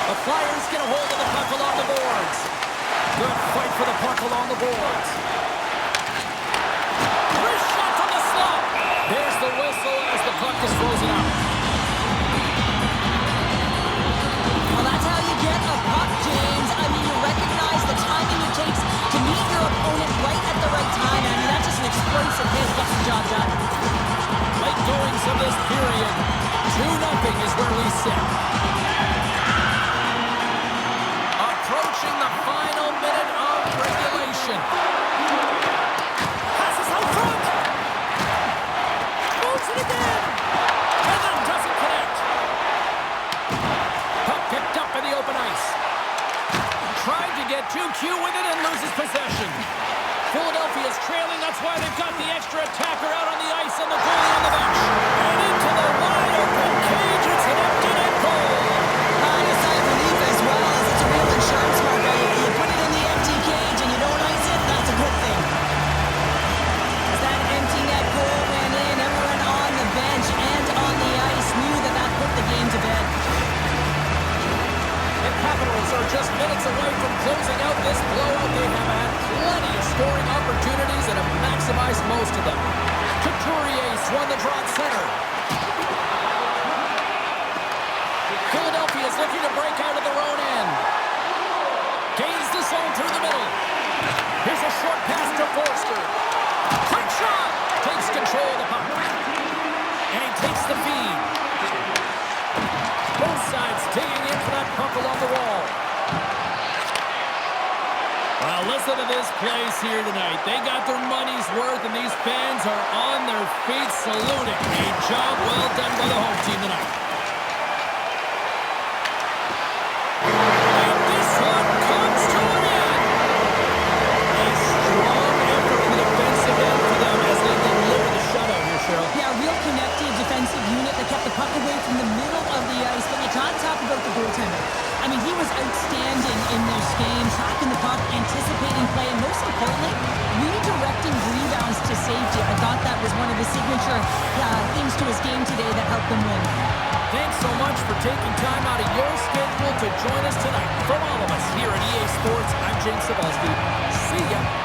The Flyers get a hold of the puck along the boards. Good fight for the puck along the boards. Wrist shot from the slot. There's the whistle as the puck is frozen up. Well, that's how you get a puck, James. I mean, you recognize the timing it takes to meet your opponent right at the right time. I mean, that's just an explosive hit. Gets the job done. Late goings of this period. 2-0 is where we sit. Approaching the final minute of regulation. Passes out front. Moves it again. And then doesn't connect. Puck picked up in the open ice. Tried to get too cute with it and loses possession. Philadelphia's trailing. That's why they've got the extra attacker out on the ice and the goalie on the bench. And into the wide open cage. It's an empty net goal. And a sigh of relief as well, as it's a real insurance marker. You put it in the empty cage and you don't ice it, that's a good thing. As that empty net goal went in, everyone on the bench and on the ice knew that that put the game to bed. The Capitals are just minutes away from closing out this blowout. They have had plenty of scoring opportunities and have maximized most of them. Couturier swung the draw at center. Philadelphia is looking to break out of their own end. Gains the zone through the middle. Here's a short pass to Forster. Quick shot! Takes control of the puck. And he takes the feed. Both sides digging in for that puck along the wall. Well, listen to this place here tonight. They got their money's worth, and these fans are on their feet saluting. A job well done by the home team tonight. And this one comes to an end. A strong effort in the defensive end for them as they deliver the shutout here, Cheryl. Yeah, a real connected defensive unit that kept the puck away from the middle of the ice. But you can't talk about the goaltender. I mean, he was outstanding in this game, tracking the puck, anticipating play, and most importantly, redirecting rebounds to safety. I thought that was one of the signature things to his game today that helped them win. Thanks so much for taking time out of your schedule to join us tonight. From all of us here at EA Sports, I'm James Cebulski. See ya.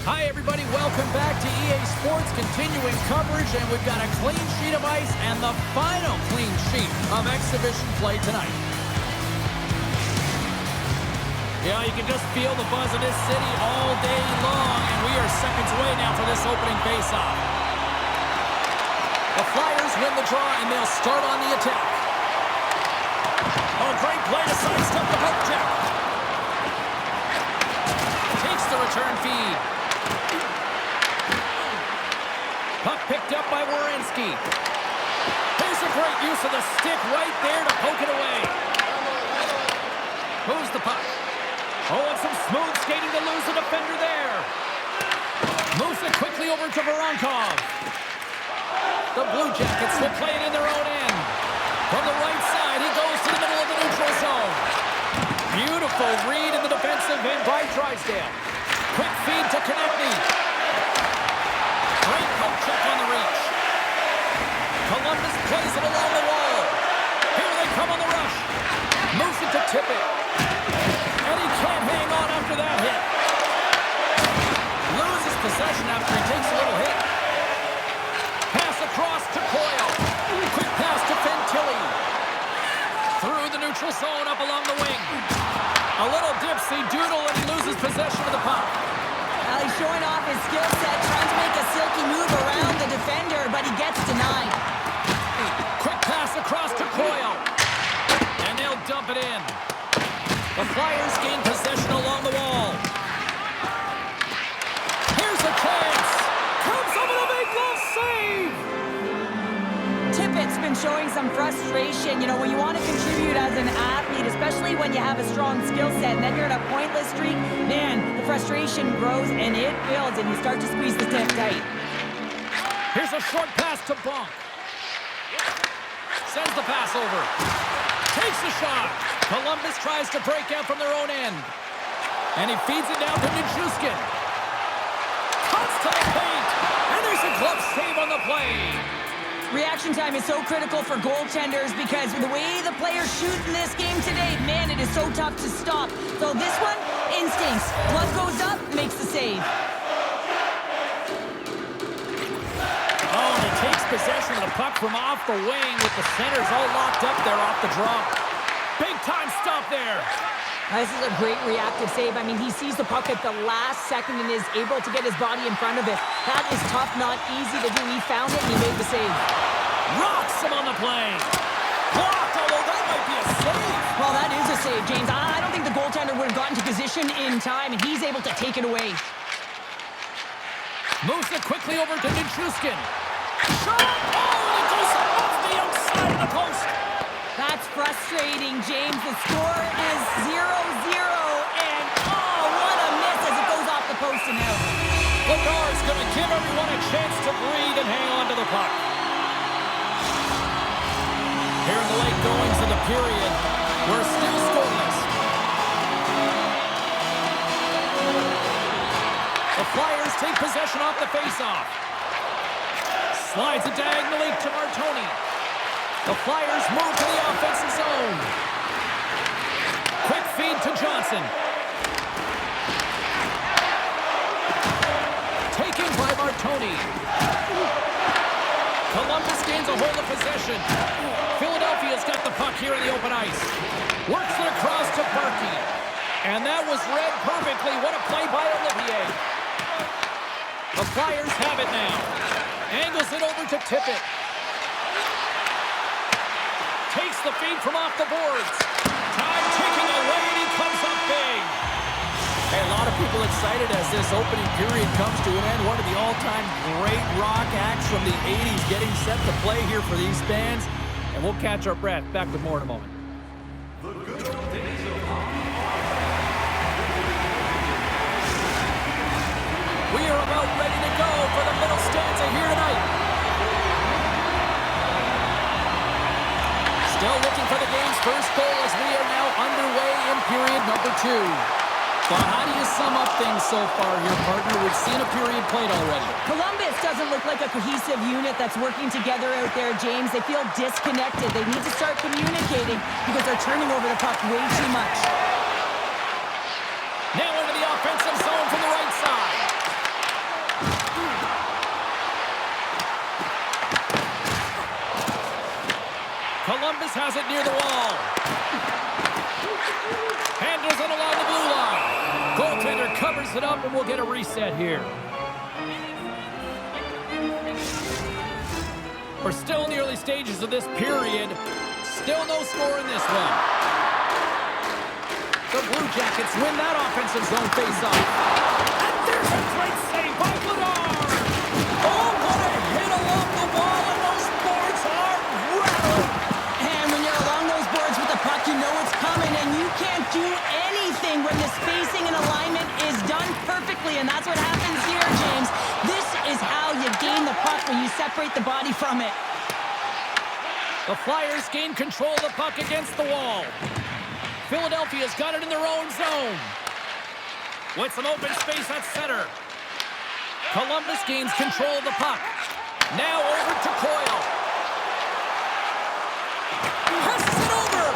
Hi, everybody. Welcome back to EA Sports. Continuing coverage, and we've got a clean sheet of ice and the final clean sheet of exhibition play tonight. Yeah, you can just feel the buzz of this city all day long, and we are seconds away now for this opening faceoff. The Flyers win the draw, and they'll start on the attack. Oh, great play to sidestep the poke check. Takes the return feed. Puck picked up by Werenski. There's a great use of the stick right there to poke it away. Moves the puck. Oh, and some smooth skating to lose the defender there. Moves it quickly over to Voronkov. The Blue Jackets will play it in their own end. From the right side, he goes to the middle of the neutral zone. Beautiful read in the defensive end by Drysdale. Quick feed to Konechny. Great poke check on the reach. Columbus plays it along the wall. Here they come on the rush. Moves it to Tippett. And he can't hang on after that hit. Loses possession after he takes a little hit. Pass across to Coyle. Quick pass to Fantilli. Through the neutral zone up along the wing. A little dipsy doodle and he loses possession of the puck. Well, he's showing off his skill set, trying to make a silky move around the defender, but he gets denied. Quick pass across to Coyle. And they'll dump it in. The Flyers gain possession along the wall. Here's a chance. Comes up with a big glove save. Tippett's been showing some frustration. You know, when you want to contribute as an athlete, especially when you have a strong skill set, and then you're in a pointless streak, man, the frustration grows and it builds, and you start to squeeze the stick tight. Here's a short pass to Bonk. Sends the pass over. Takes the shot. Columbus tries to break out from their own end. And he feeds it down to Nichushkin. Cuts to the paint. And there's a glove save on the play. Reaction time is so critical for goaltenders because the way the players shoot in this game today, man, it is so tough to stop. So this one, instincts. Glove goes up, makes the save. Oh, and he takes possession of the puck from off the wing with the centers all locked up there off the draw. Big time stop there. This is a great reactive save. I mean, he sees the puck at the last second and is able to get his body in front of it. That is tough, not easy to do. He found it and he made the save. Rocks him on the play. Blocked, although that might be a save. Well, that is a save, James. I don't think the goaltender would have gotten to position in time, and he's able to take it away. Moves it quickly over to Nichushkin. Shot! Oh, it goes off the outside of the post. That's frustrating, James. The score is 0-0, and oh, what a miss as it goes off the post and out. Lagar's going to give everyone a chance to breathe and hang on to the puck. Here in the late goings of the period, we're still scoreless. The Flyers take possession off the faceoff. Slides it diagonally to Martoni. The Flyers move to the offensive zone. Quick feed to Johnson. Taken by Martoni. Columbus gains a hold of possession. Philadelphia's got the puck here in the open ice. Works it across to Berkey. And that was read perfectly. What a play by Olivier. The Flyers have it now. Angles it over to Tippett. Takes the feed from off the boards. Time ticking away, and he comes up big. Hey, a lot of people excited as this opening period comes to an end. One of the all-time great rock acts from the 80s getting set to play here for these fans. And we'll catch our breath. Back with more in a moment. The good old days of hockey. We are about ready to go for the middle stanza here tonight. Still looking for the game's first goal as we are now underway in period number 2. But how do you sum up things so far here, partner? We've seen a period played already. Columbus doesn't look like a cohesive unit that's working together out there, James. They feel disconnected. They need to start communicating because they're turning over the puck way too much. Now into the offensive zone from the right side. Columbus has it near the wall. Handles it along the blue line. Goaltender covers it up, and we'll get a reset here. We're still in the early stages of this period. Still no score in this one. The Blue Jackets win that offensive zone faceoff. And there's a great save by Vladar. Oh, what a hit along the wall, and those boards are rattled. And when you're along those boards with the puck, you know it's coming, and you can't do anything when the spacing and alignment is done perfectly, and that's what happens here, James. This is how you gain the puck, when you separate the body from it. The Flyers gain control of the puck against the wall. Philadelphia's got it in their own zone. With some open space at center. Columbus gains control of the puck. Now over to Coyle. Passes it over.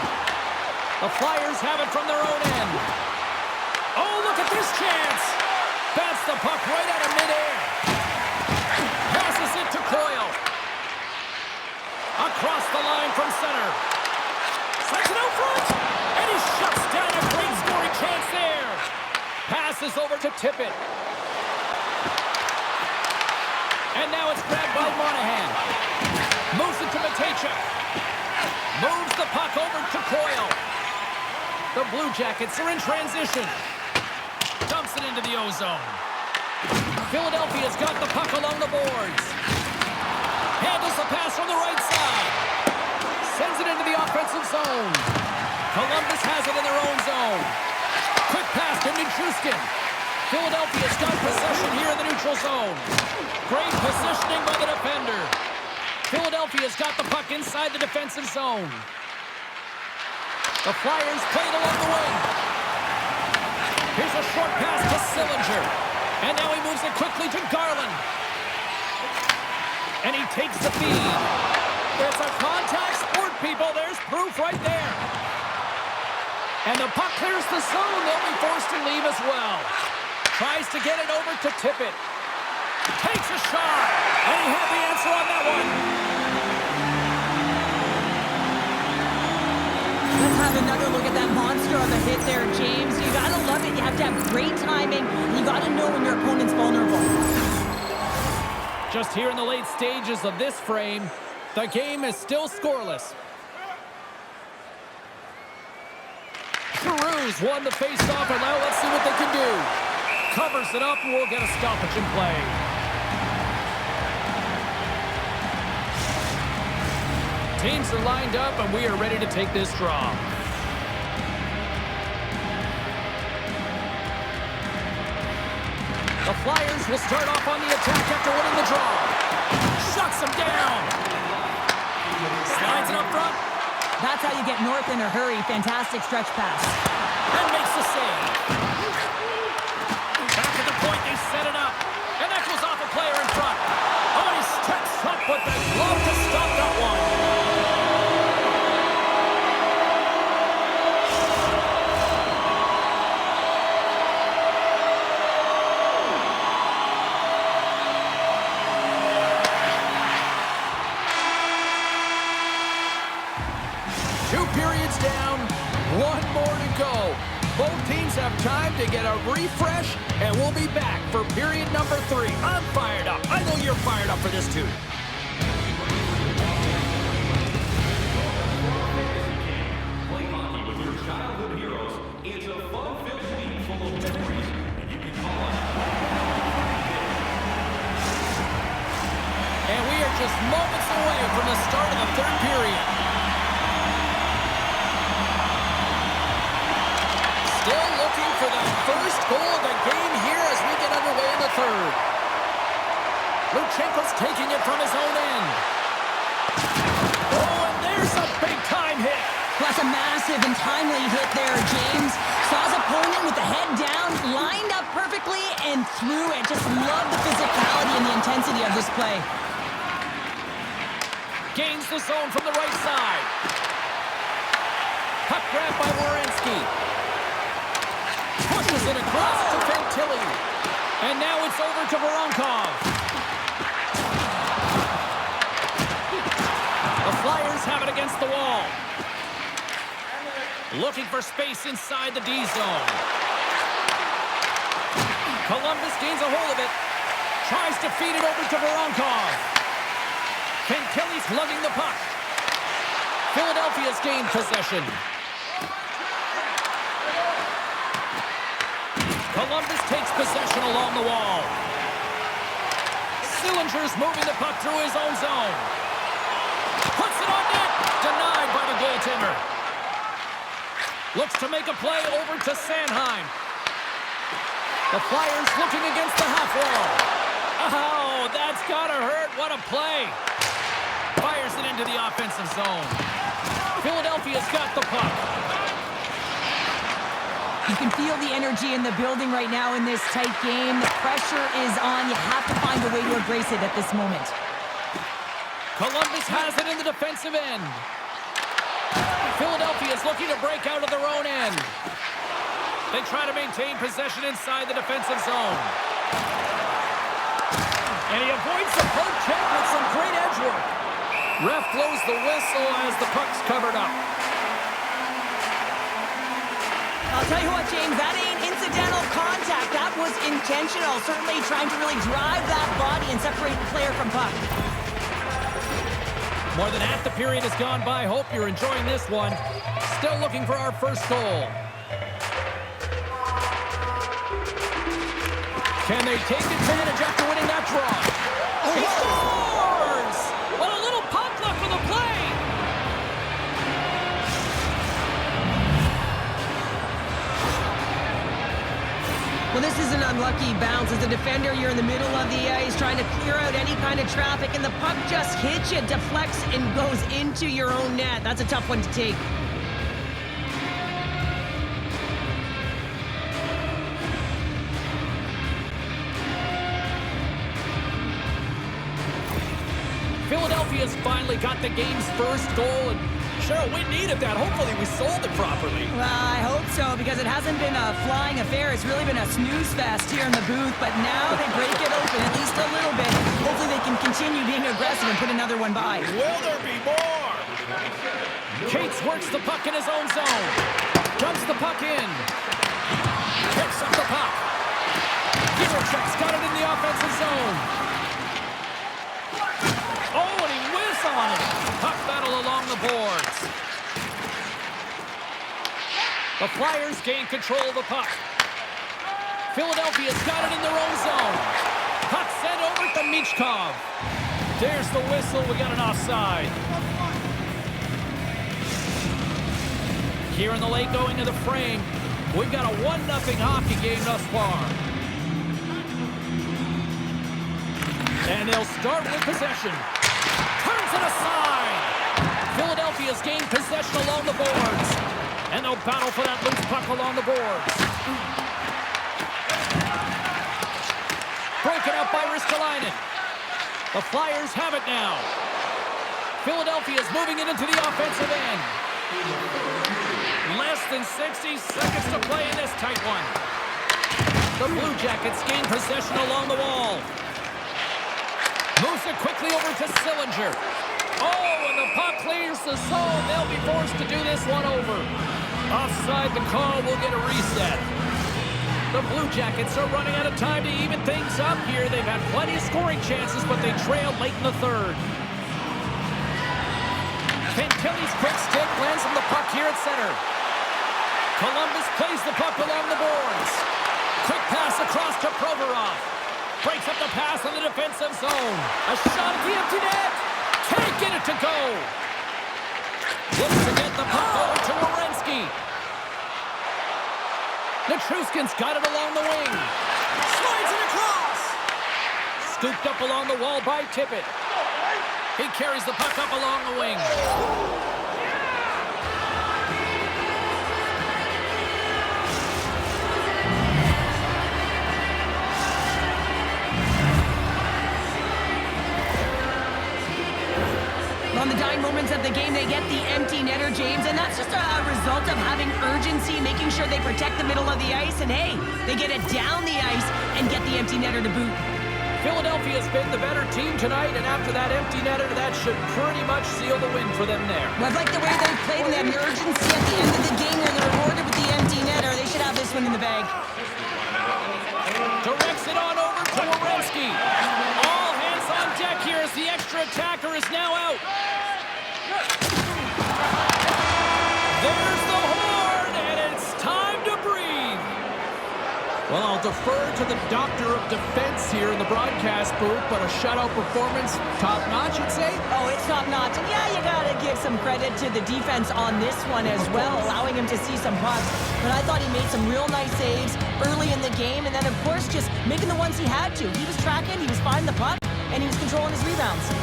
The Flyers have it from their own end. Oh, look at this chance. Bats the puck right out of midair. Passes it to Coyle. Across the line from center. Sends it out front. And he shuts down a great scoring chance there. Passes over to Tippett. And now it's grabbed by Monahan. Moves it to Matejchuk. Moves the puck over to Coyle. The Blue Jackets are in transition. Dumps it into the O-zone. Philadelphia's got the puck along the boards. Handles the pass from the right side. Sends it into the offensive zone. Columbus has it in their own zone. Quick pass to Nichushkin. Philadelphia's got possession here in the neutral zone. Great positioning by the defender. Philadelphia's got the puck inside the defensive zone. The Flyers play it along the wing. Here's a short pass to Sillinger. And now he moves it quickly to Garland. And he takes the feed. It's a contact sport, people. There's proof right there. And the puck clears the zone. They'll be forced to leave as well. Tries to get it over to Tippett. Takes a shot. And he had the answer on that one. Let's have another look at that monster of a hit there, James. You gotta love it. You have to have great timing. And you gotta know when your opponent's vulnerable. Just here in the late stages of this frame, the game is still scoreless. Giroux's won the faceoff, and now let's see what they can do. Covers it up, and we'll get a stoppage in play. Teams are lined up, and we are ready to take this draw. The Flyers will start off on the attack after winning the draw. Shuts them down. Slides it up front. That's how you get north in a hurry. Fantastic stretch pass. And makes the save. Back at the point, they set it up. And that goes off a player in front. Oh, he steps up with the glove to stop that one. Periods down, one more to go. Both teams have time to get a refresh, and we'll be back for period number 3. I'm fired up. I know you're fired up for this too. Play hockey with your childhood heroes. It's a fun-filled week full of memories, and you can call us. And we are just moments away from the start of the third period. Still looking for the first goal of the game here as we get underway in the third. Luchenko's taking it from his own end. Oh, and there's a big-time hit. That's a massive and timely hit there, James. Saw his opponent with the head down, lined up perfectly, and threw it. Just love the physicality and the intensity of this play. Gains the zone from the right side. Puck grab by Werenski. Pushes it across to Fantilli. And now it's over to Voronkov. The Flyers have it against the wall. Looking for space inside the D zone. Columbus gains a hold of it. Tries to feed it over to Voronkov. Kelly's lugging the puck. Philadelphia's gained possession. Columbus takes possession along the wall. Sillinger's moving the puck through his own zone. Puts it on net. Denied by the goaltender. Looks to make a play over to Sanheim. The Flyers looking against the half wall. Oh, that's gotta hurt. What a play. Fires it into the offensive zone. Philadelphia's got the puck. You can feel the energy in the building right now in this tight game. The pressure is on. You have to find a way to embrace it at this moment. Columbus has it in the defensive end. Philadelphia is looking to break out of their own end. They try to maintain possession inside the defensive zone. And he avoids the poke check with some great edge work. Ref blows the whistle as the puck's covered up. I'll tell you what, James, that ain't incidental contact. That was intentional. Certainly trying to really drive that body and separate the player from puck. More than half the period has gone by. Hope you're enjoying this one. Still looking for our first goal. Can they take advantage after winning that draw? He scores! What a little puck luck for the play! Well, this is an unlucky bounce. As a defender, you're in the middle of the ice trying to clear out any kind of traffic, and the puck just hits you, deflects, and goes into your own net. That's a tough one to take. Philadelphia's finally got the game's first goal, and Cheryl, we needed that. Hopefully we sold it properly. Well, I hope so, because it hasn't been a flying affair. It's really been a snooze fest here in the booth, but now they break it open at least a little bit. Hopefully they can continue being aggressive and put another one by. Will there be more? Cates works the puck in his own zone. Dumps the puck in. Picks up the puck. Giverchuk's got it in the offensive zone. Oh, and he whiffs on it. Puck battle along the boards. The Flyers gain control of the puck. Philadelphia's got it in their own zone. Puck sent over to Michkov. There's the whistle. We got an offside. Here in the late going to the frame, we've got a 1-0 hockey game thus far. And they'll start with possession. Turns it aside. Philadelphia's gained possession along the boards. And they'll battle for that loose puck along the boards. Broken up by Ristolainen. The Flyers have it now. Philadelphia's moving it into the offensive end. Less than 60 seconds to play in this tight one. The Blue Jackets gain possession along the wall. Moves it quickly over to Sillinger. Oh, and the puck clears the zone. They'll be forced to do this one over. Offside the call will get a reset. The Blue Jackets are running out of time to even things up here. They've had plenty of scoring chances, but they trailed late in the third. Kelly's quick stick lands on the puck here at center. Columbus plays the puck along the boards. Quick pass across to Provorov. Breaks up the pass in the defensive zone. A shot at the empty net. Can't get it to go. Looks to get the puck over to Werenski. Nichushkin's got it along the wing. Slides it across. Scooped up along the wall by Tippett. He carries the puck up along the wing. On the dying moments of the game, they get the empty netter, James, and that's just a result of having urgency, making sure they protect the middle of the ice, and hey, they get it down the ice and get the empty netter to boot. Philadelphia's been the better team tonight, and after that empty netter, that should pretty much seal the win for them there. Well, I like the way they've played and the urgency at the end of the game where they're rewarded with the empty netter. They should have this one in the bag. Directs it on over to Werenski. All hands on deck here as the extra attacker is now out. There's the horn, and it's time to breathe. Well, I'll defer to the doctor of defense here in the broadcast booth, but a shutout performance, top-notch, you'd say? Oh, it's top-notch. And yeah, you got to give some credit to the defense on this one as well, allowing him to see some pucks. But I thought he made some real nice saves early in the game, and then, of course, just making the ones he had to. He was tracking, he was finding the puck, and he was controlling his rebounds.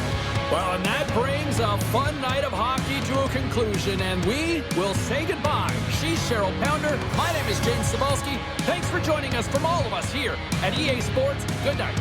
Well, and that brings a fun night of hockey to a conclusion, and we will say goodbye. She's Cheryl Pounder. My name is James Cebulski. Thanks for joining us from all of us here at EA Sports. Good night.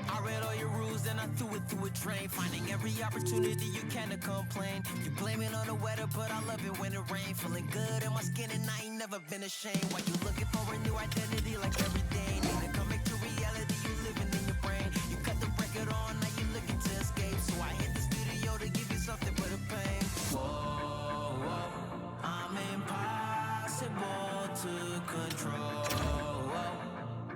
I read all your rules and I threw it through a train. Finding every opportunity you can to complain. You blame it on the weather, but I love it when it rains. Feeling good in my skin and I ain't never been ashamed. Why you looking for a new identity like every day? Need to come back to reality, you living in your brain. You cut the record on, now you looking to escape. So I hit the studio to give you something but a pain. Whoa, whoa, I'm impossible to control.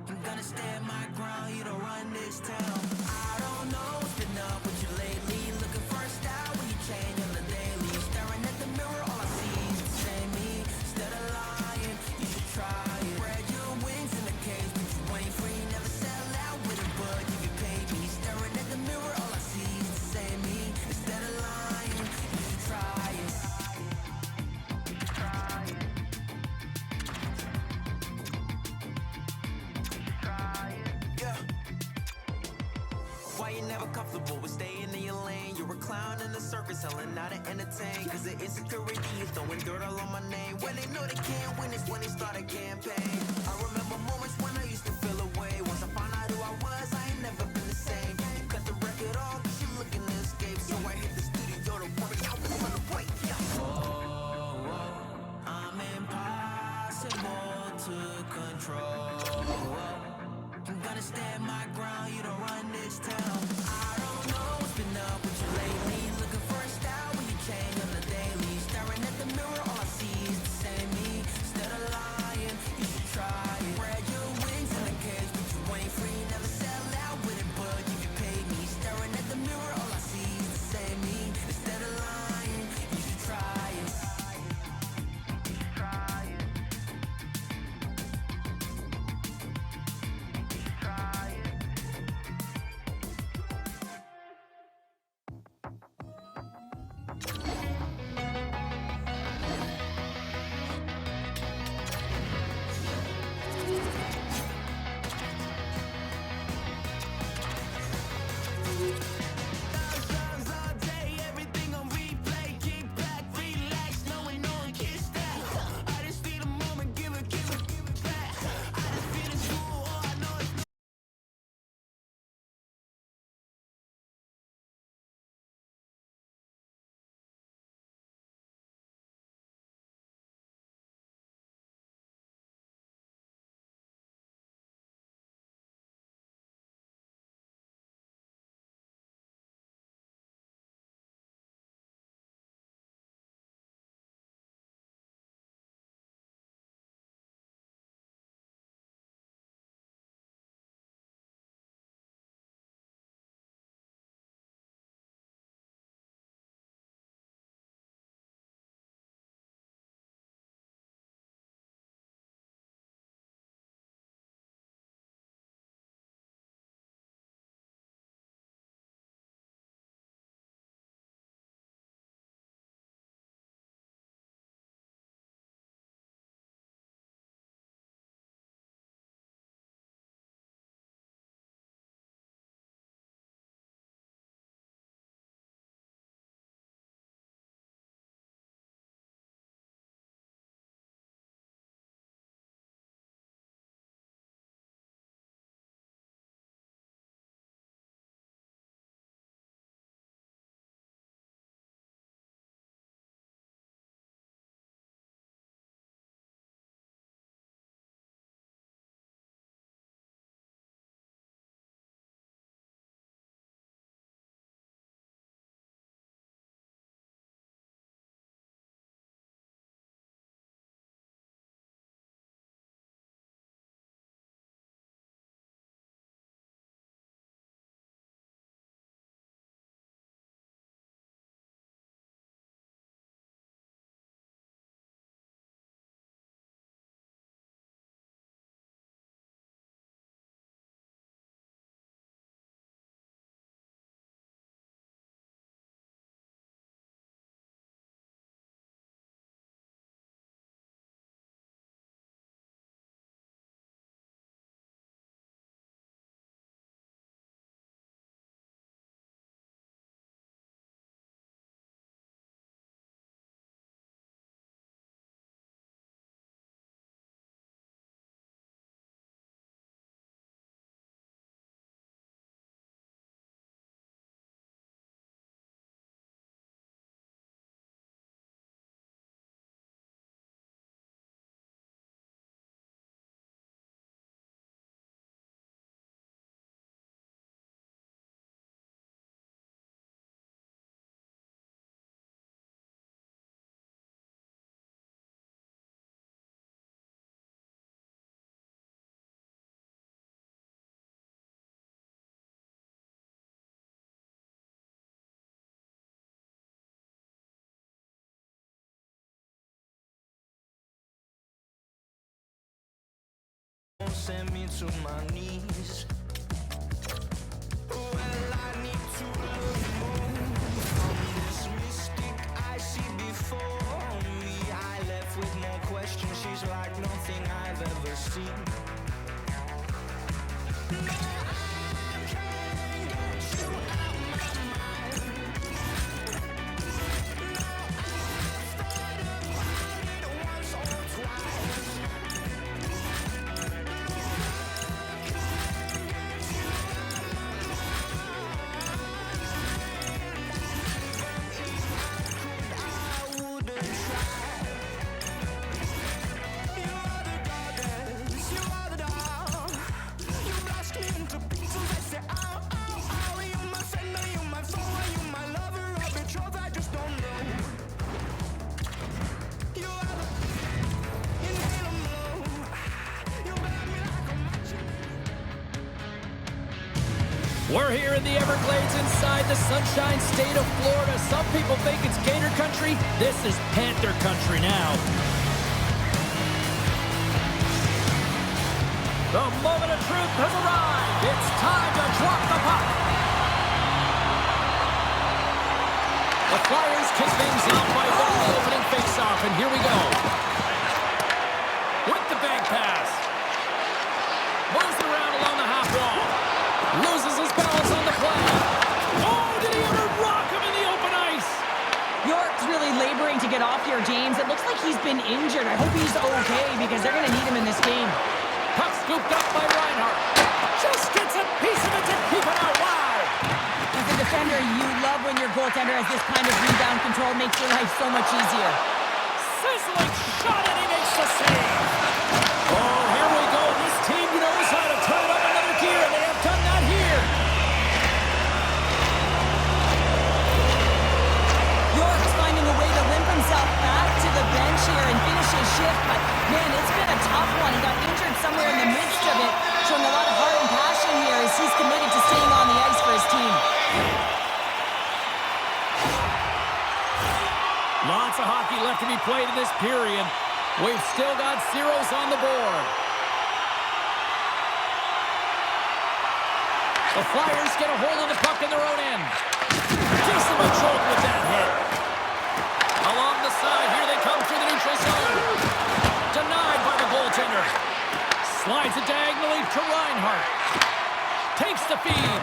I'm gonna stand my ground, you don't run this town. I don't know what's been up with you lately. Looking for a style when you change on the daily. Staring at the mirror, all I see is the same me. Instead of lying, you should try it. Spread your wings in the cage, but you ain't free. Never sell out with a bud, you get paid me. Staring at the mirror, all I see is the same me. Instead of lying, you should try it. Yeah. Why you never comfortable with staying in your lane? You're a clown in the circus, selling out to entertain. Cause the insecurity is throwing dirt all on my name. When they know they can't win, it's when they start a campaign. I remember moments when I used to feel away. Once I found out who I was, I ain't never been the same. You cut the record off, cause you're looking to escape. So I hit the studio to work out the sun to break. Whoa, whoa, I'm impossible to control. I'm gonna stand my ground, you don't run this town. I don't know what's been up with you lately. Looking for a style when you change on the daily. Staring at the mirror, all I see is the same me. Instead of lying, you should try it. Spread your wings. Send me to my knees. Well, I need to move from this mystic I see before me. I left with more questions. She's like nothing I've ever seen. No, I can't get you out my mind. No, I've thought about it once or twice. We're here in the Everglades inside the Sunshine State of Florida. Some people think it's Gator country. This is Panther country now. The moment of truth has arrived. It's time to drop the puck. The Flyers kick things off by winning the opening faceoff, and here we go. With the bank pass. Moves it around along the half wall. Loses his balance on the play. Oh, did he ever rock him in the open ice? York's really laboring to get off here, James. It looks like he's been injured. I hope he's okay because they're going to need him in this game. Puck scooped up by Reinhart. Just gets a piece of it to keep it out. Wow. As a defender, you love when your goaltender has this kind of rebound control. Makes your life so much easier. Sizzling shot, and he makes the save. Oh, here we go. This team knows how to turn up another gear, and they have done that here. York's finding a way to limp himself back to the bench here and finish his shift, but man, it's been a tough one. He got injured somewhere in the midst of it, showing a lot of heart and passion here as he's committed to staying on the ice for his team. Lots of hockey left to be played in this period. We've still got zeros on the board. The Flyers get a hold of the puck in their own end. Jason McChoke with that hit. Along the side, here they come through the neutral zone. Denied by the goaltender. Slides it diagonally to Reinhart. Takes the feed.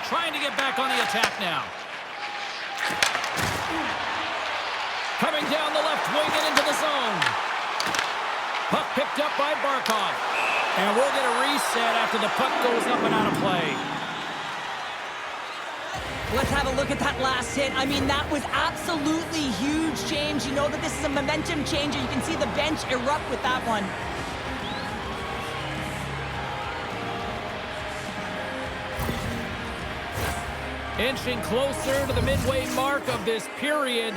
Trying to get back on the attack now. Coming down the left wing and into the zone. Puck picked up by Barkov. And we'll get a reset after the puck goes up and out of play. Let's have a look at that last hit. I mean, that was absolutely huge, James. You know that this is a momentum changer. You can see the bench erupt with that one. Inching closer to the midway mark of this period.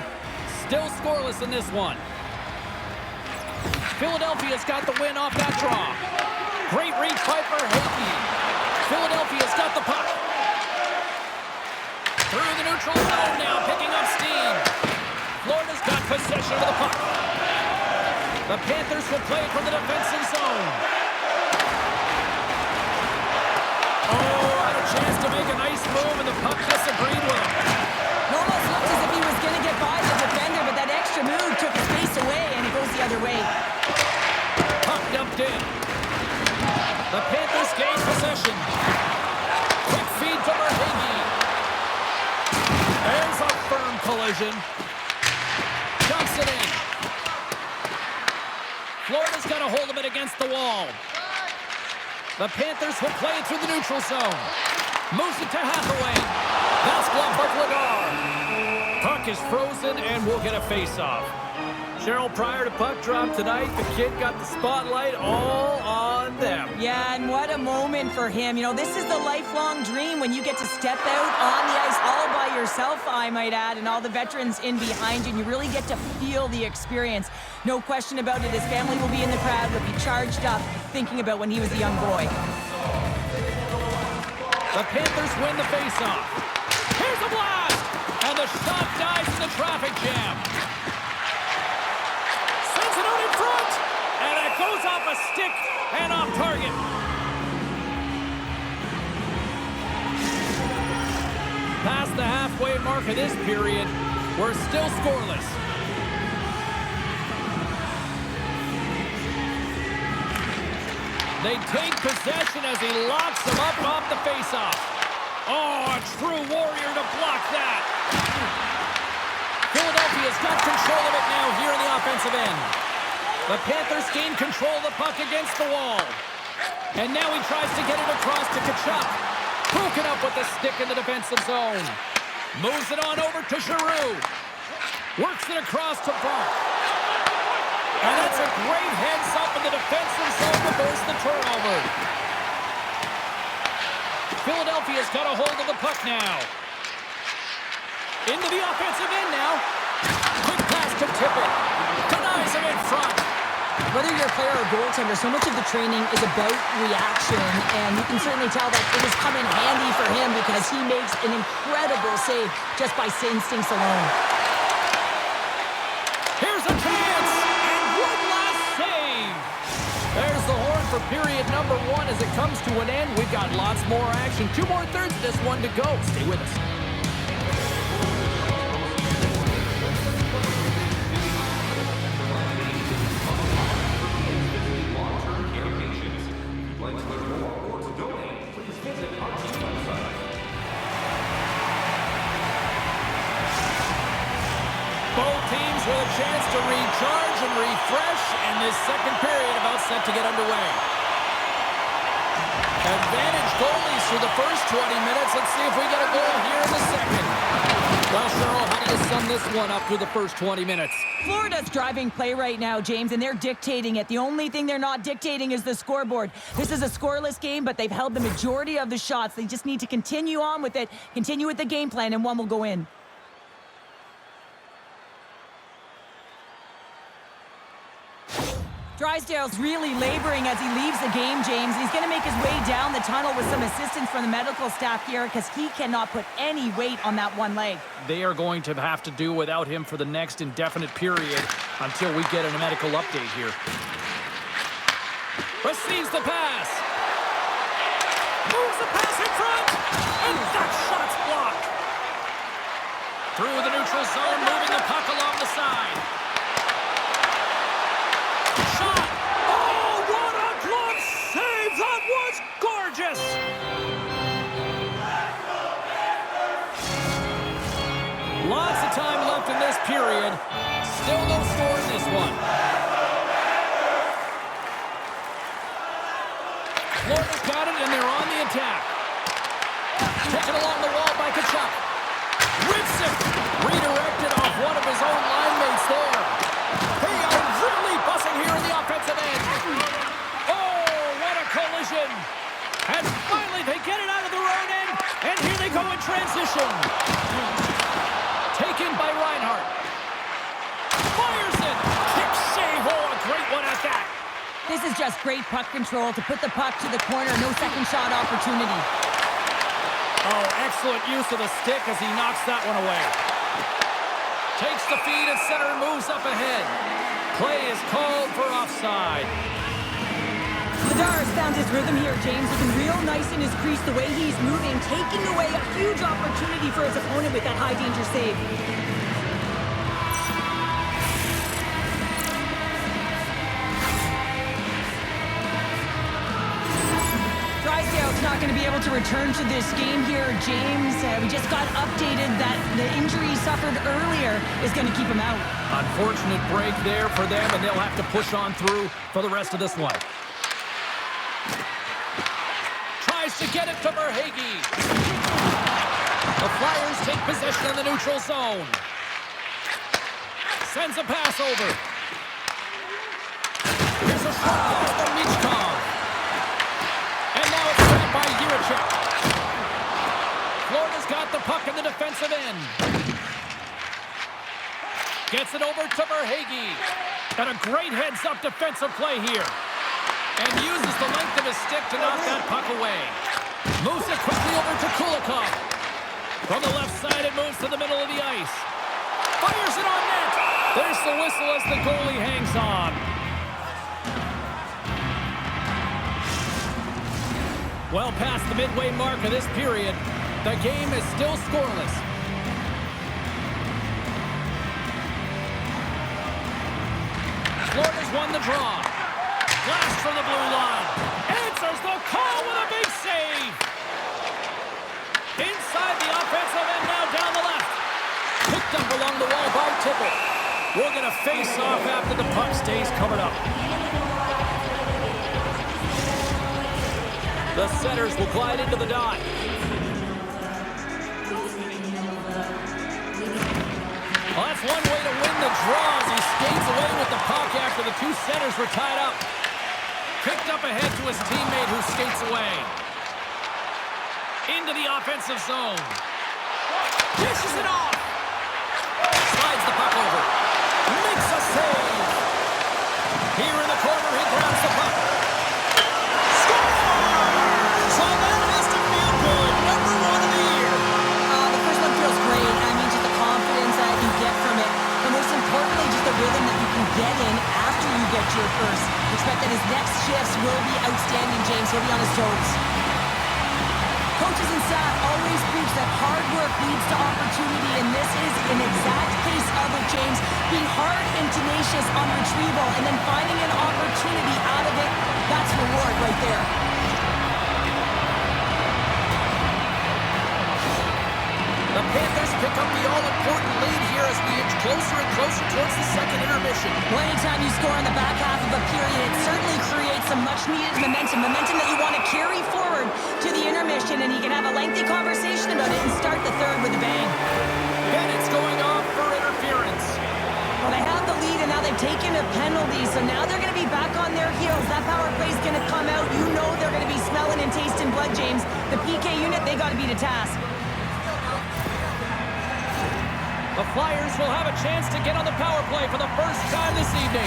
Still scoreless in this one. Philadelphia's got the win off that draw. Great reach by Verhaeghe. Philadelphia's got the puck. Through the neutral zone now, picking up steam. Florida's got possession of the puck. The Panthers will play from the defensive zone. Oh, had a chance to make a nice move, and the puck disagreed with him. It almost looked as if he was going to get by the defender, but that extra move took his face away, and it goes the other way. Puck dumped in. The Panthers gain possession. Quick feed to Verhaeghe. There's a firm collision. Dumps it in. Florida's got a hold of it against the wall. The Panthers will play it through the neutral zone. Moves it to Hathaway. That's blocked by Vladar. Puck is frozen, and we'll get a face-off. Cheryl, prior to puck drop tonight, the kid got the spotlight all on them. Yeah, and what a moment for him. You know, this is the lifelong dream when you get to step out on the ice all by yourself, I might add, and all the veterans in behind you, and you really get to feel the experience. No question about it, his family will be in the crowd, will be charged up, thinking about when he was a young boy. The Panthers win the faceoff. Here's a blast! And the shot dives in the traffic jam. Sends it out in front! And it goes off a stick past the halfway mark of this period. We're still scoreless. They take possession as he locks them up off the faceoff. Oh, a true warrior to block that. Philadelphia's got control of it now here in the offensive end. The Panthers gain control of the puck against the wall. And now he tries to get it across to Kachuk. Broken up with the stick in the defensive zone. Moves it on over to Giroux. Works it across to Burke. And that's a great heads up in the defensive zone to force the turnover. Philadelphia's got a hold of the puck now. Into the offensive end now. Quick pass to Tippett. Denies him in front. Whether you're a player or goaltender, so much of the training is about reaction, and you can certainly tell that it has come in handy for him because he makes an incredible save just by instincts alone. Here's a chance, and one last save. There's the horn for period number 1 as it comes to an end. We've got lots more action. 2 more thirds of this one to go. Stay with us. Both teams with a chance to recharge and refresh, and this second period about set to get underway. Advantage goalies through the first 20 minutes. Let's see if we get a goal here in the second. Well, Cheryl, how do you sum this one up through the first 20 minutes? Florida's driving play right now, James, and they're dictating it. The only thing they're not dictating is the scoreboard. This is a scoreless game, but they've held the majority of the shots. They just need to continue on with it, continue with the game plan, and one will go in. Drysdale's really laboring as he leaves the game, James. He's going to make his way down the tunnel with some assistance from the medical staff here because he cannot put any weight on that one leg. They are going to have to do without him for the next indefinite period until we get a medical update here. Receives the pass. Moves the pass in front. And that shot's blocked. Through the neutral zone, moving the puck along the side. Shot! Oh, what a glove save! That was gorgeous! Lots of time left in this period. Still no score in this one. Florida's got it, and they're on the attack. Taken along the wall by Kachuk. Rips it! Redirected off one of his own line mates there. They are really buzzing here in the offensive end. Oh, what a collision. And finally, they get it out of their own end. And here they go in transition. Taken by Reinhart. Fires it. Kick save. Oh, a great one at that. This is just great puck control to put the puck to the corner. No second shot opportunity. Oh, excellent use of the stick as he knocks that one away. Takes the feed at center and moves up ahead. Play is called for offside. Ladar's found his rhythm here, James. Looking real nice in his crease, the way he's moving, taking away a huge opportunity for his opponent with that high-danger save. Drysdale's not going to be able to return to this game here, James. We just got updated that the injury he suffered earlier is going to keep him out. Unfortunate break there for them, and they'll have to push on through for the rest of this one. Tries to get it to Verhaeghe. The Flyers take possession in the neutral zone. Sends a pass over. Here's a shot pass from Michkov. And now it's grabbed by Jiricek. Florida's got the puck in the defensive end. Gets it over to Verhaeghe. And a great heads-up defensive play here. And uses the length of his stick to knock that puck away. Moves it quickly over to Kulikov. From the left side, it moves to the middle of the ice. Fires it on net. There's the whistle as the goalie hangs on. Well past the midway mark of this period. The game is still scoreless. Florida's won the draw. Blast from the blue line. Answers the call with a big save. Inside the offensive end, now down the left. Picked up along the wall by Tipple. We'll get a face-off after the puck stays covered up. The Senators will glide into the dot. Well, that's one way to win the draw as he skates away with the puck after the two centers were tied up. Picked up ahead to his teammate who skates away. Into the offensive zone. Dishes it off. Slides the puck over. Makes a save. Here in the corner, he grabs the puck. Scores! So that has to feel good. Number one of the year. The first one feels great. I mean, just the confidence that you get from it. But most importantly, just the rhythm that you can get in after you get your first. Expect that his next shifts will be outstanding, James. He'll be on his toes. Coaches and staff always preach that hard work leads to opportunity, and this is an exact case of it, James. Being hard and tenacious on retrieval and then finding an opportunity out of it, that's reward right there. The Panthers pick up the all-important lead here as we inch closer and closer towards the second intermission. Well, anytime you score in the back half of a period, it certainly creates some much-needed momentum that you want to carry forward to the intermission, and you can have a lengthy conversation about it and start the third with a bang. Bennett's going off for interference. Well, they have the lead, and now they've taken a penalty, so now they're going to be back on their heels. That power play is going to come out. You know they're going to be smelling and tasting blood, James. The PK unit, they got to beat a task. The Flyers will have a chance to get on the power play for the first time this evening.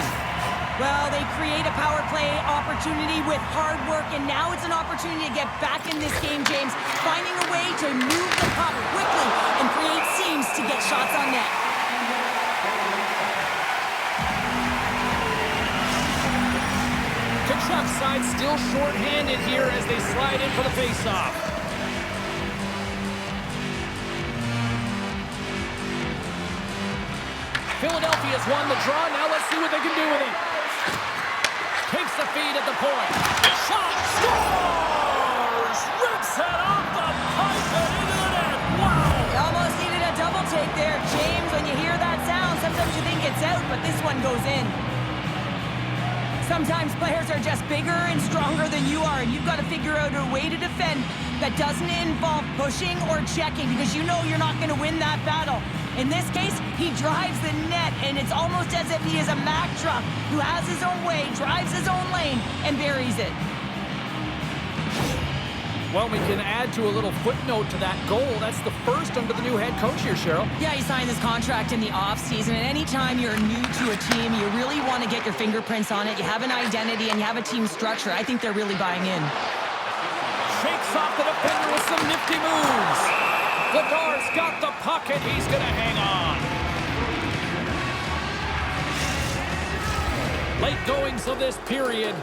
Well, they create a power play opportunity with hard work, and now it's an opportunity to get back in this game, James. Finding a way to move the puck quickly and create seams to get shots on net. Kachuk's side still short-handed here as they slide in for the face-off. Philadelphia's won the draw. Now let's see what they can do with it. Takes the feed at the point. Shot! Scores! Rips it off the pipe and into the net. Wow! You almost needed a double take there, James. When you hear that sound, sometimes you think it's out, but this one goes in. Sometimes players are just bigger and stronger than you are, and you've got to figure out a way to defend that doesn't involve pushing or checking, because you know you're not going to win that battle. In this case, he drives the net, and it's almost as if he is a Mack truck who has his own way, drives his own lane, and buries it. Well, we can add to a little footnote to that goal. That's the first under the new head coach here, Cheryl. Yeah, he signed this contract in the offseason, and anytime you're new to a team, you really want to get your fingerprints on it. You have an identity, and you have a team structure. I think they're really buying in. Shakes off the defender with some nifty moves. Vlador's got the puck, and he's going to hang on. Late goings of this period.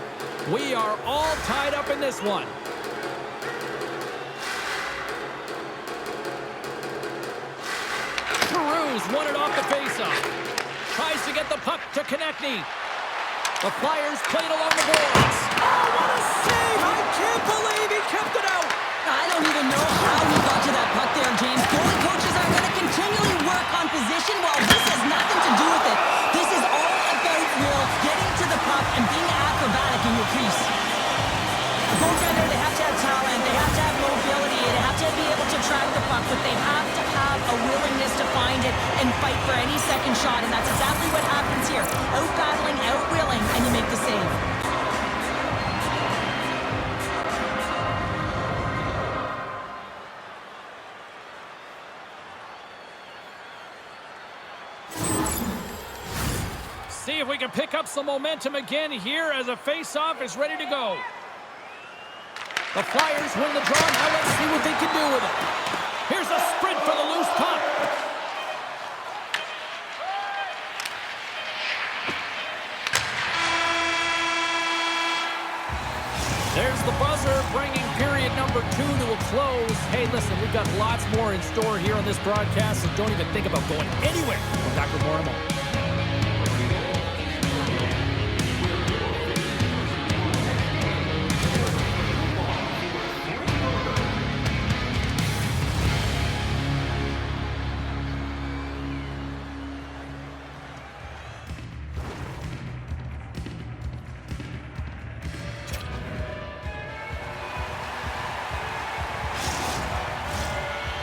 We are all tied up in this one. Giroux's won it off the faceoff. Tries to get the puck to Konechny. The Flyers played along the boards. Oh, what a save! I can't believe he kept it out. I don't even know how he got to that puck there, James. Goalie coaches are going to continually work on position. Well, this has nothing to do with it. This is all about Will getting to the puck and being acrobatic in your crease. The goaltender, they have to have talent, they have to have mobility, they have to be able to track the puck, but they have to have a willingness to find it and fight for any second shot, and that's exactly what happens here. Out-battling, out-willing, and you make the save. See if we can pick up some momentum again here as a face-off is ready to go. The Flyers win the draw. Now let's see what they can do with it. Here's a sprint for the loose puck. There's the buzzer, bringing period number 2 to a close. Hey, listen, we've got lots more in store here on this broadcast, so don't even think about going anywhere. We're back with more in a moment.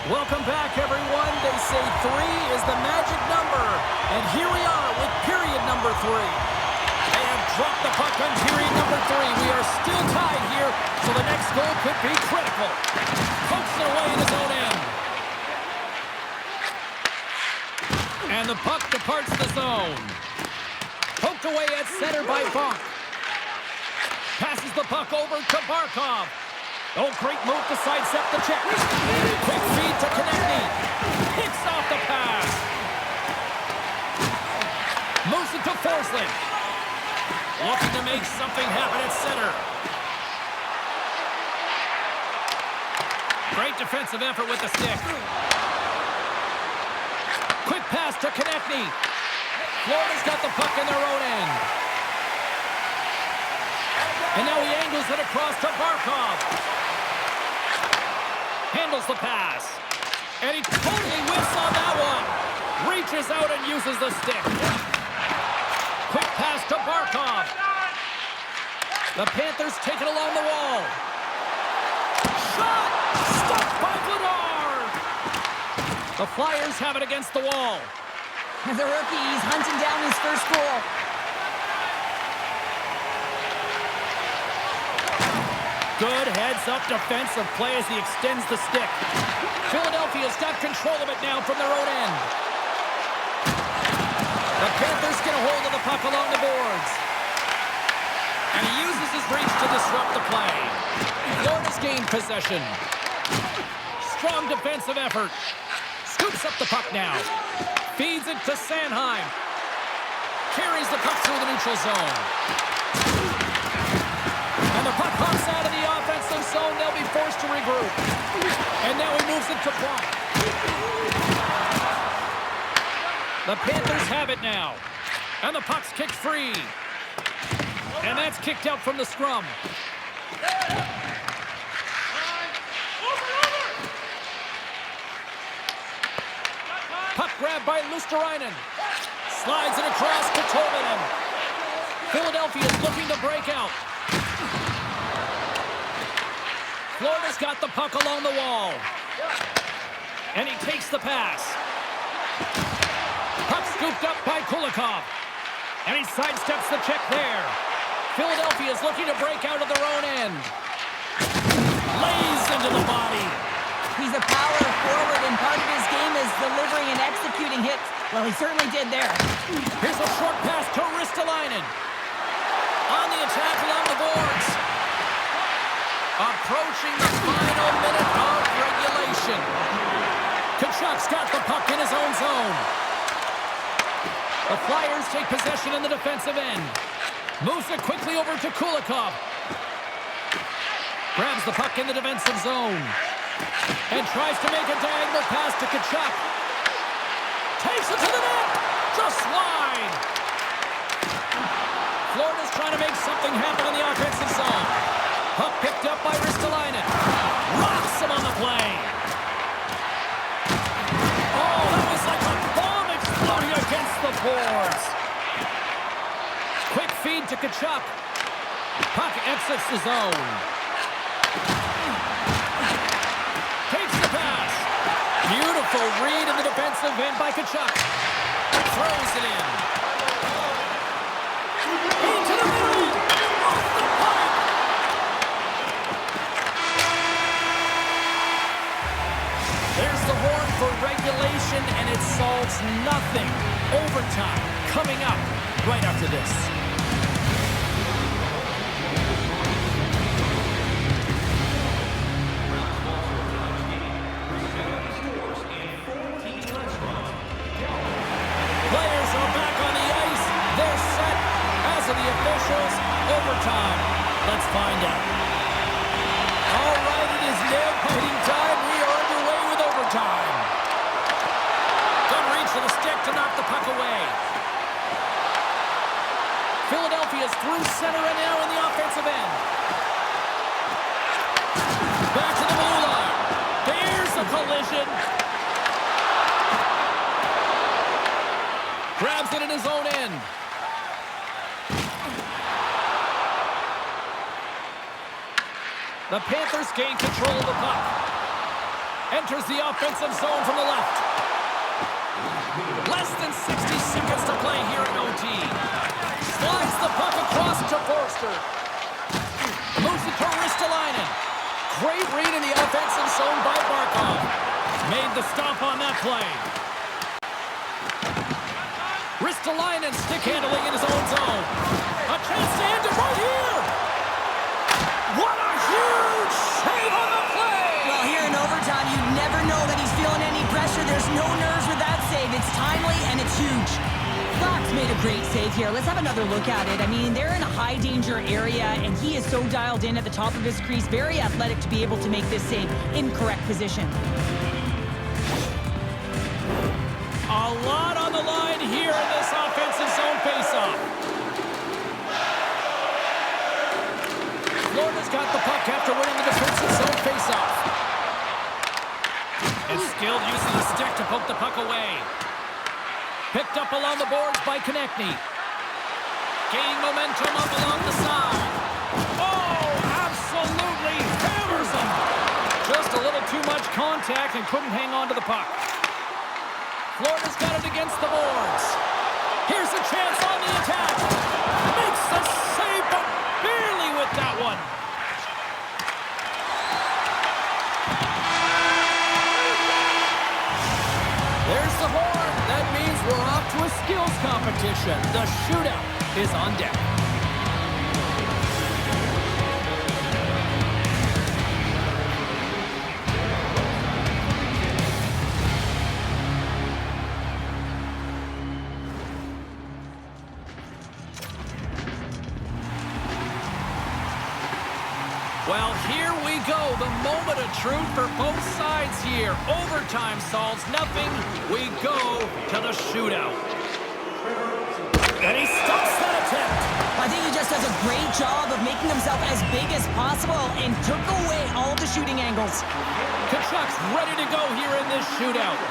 Welcome back, everyone. They say 3 is the magic number. And here we are with period number 3. They have dropped the puck on period number 3. We are still tied here, so the next goal could be critical. Pokes it away in his own end. And the puck departs the zone. Poked away at center by Bonk. Passes the puck over to Barkov. Oh, great move to sidestep the check. Quick feed to Konechny. Picks off the pass. Moves it to Forsling. Looking to make something happen at center. Great defensive effort with the stick. Quick pass to Konechny. Florida's got the puck in their own end. And now he angles it across to Barkov. Handles the pass. And he totally whiffs on that one. Reaches out and uses the stick. Quick pass to Barkov. The Panthers take it along the wall. Shot! Stopped by Vladar! The Flyers have it against the wall. The rookie, he's hunting down his first goal. Good heads-up defensive play as he extends the stick. Philadelphia's got control of it now from their own end. The Panthers get a hold of the puck along the boards. And he uses his reach to disrupt the play. Florida's gained possession. Strong defensive effort. Scoops up the puck now. Feeds it to Sanheim. Carries the puck through the neutral zone. And the puck hops out of the offensive zone. They'll be forced to regroup. And now he moves it to Bonk. The Panthers have it now. And the puck's kicked free. And that's kicked out from the scrum. Puck grabbed by Luosterainen. Slides it across to Tolvanen. Philadelphia's looking to break out. Florida's got the puck along the wall. And he takes the pass. Puck scooped up by Kulikov. And he sidesteps the check there. Philadelphia's looking to break out of their own end. Lays into the body. He's a power forward, and part of his game is delivering and executing hits. Well, he certainly did there. Here's a short pass to Ristolainen. On the attack along the boards. Approaching the final minute of regulation. Kachuk's got the puck in his own zone. The Flyers take possession in the defensive end. Moves it quickly over to Kulikov. Grabs the puck in the defensive zone. And tries to make a diagonal pass to Kachuk. Takes it to the net. Just wide. Florida's trying to make something happen in the offensive zone. Puck picked up by Ristolainen. Rocks him on the play. Oh, that was like a bomb exploding against the boards. Quick feed to Kachuk. Puck exits the zone. Takes the pass. Beautiful read in the defensive end by Kachuk. Throws it in. Into the middle. Off the puck. There's the horn for regulation, and it solves nothing. Overtime coming up right after this. Players are back on the ice. They're set. As are the officials. Overtime. Let's find out. All right, it is Exciting time. We are underway with overtime. Good reach to the stick to knock the puck away. Philadelphia's through center and now in the offensive end. Back to the blue line. There's a collision. Grabs it in his own end. The Panthers gain control of the puck. Enters the offensive zone from the left. Less than 60 seconds to play here in OT. Slides the puck across to Forster. Moves it to Ristolainen. Great read in the offensive zone by Barkov. Made the stop on that play. Ristolainen stick handling in his own zone. A chance to end it right here. What a huge save on the play! Well, here in overtime, you never know that he's feeling any pressure. There's no nerves with that save. It's timely and it's huge. Fox made a great save here. Let's have another look at it. I mean, they're in a high-danger area, and he is so dialed in at the top of his crease. Very athletic to be able to make this save in correct position. A lot on the line here in this offensive zone faceoff. Florida's got the puck after winning the defensive zone faceoff. And skilled use of the stick to poke the puck away. Picked up along the boards by Konechny. Gaining momentum up along the side. Oh, absolutely hammers him. Just a little too much contact and couldn't hang on to the puck. Florida's got it against the boards. Here's a chance on the attack. Makes the save, but barely with that one. There's the horn. That means we're off to a skills competition. The shootout is on deck. Well, here we go. The moment of truth for both sides here. Overtime solves nothing. We go to the shootout. And he stops that attempt. I think he just does a great job of making himself as big as possible and took away all the shooting angles. Kachuk's ready to go here in this shootout.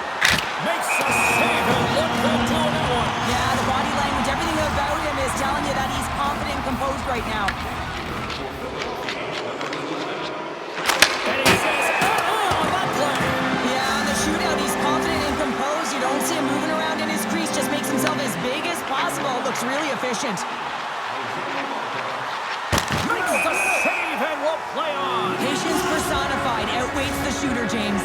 Makes a save and look good doing that one. Yeah, the body language, everything about him is telling you that he's confident and composed right now. And he says, on that play. Yeah, in the shootout, he's confident and composed. You don't see him moving around in his crease. Just makes himself as big as possible. Looks really efficient. Makes the save and will play on. Patience personified outweighs the shooter, James.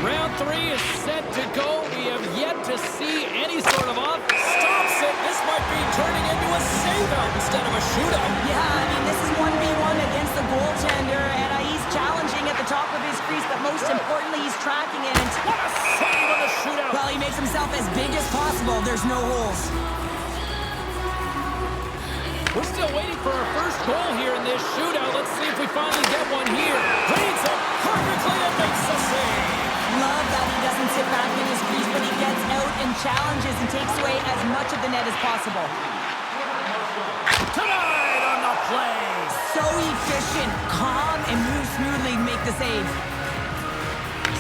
Round 3 is set to go. We have yet to see any sort of off. Stops it. This might be turning into a save-out instead of a shootout. Yeah, I mean, this is 1v1 against the goaltender, and he's challenging at the top of his crease, but most importantly, he's tracking it. What a save on the shootout. Well, he makes himself as big as possible. There's no holes. We're still waiting for our first goal here in this shootout. Let's see if we finally get one here. Reads it perfectly and makes the save. Love that he doesn't sit back in his crease, but he gets out and challenges and takes away as much of the net as possible. Tonight on the play. So efficient, calm, and moves smoothly to make the save.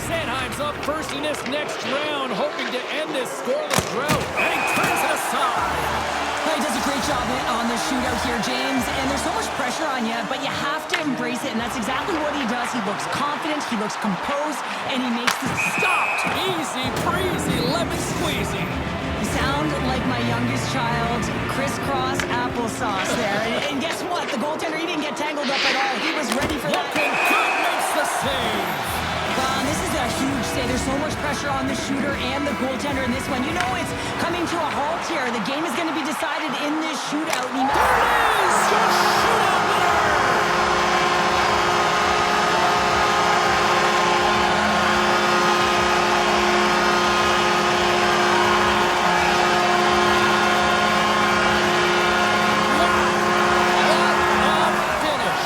Sanheim's up first in this next round, hoping to end this scoreless drought. And he turns it aside. He does a great job on this shootout here, James, and there's so much pressure on you, but you have to embrace it, and that's exactly what he does. He looks confident, he looks composed, and he makes the Stopped! Easy breezy, lemon squeezy. You sound like my youngest child, crisscross applesauce there. And guess what? The goaltender, he didn't get tangled up at all. He was ready for that. Looking good makes the save. This is a huge save. There's so much pressure on the shooter and the goaltender in this one. You know it's coming to a halt here. The game is going to be decided in this shootout. There it is! Your shootout winner! What a finish!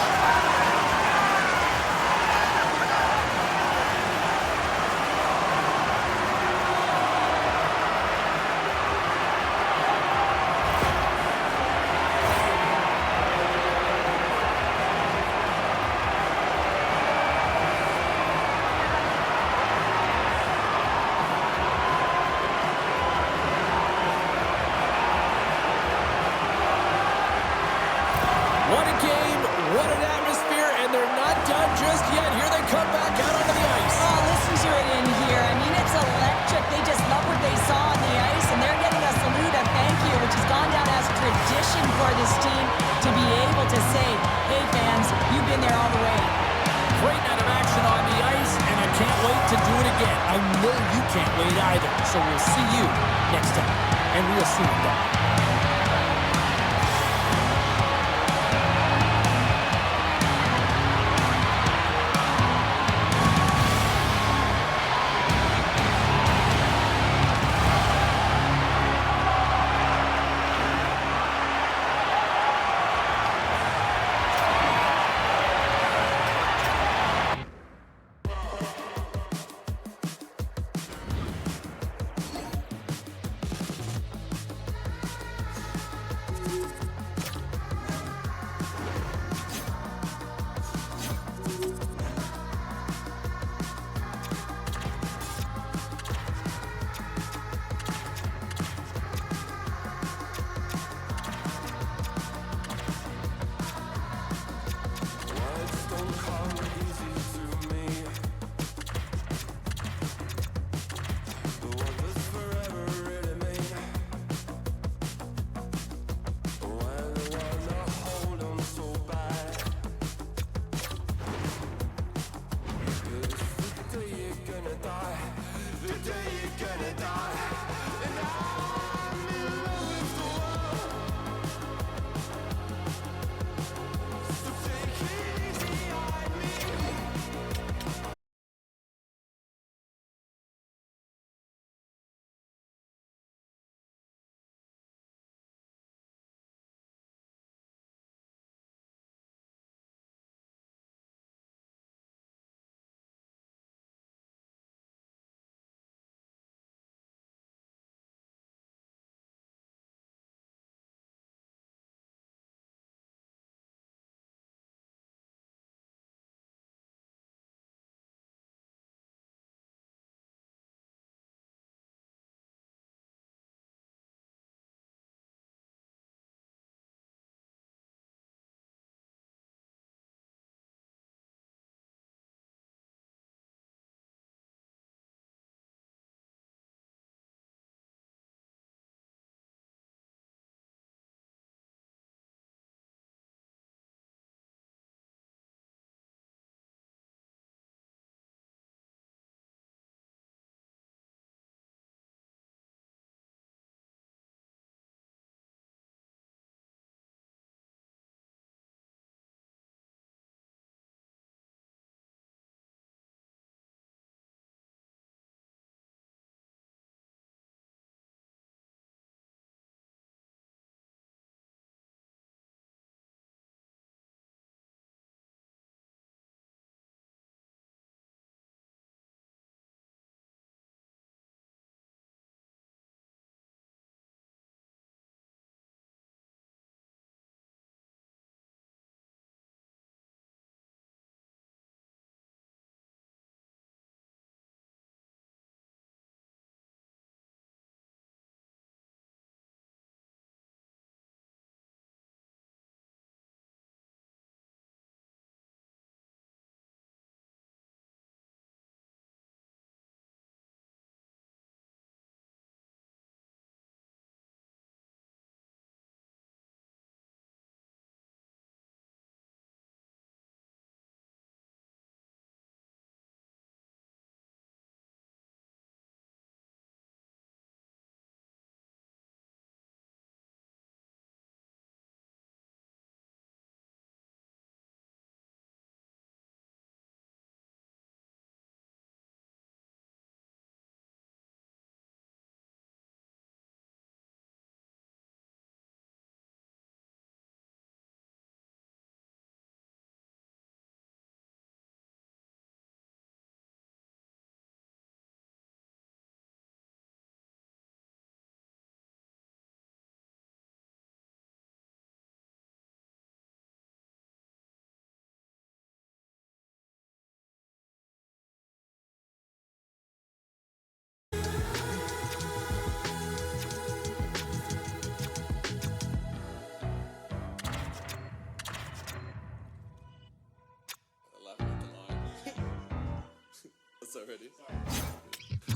can't wait either. So we'll see you next time. And we'll see you then.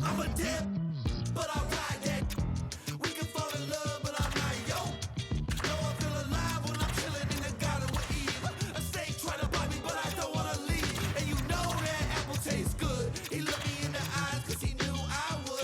I'm a dip, but I ride that. We can fall in love, but I'm not yo. No, I feel alive when I'm chilling in the garden with Eve. A snake trying to bite me, but I don't wanna leave. And you know that apple tastes good. He looked me in the eyes 'cause he knew I would.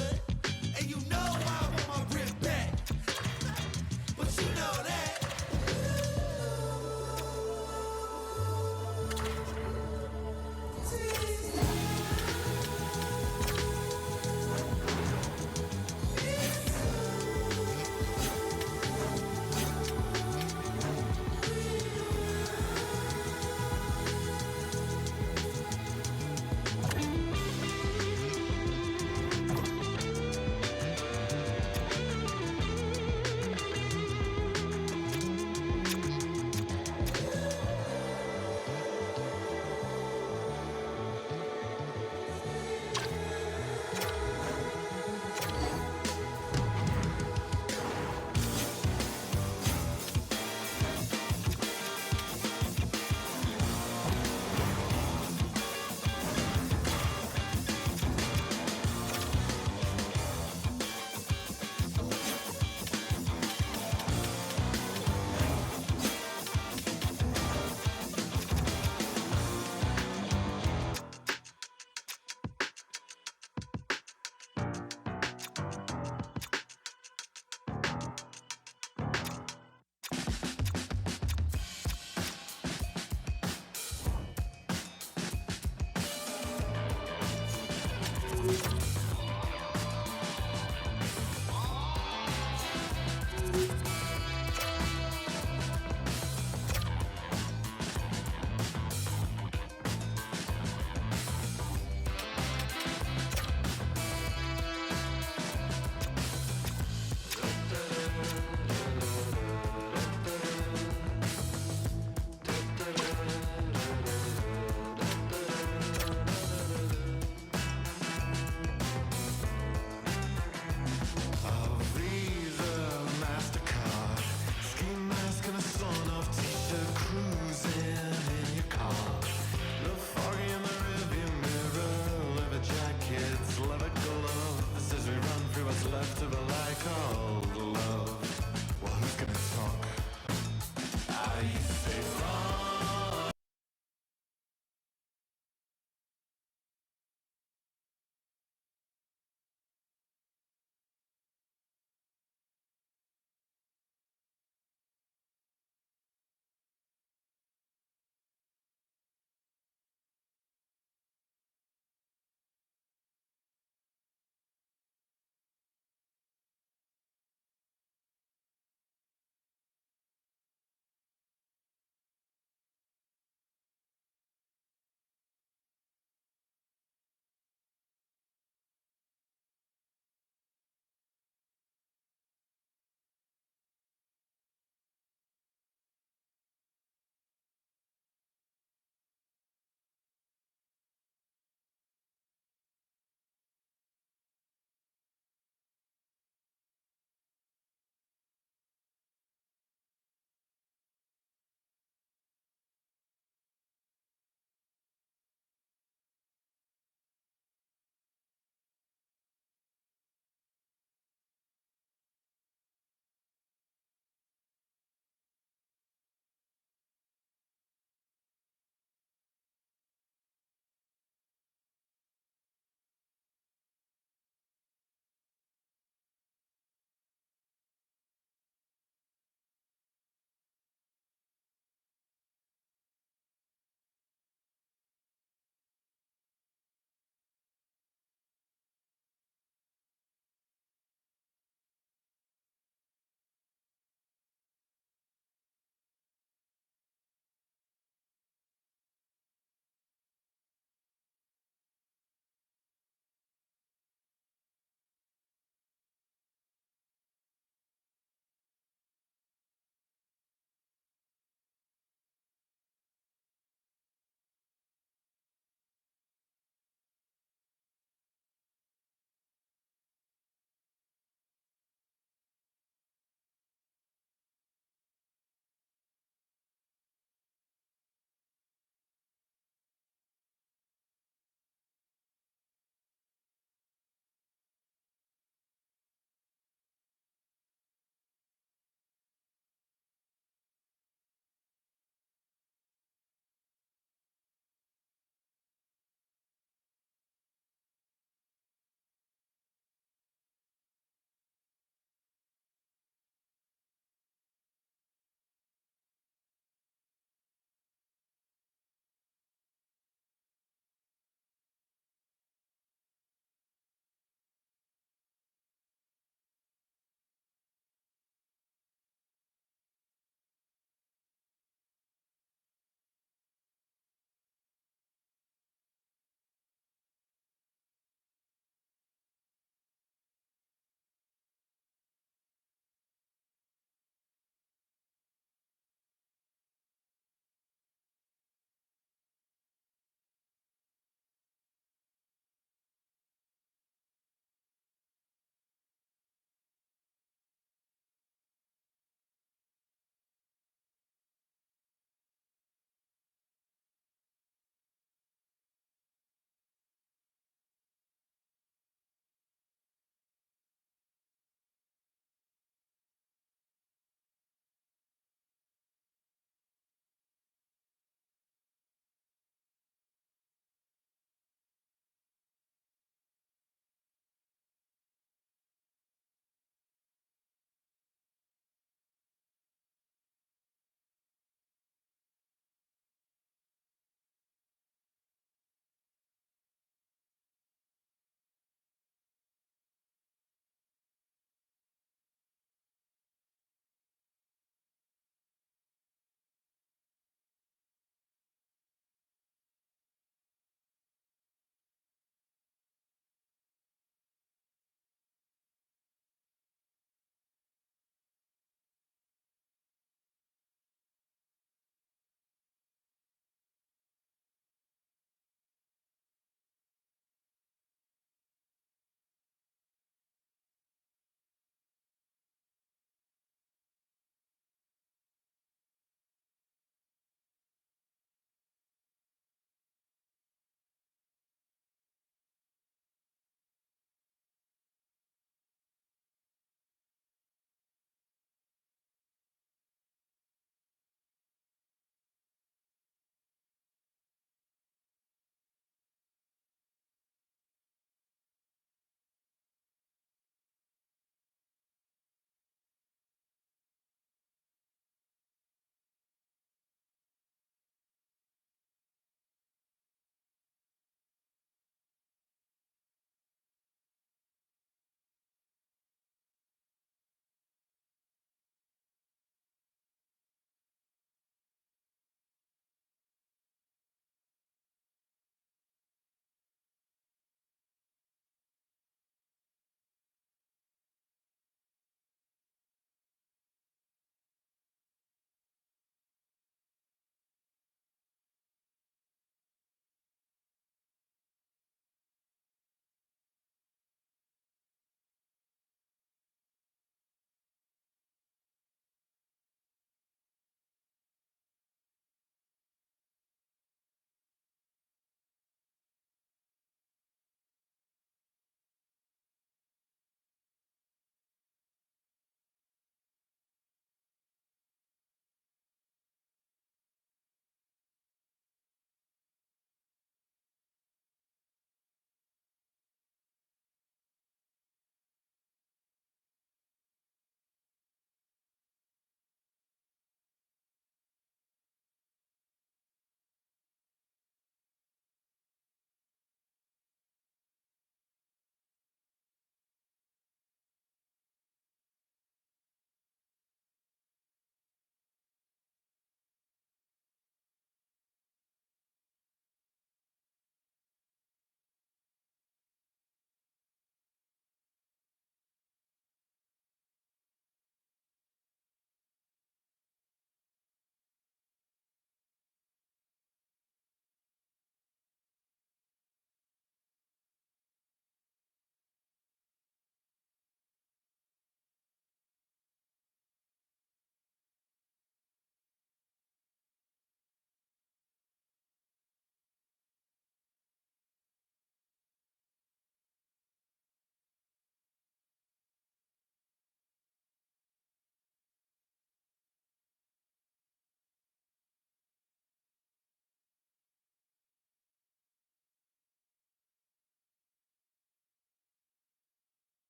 gloves as we run through what's left of a life called love. Well, who's gonna talk? I